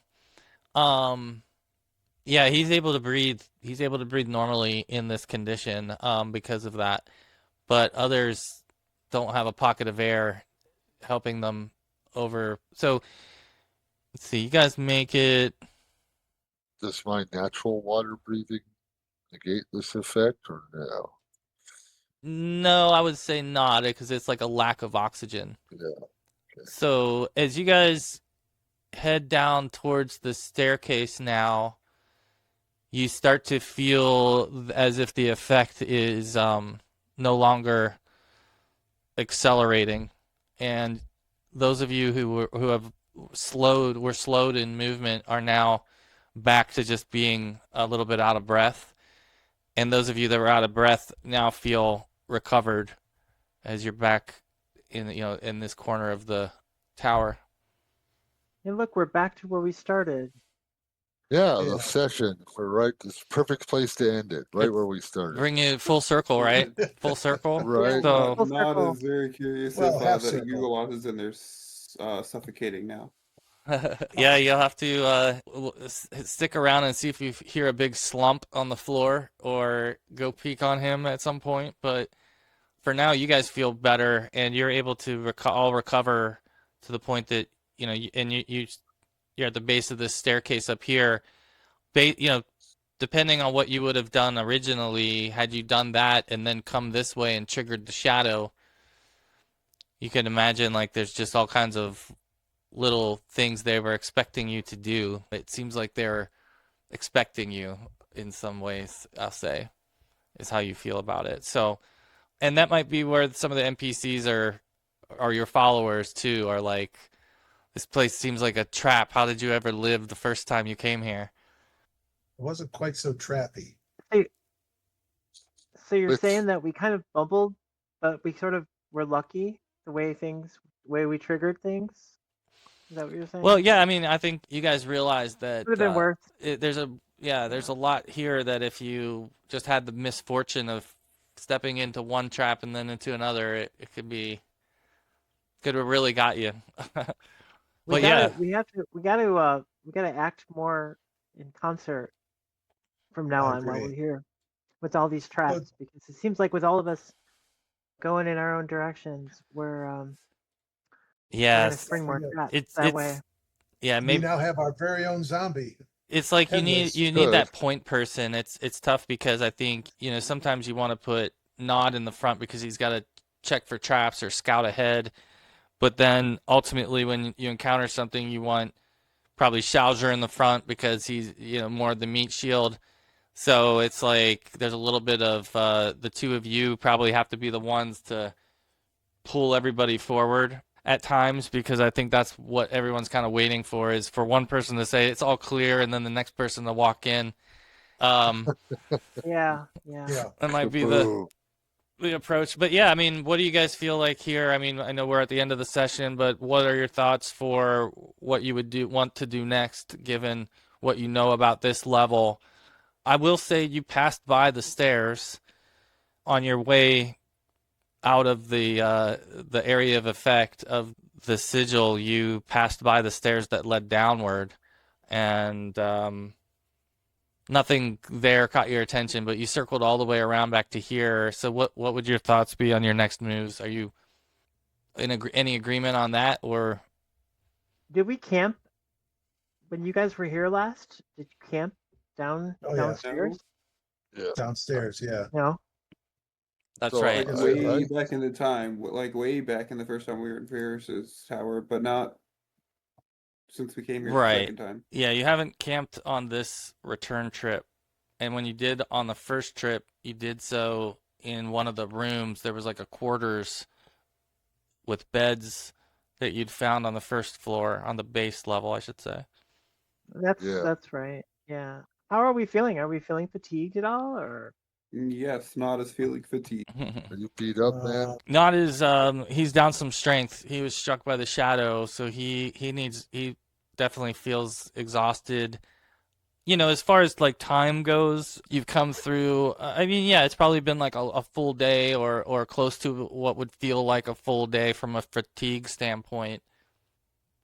Yeah, he's able to breathe. He's able to breathe normally in this condition because of that. But others don't have a pocket of air helping them over. So let's see, you guys make it. Does my natural water breathing negate this effect or no? No, I would say not, because it's like a lack of oxygen. Yeah. So as you guys head down towards the staircase now, you start to feel as if the effect is no longer accelerating, and those of you who have were slowed in movement are now back to just being a little bit out of breath, and those of you that were out of breath now feel recovered as you're back in in this corner of the tower. Hey, look, we're back to where we started. Yeah, Yeah. the session. We're right. This perfect place to end it. Right It's where we started. Bring it full circle, right? Full circle. Right. So Full Nod circle. is very curious Well, if half the circle. yugoloth is in there suffocating now. yeah, you'll have to stick around and see if you hear a big slump on the floor or go peek on him at some point. But for now, you guys feel better and you're able to all recover to the point that you're at the base of this staircase up here. Depending on what you would have done originally, had you done that and then come this way and triggered the shadow, you can imagine like there's just all kinds of little things they were expecting you to do. It seems like they're expecting you in some ways, I'll say, is how you feel about it. So, and that might be where some of the NPCs are your followers too, are like, this place seems like a trap. How did you ever live the first time you came here? It wasn't quite so trappy. So you're It's- saying that we kind of bubbled, but we sort of were lucky the way we triggered things? Is that what you're saying? Well, yeah, I mean, I think you guys realize that Could have been worse. there's a lot here that if you just had the misfortune of stepping into one trap and then into another, it could have really got you. But yeah, we gotta act more in concert from now I on while agree. we're here with all these traps, because it seems like with all of us going in our own directions, we're gonna yes, spring more Yeah. traps it's that way. yeah, We maybe now have our very own zombie. it's like Headless. you need that point person. It's tough because I think sometimes you want to put Nod in the front because he's got to check for traps or scout ahead, but then ultimately when you encounter something, you want probably Shaujr in the front because he's more the meat shield. So it's like there's a little bit of the two of you probably have to be the ones to pull everybody forward at times, because I think that's what everyone's kind of waiting for, is for one person to say it's all clear and then the next person to walk in. Yeah. That might be Boo. the approach. But yeah, I mean, what do you guys feel like here? I mean, I know we're at the end of the session, but what are your thoughts for what you would want to do next, given what you know about this level? I will say you passed by the stairs on your way out of the area of effect of the sigil. You passed by the stairs that led downward, and nothing there caught your attention, but you circled all the way around back to here. So what would your thoughts be on your next moves? Are you in any agreement on that, or Did we camp when you guys were here last? Did you camp Oh, yeah. downstairs? Yeah. Downstairs, yeah. No. that's So, right? Like way back in the time, like way back in the first time we were in Ferris's tower, but not since we came here the Right. second time. Yeah, you haven't camped on this return trip. And when you did on the first trip, you did so in one of the rooms. There was like a quarters with beds that you'd found on the first floor, on the base level, I should say. Yeah. That's right. Yeah. How are we feeling? Are we feeling fatigued at all, or? Yes, not as feeling fatigued. Are you beat up, man? Not as he's down some strength. He was struck by the shadow, so he definitely feels exhausted. As far as like time goes, you've come through. I mean, yeah, it's probably been like a full day or close to what would feel like a full day from a fatigue standpoint.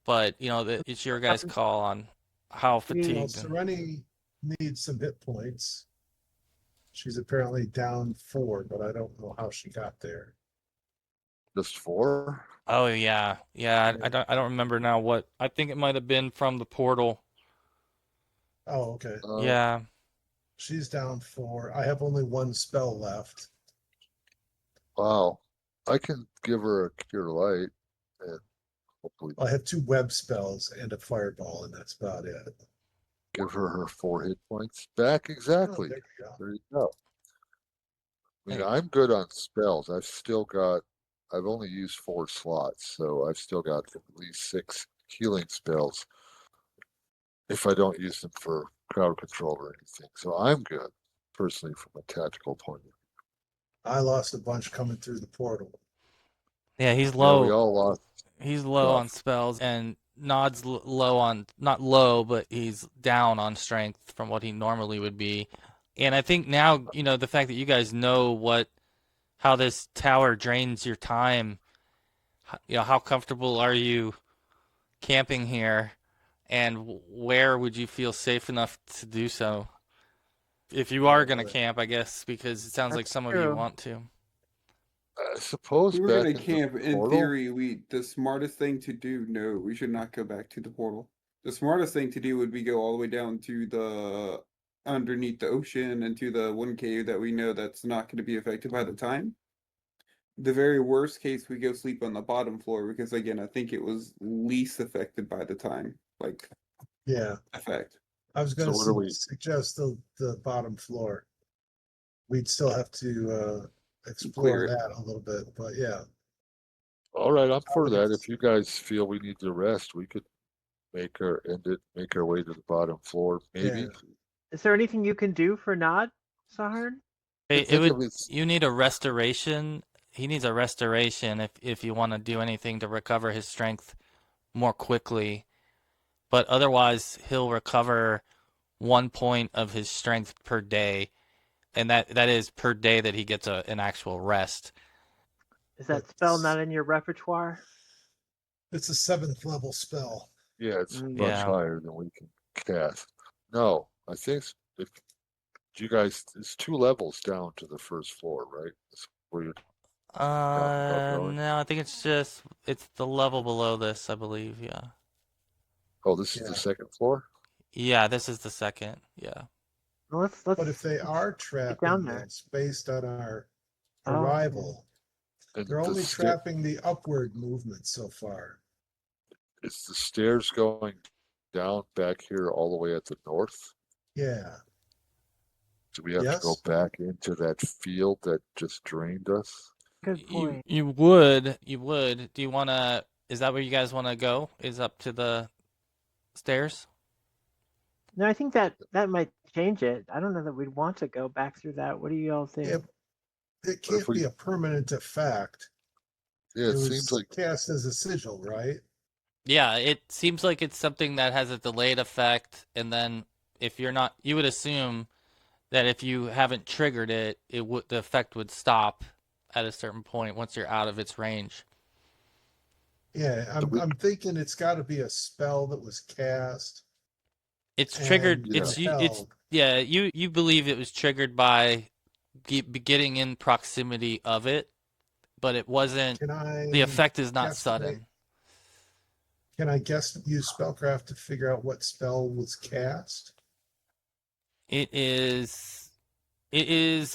But it's your guys' call on how Well, fatigued. Sereni needs some hit points. She's apparently down 4, but I don't know how she got there. Just 4? Oh yeah, yeah. I don't remember now what. I think it might have been from the portal. Oh, okay. Yeah. She's down 4. I have only 1 spell left. Wow. I can give her a cure light and hopefully I have 2 web spells and a fireball, and that's about it. give her 4 hit points back. Oh, Exactly. there you go. There you go. I mean, Hey. I'm good on spells. I've only used 4 slots, so I've still got at least 6 healing spells if I don't use them for crowd control or anything. So I'm good, personally, from a tactical point of view. I lost a bunch coming through the portal. Yeah, he's Yeah, we low. all lost He's low on stuff. spells, and Nod's low on, not low, but he's down on strength from what he normally would be. And I think now, the fact that you guys know how this tower drains your time, how comfortable are you camping here, and where would you feel safe enough to do so? If you are going to camp, I guess, because it sounds like That's some of you true. want to. I suppose We were back gonna in the camp. In portal. theory, the smartest thing to do. No, we should not go back to the portal. The smartest thing to do would be go all the way down to the underneath the ocean and to the one cave that we know that's not going to be affected by the time. The very worst case, we go sleep on the bottom floor because again, I think it was least affected by the time, like Yeah, effect. I was So going what to are we? suggest the bottom floor. We'd still have to Clear explore it. that a little bit, but yeah. All right, I'm for that. It's- If you guys feel we need to rest, we could make our way to the bottom floor, maybe. Yeah. Is there anything you can do for Nod, Saharn? I It think would. if it's You need a restoration. He needs a restoration if you want to do anything to recover his strength more quickly. But otherwise, he'll recover 1 point of his strength per day, and that is per day that he gets an actual rest. Is that spell It's not in your repertoire? it's a 7th level spell. yeah, it's much Yeah. higher than we can cast. No, I think if you guys, it's 2 levels down to the first floor, right? That's where you're talking about going. No, I think it's the level below this, I believe. Yeah. Oh, this is Yeah. the second floor. Yeah, this is the second. Yeah. Well, let's But if they are get trapping down there. this based on our Oh, arrival, And they're only trapping the upward movement so far. it's the stairs going down back here all the way at the north. Yeah. Do we have to go Yes. back into that field that just drained us? good point. You would. Do you wanna? Is that where you guys want to go? Is up to the stairs? No, I think that might change it. I don't know that we'd want to go back through that. What do you all think? It can't be a permanent effect. Yeah, it seems was like cast as a sigil, right? Yeah, it seems like it's something that has a delayed effect, and then if you're not, you would assume that if you haven't triggered it, the effect would stop at a certain point once you're out of its range. Yeah, I'm thinking it's got to be a spell that was cast. It's triggered. and It's held. yeah. You believe it was triggered by getting in proximity of it, but it wasn't. Can I The effect is not guesstimate? sudden. Can I use spellcraft to figure out what spell was cast? It is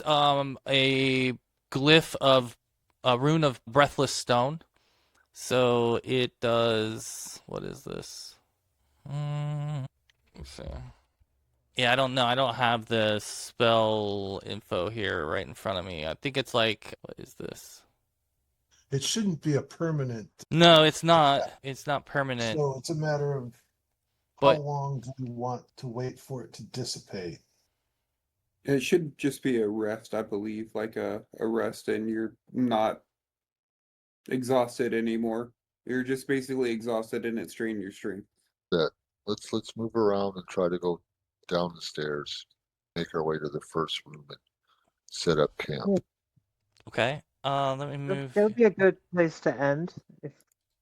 a glyph of a rune of breathless stone. So it does, what is this? Let's see. Yeah, I don't know. I don't have the spell info here right in front of me. I think it's like, what is this? It shouldn't be a permanent. No, it's not. It's not permanent. So it's a matter of But how long do you want to wait for it to dissipate? It should just be a rest, I believe, like a rest, and you're not exhausted anymore. You're just basically exhausted, and it's drained your strength. that. Let's move around and try to go down the stairs, make our way to the first room and set up camp. okay. Let me move. That would be a good place to end. If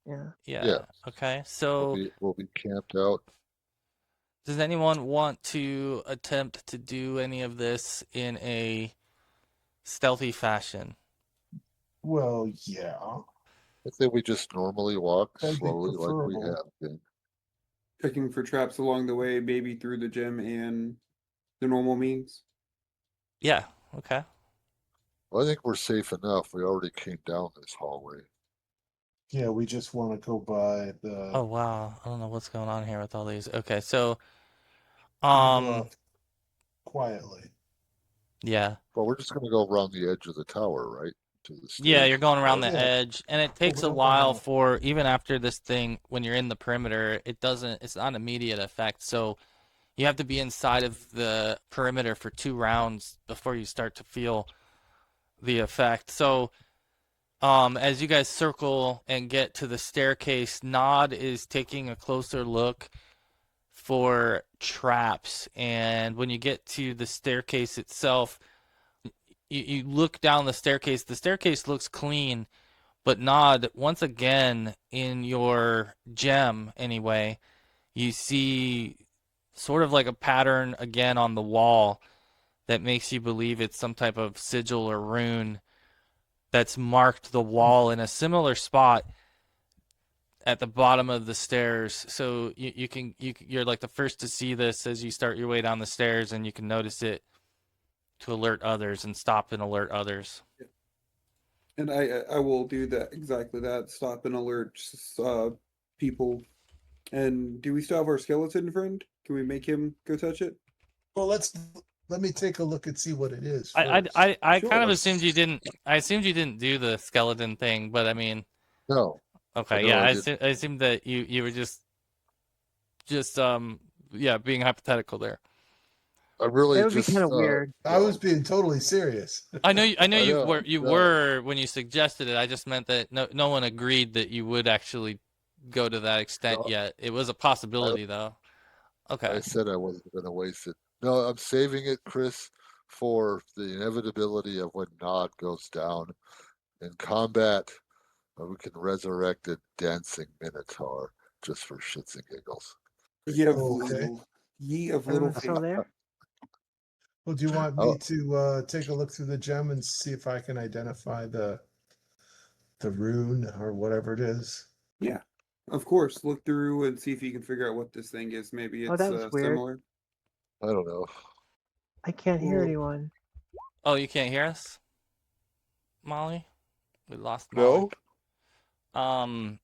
yeah. Yeah. Okay. So We'll be camped out. does anyone want to attempt to do any of this in a stealthy fashion? Well, yeah. I think we just normally walk That'd be slowly like we preferable. have been. Checking for traps along the way, maybe through the gym and the normal means. Yeah. Okay. Well, I think we're safe enough. We already came down this hallway. Yeah, we just want to go by the Oh wow. I don't know what's going on here with all these. Okay, so yugoloth quietly. yeah. Well, we're just gonna go around the edge of the tower, right? To the Yeah, stairs. you're going around the Yeah. edge, and it takes a Over while now. for even after this thing, when you're in the perimeter, it's not an immediate effect. So you have to be inside of the perimeter for 2 rounds before you start to feel the effect. So as you guys circle and get to the staircase, Nod is taking a closer look for traps, and when you get to the staircase itself, you look down the staircase. The staircase looks clean. But Nod, once again, in your gem anyway, you see sort of like a pattern again on the wall that makes you believe it's some type of sigil or rune that's marked the wall in a similar spot at the bottom of the stairs. So you're like the first to see this as you start your way down the stairs, and you can notice it to alert others and stop and alert others. And I will do that, exactly that. Stop and alert people. And do we still have our skeleton friend? Can we make him go touch it? Well, let me take a look and see what it is. I First. kind of Sure. assumed you didn't. I assumed you didn't do the skeleton thing, but I mean, No, okay, no, yeah, I didn't. I assumed that you were just yeah, being hypothetical there. I really That would be kind just of weird. I was being totally serious. I know I know, you no. were when you suggested it. I just meant that no one agreed that you would actually go to that extent No, yet. It was a I, possibility though. I Okay. said I wasn't gonna waste it. No, I'm saving it, Chris, for the inevitability of when Nod goes down in combat. We can resurrect a dancing minotaur just for shits and giggles. Okay. Ye of little Everyone's faith. still there? Well, do you want me Oh, to take a look through the gem and see if I can identify the rune or whatever it is? Yeah, of course. Look through and see if you can figure out what this thing is. Maybe Oh, it's that was weird. similar. I don't know. I can't hear Well, anyone. Oh, you can't hear us, Molly? We lost Molly. No,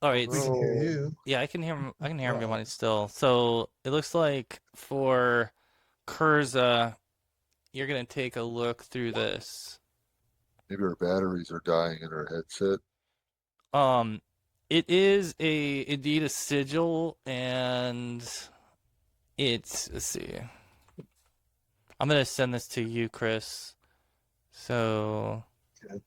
All right. We can hear no. you. Yeah, I can hear him. I can hear Uh-oh. everybody still. So it looks like for Kurza, you're gonna take a look through this. Maybe her batteries are dying in her headset. It is indeed a sigil, and let's see. I'm gonna send this to you, Chris, so Okay.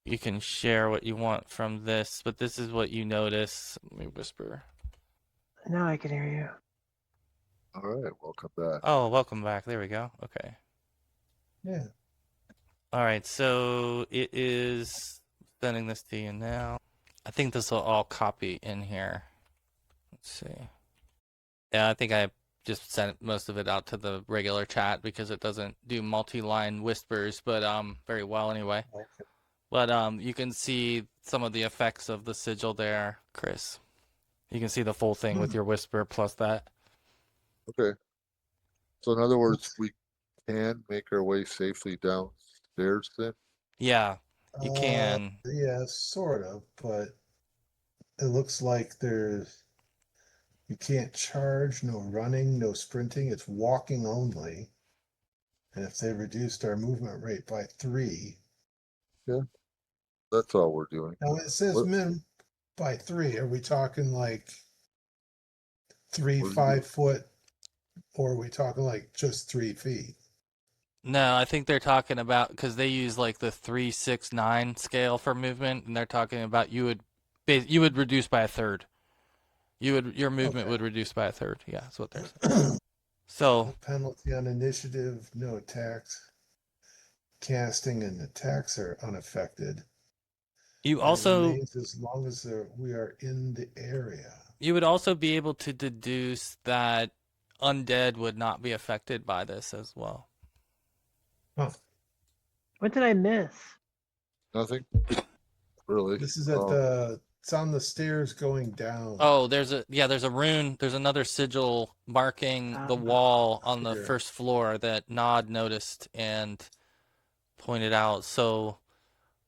you can share what you want from this. But this is what you notice. Let me whisper. Now I can hear you. All right, welcome back. Oh, welcome back. There we go. Okay. Yeah. All right, so it is sending this to you now. I think this will all copy in here. Let's see. Yeah, I think I just sent most of it out to the regular chat because it doesn't do multi-line whispers, but very well anyway. Okay. But you can see some of the effects of the sigil there, Chris. You can see the full thing with your whisper plus that. Okay. So in other words, we can make our way safely downstairs then? Yeah, you can. Yeah, sort of, but it looks like you can't charge, no running, no sprinting, it's walking only. And if they reduced our movement rate by 3, That's all we're doing. now it says What- min by 3. Are we talking like 3 What do you- 5-foot, or are we talking like just 3 feet? No, I think they're talking about because they use like the 3, 6, 9 scale for movement, and they're talking about you would reduce by a third. Your movement Okay. would reduce by a third. Yeah, that's what they're saying. So No penalty on initiative, no attacks. Casting and attacks are unaffected. you And it also remains as long as we are in the area. you would also be able to deduce that undead would not be affected by this as well. Huh. What did I miss? Nothing? Really? This is at the. It's on the stairs going down. Oh, there's a rune. There's another sigil marking the wall on the here. first floor that Nod noticed and pointed out. So,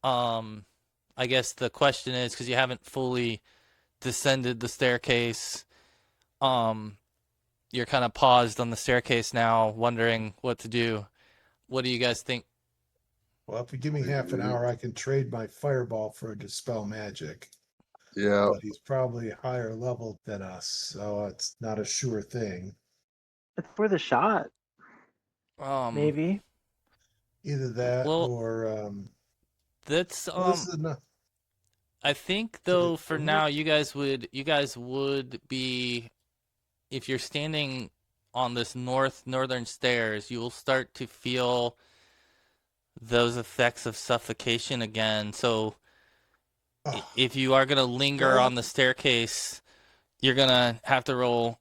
I guess the question is, because you haven't fully descended the staircase, you're kind of paused on the staircase now, wondering what to do. What do you guys think? Well, if you give me half an hour, I can trade my fireball for a dispel magic. Yeah, But he's probably higher level than us, so it's not a sure thing. It's worth a shot, maybe. Either that Well, or that's well, this is enough. I think So though they- for now you guys would be, if you're standing on this northern stairs, you will start to feel those effects of suffocation again. So Oh, if you are gonna linger Well- on the staircase, you're gonna have to roll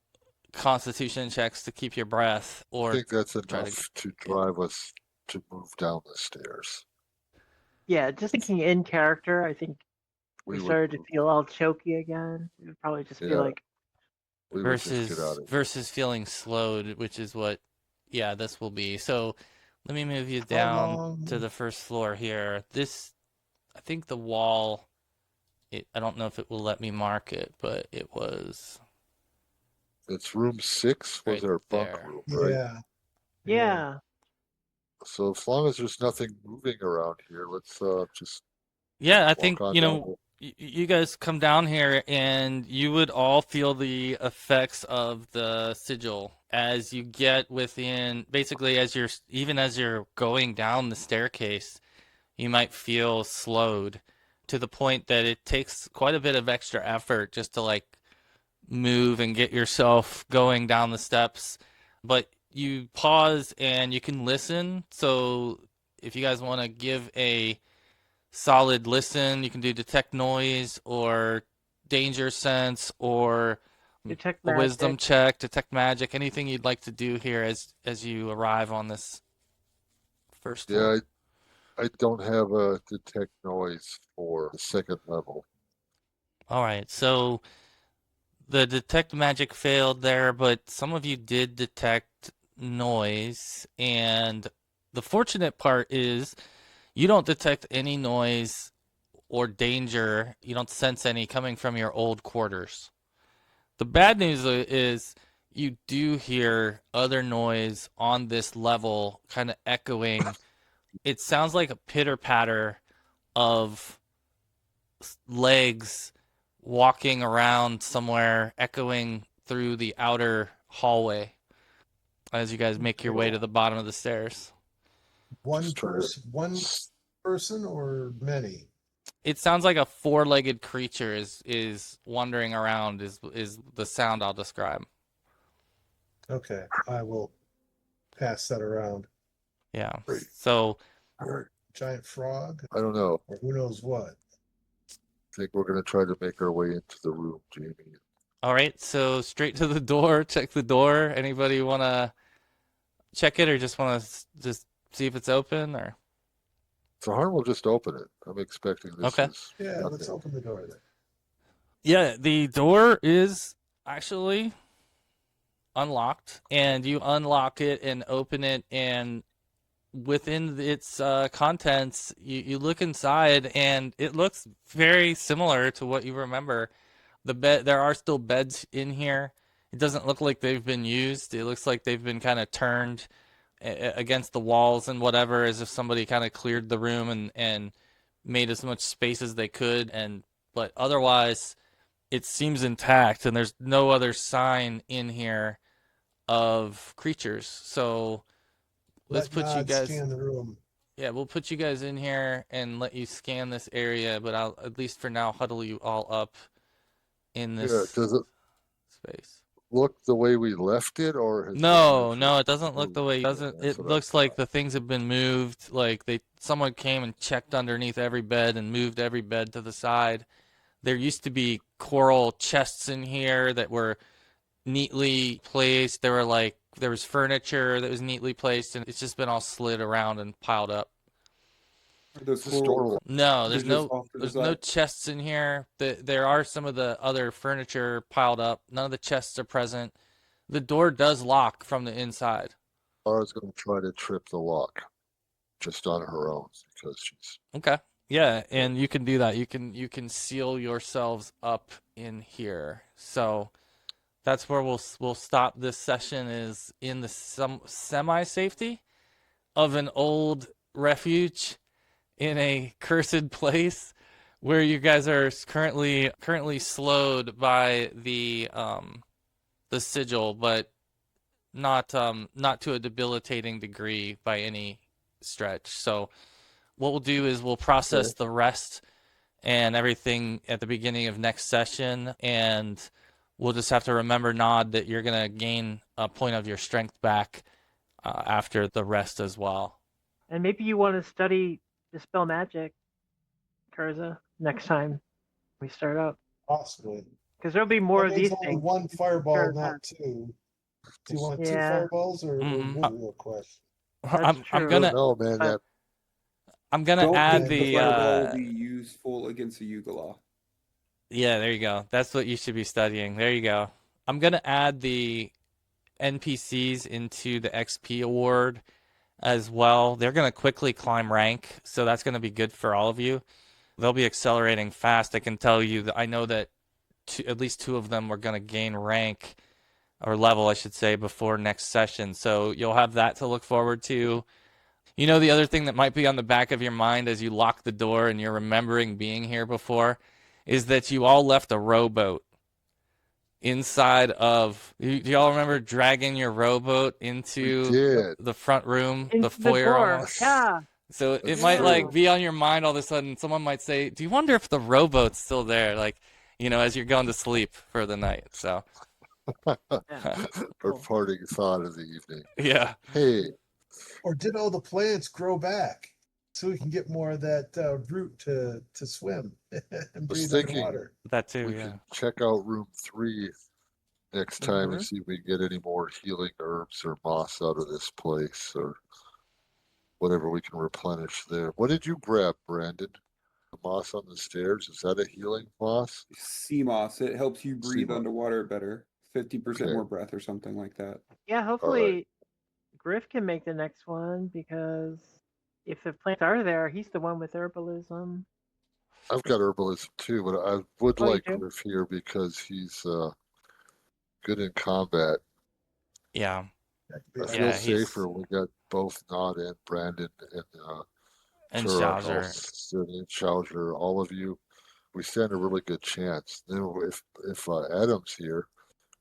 constitution checks to keep your breath, I or think that's try enough to drive us to move down the stairs. Yeah, just thinking in character, I think we would started to move. feel all choky again. We would probably just be Yeah. like, We would just get out of here. versus feeling slowed, which is what, yeah, this will be. So let me move you How down long- to the first floor here. I think the wall, I don't know if it will let me mark it, but it was It's room 6 was right our bunk there. room, right? Yeah. yeah, So as long as there's nothing moving around here, let's just Yeah, I walk think, on you down. know, you guys come down here and you would all feel the effects of the sigil as you get within, basically as you're going down the staircase, you might feel slowed to the point that it takes quite a bit of extra effort just to like move and get yourself going down the steps. But you pause and you can listen. So if you guys want to give a solid listen, you can do detect noise or danger sense or detect a wisdom magic. check, detect magic, anything you'd like to do here as you arrive on this first floor. Yeah, I don't have a detect noise for the second level. All right, so the detect magic failed there, but some of you did detect noise, and the fortunate part is you don't detect any noise or danger. You don't sense any coming from your old quarters. The bad news is you do hear other noise on this level kind of echoing. It sounds like a pitter patter of legs walking around somewhere, echoing through the outer hallway as you guys make your way to the bottom of the stairs. One person or many? It sounds like a four-legged creature is wandering around is the sound I'll describe. Okay, I will pass that around. Yeah. So Giant frog, I don't know. or who knows what. I think we're gonna try to make our way into the room, Jamie. all right, so straight to the door, check the door. Anybody want to check it or just want to just see if it's open or So Harn will just open it. I'm expecting this Okay. is Yeah, nothing. let's open the door then. Yeah, the door is actually unlocked, and you unlock it and open it, and within its contents, you look inside, and it looks very similar to what you remember. There are still beds in here. It doesn't look like they've been used. It looks like they've been kind of turned against the walls and whatever, as if somebody kind of cleared the room and made as much space as they could. But otherwise, it seems intact, and there's no other sign in here of creatures. So let's Let put you Nod guys. scan the room. Yeah, we'll put you guys in here and let you scan this area, but I'll at least for now huddle you all up in Yeah, this does it space. look the way we left it, or has No, the no, it furniture doesn't look the moved? way Yeah, doesn't that's it what I looks like thought. the things have been moved, like someone came and checked underneath every bed and moved every bed to the side. There used to be coral chests in here that were neatly placed. There was furniture that was neatly placed, and it's just been all slid around and piled up. Are those It's a coral? store. No, They're just off to the there's no side? chests in here. There are some of the other furniture piled up. None of the chests are present. The door does lock from the inside. Laura's going to try to trip the lock just on her own because she's. Okay. Yeah, and you can do that. You can seal yourselves up in here. So that's where we'll stop this session, is in the semi safety of an old refuge in a cursed place where you guys are currently slowed by the sigil, but not to a debilitating degree by any stretch. So what we'll do is we'll process the rest and everything at the beginning of next session, and we'll just have to remember, Nod, that you're gonna gain a point of your strength back after the rest as well. And maybe you want to study Dispel Magic, Kurza, next time we start up. Possibly. Because there'll be more That of means these only things. one fireball, Sure, not two. Do you want two Yeah. fireballs or Mhm. one? Real question. I'm true. I gonna don't know, man. but- That I'm gonna Don't add think the the fireball will be useful against a yugoloth. yeah, there you go. That's what you should be studying. There you go. I'm gonna add the NPCs into the XP award as well. They're gonna quickly climb rank, so that's gonna be good for all of you. They'll be accelerating fast. I can tell you that I know that at least two of them are gonna gain rank or level, I should say, before next session. So you'll have that to look forward to. You know, the other thing that might be on the back of your mind as you lock the door and you're remembering being here before is that you all left a rowboat inside of. Do y'all remember dragging your rowboat into did. the front room, the Into the foyer door. almost? Yeah. So it That's might true. like be on your mind all of a sudden. Someone might say, "Do you wonder if the rowboat's still there?" Like, as you're going to sleep for the night. So Yeah. Our Cool. parting thought of the evening. yeah, Hey, Or did all the plants grow back so we can get more of that root to swim and was breathe thinking- underwater? that too. we Yeah. can check out room 3 next time and Mhm. see if we can get any more healing herbs or moss out of this place or whatever we can replenish there. What did you grab, Brandon? The moss on the stairs? Is that a healing moss? Sea moss. It helps you breathe moss. underwater better. 50% Okay. more breath or something like that. Yeah, hopefully Griff can make the next one, because if the plants are there, he's the one with herbalism. I've got herbalism too, but I would Oh, you like do? Griff here because he's good in combat. Yeah. That could be I nice. feel Yeah, he's- safer. We got both Nod and Brandon And Turok all Shaujr. sitting in Shaujr, all of you. We stand a really good chance. Then if Adam's here,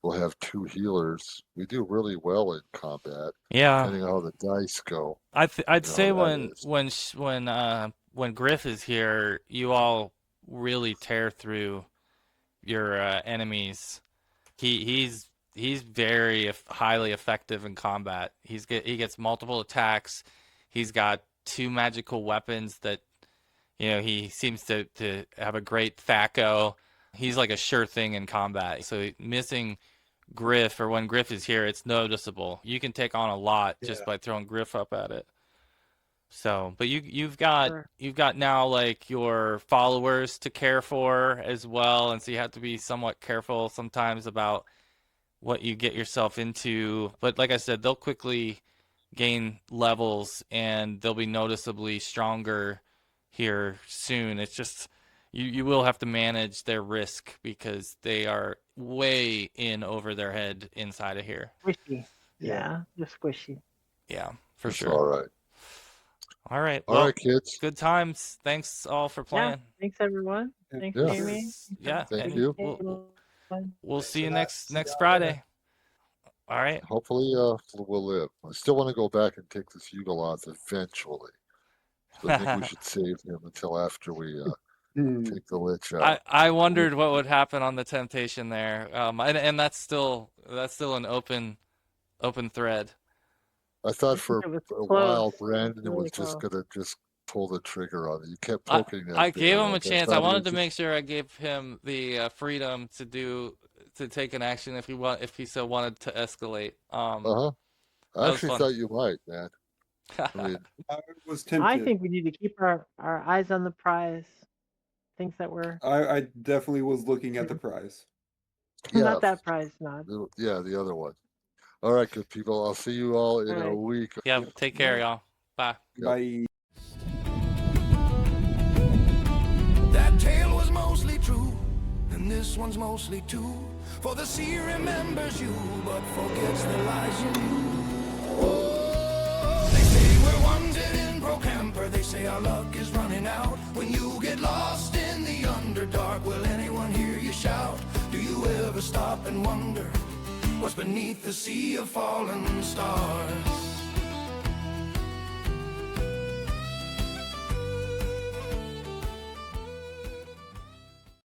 we'll have 2 healers. We do really well in combat, Yeah. depending on how the dice go. I'd You know, say that when Griff is here, you all really tear through your enemies. He's very highly effective in combat. He gets multiple attacks. He's got 2 magical weapons that he seems to have a great THAC0. He's like a sure thing in combat. So missing Griff, or when Griff is here, it's noticeable. You can take on a lot just Yeah. by throwing Griff up at it. So, but you've got Sure. now like your followers to care for as well, and so you have to be somewhat careful sometimes about what you get yourself into. But like I said, they'll quickly gain levels and they'll be noticeably stronger here soon. It's just you will have to manage their risk because they are way in over their head inside of here. Squishy. Yeah. Yeah, just squishy. Yeah, for it's sure. all right. All right. All Well, right, kids. good times. Thanks all for Yeah. playing. Thanks everyone. Yeah. Thanks, Yeah. Jamie. Yeah. Thank and you. We'll Thanks see for you that. next See y'all Friday. later. All right. Hopefully, we'll live. I still want to go back and take this yugoloth eventually. So I think we should save him until after we take the lich out. I wondered what would happen on the temptation there, and that's still an open thread. I thought for It was a while close. Brandon Really was just close. gonna just pull the trigger on it. You kept I poking that. I gave bear him a up. I chance. thought I he wanted was to just- make sure I gave him the freedom to take an action if he so wanted to escalate. Uh-huh. That I was actually fun. thought you might, man. I mean, I was tempted. I think we need to keep our eyes on the prize. Things that were I definitely was looking at the prize. yeah, not that prize, not. yeah, the other one. All right, good people. I'll see you all in a Alright. week. Yeah, take care, y'all. Bye. Yep. Bye. That tale was mostly true, and this one's mostly too. For the sea remembers you, but forgets the lies you knew. Oh, they say we're wanted in Pro Camper. They say our luck is running out. When you get lost in the Underdark, will anyone hear you shout? Do you ever stop and wonder what's beneath the sea of fallen stars?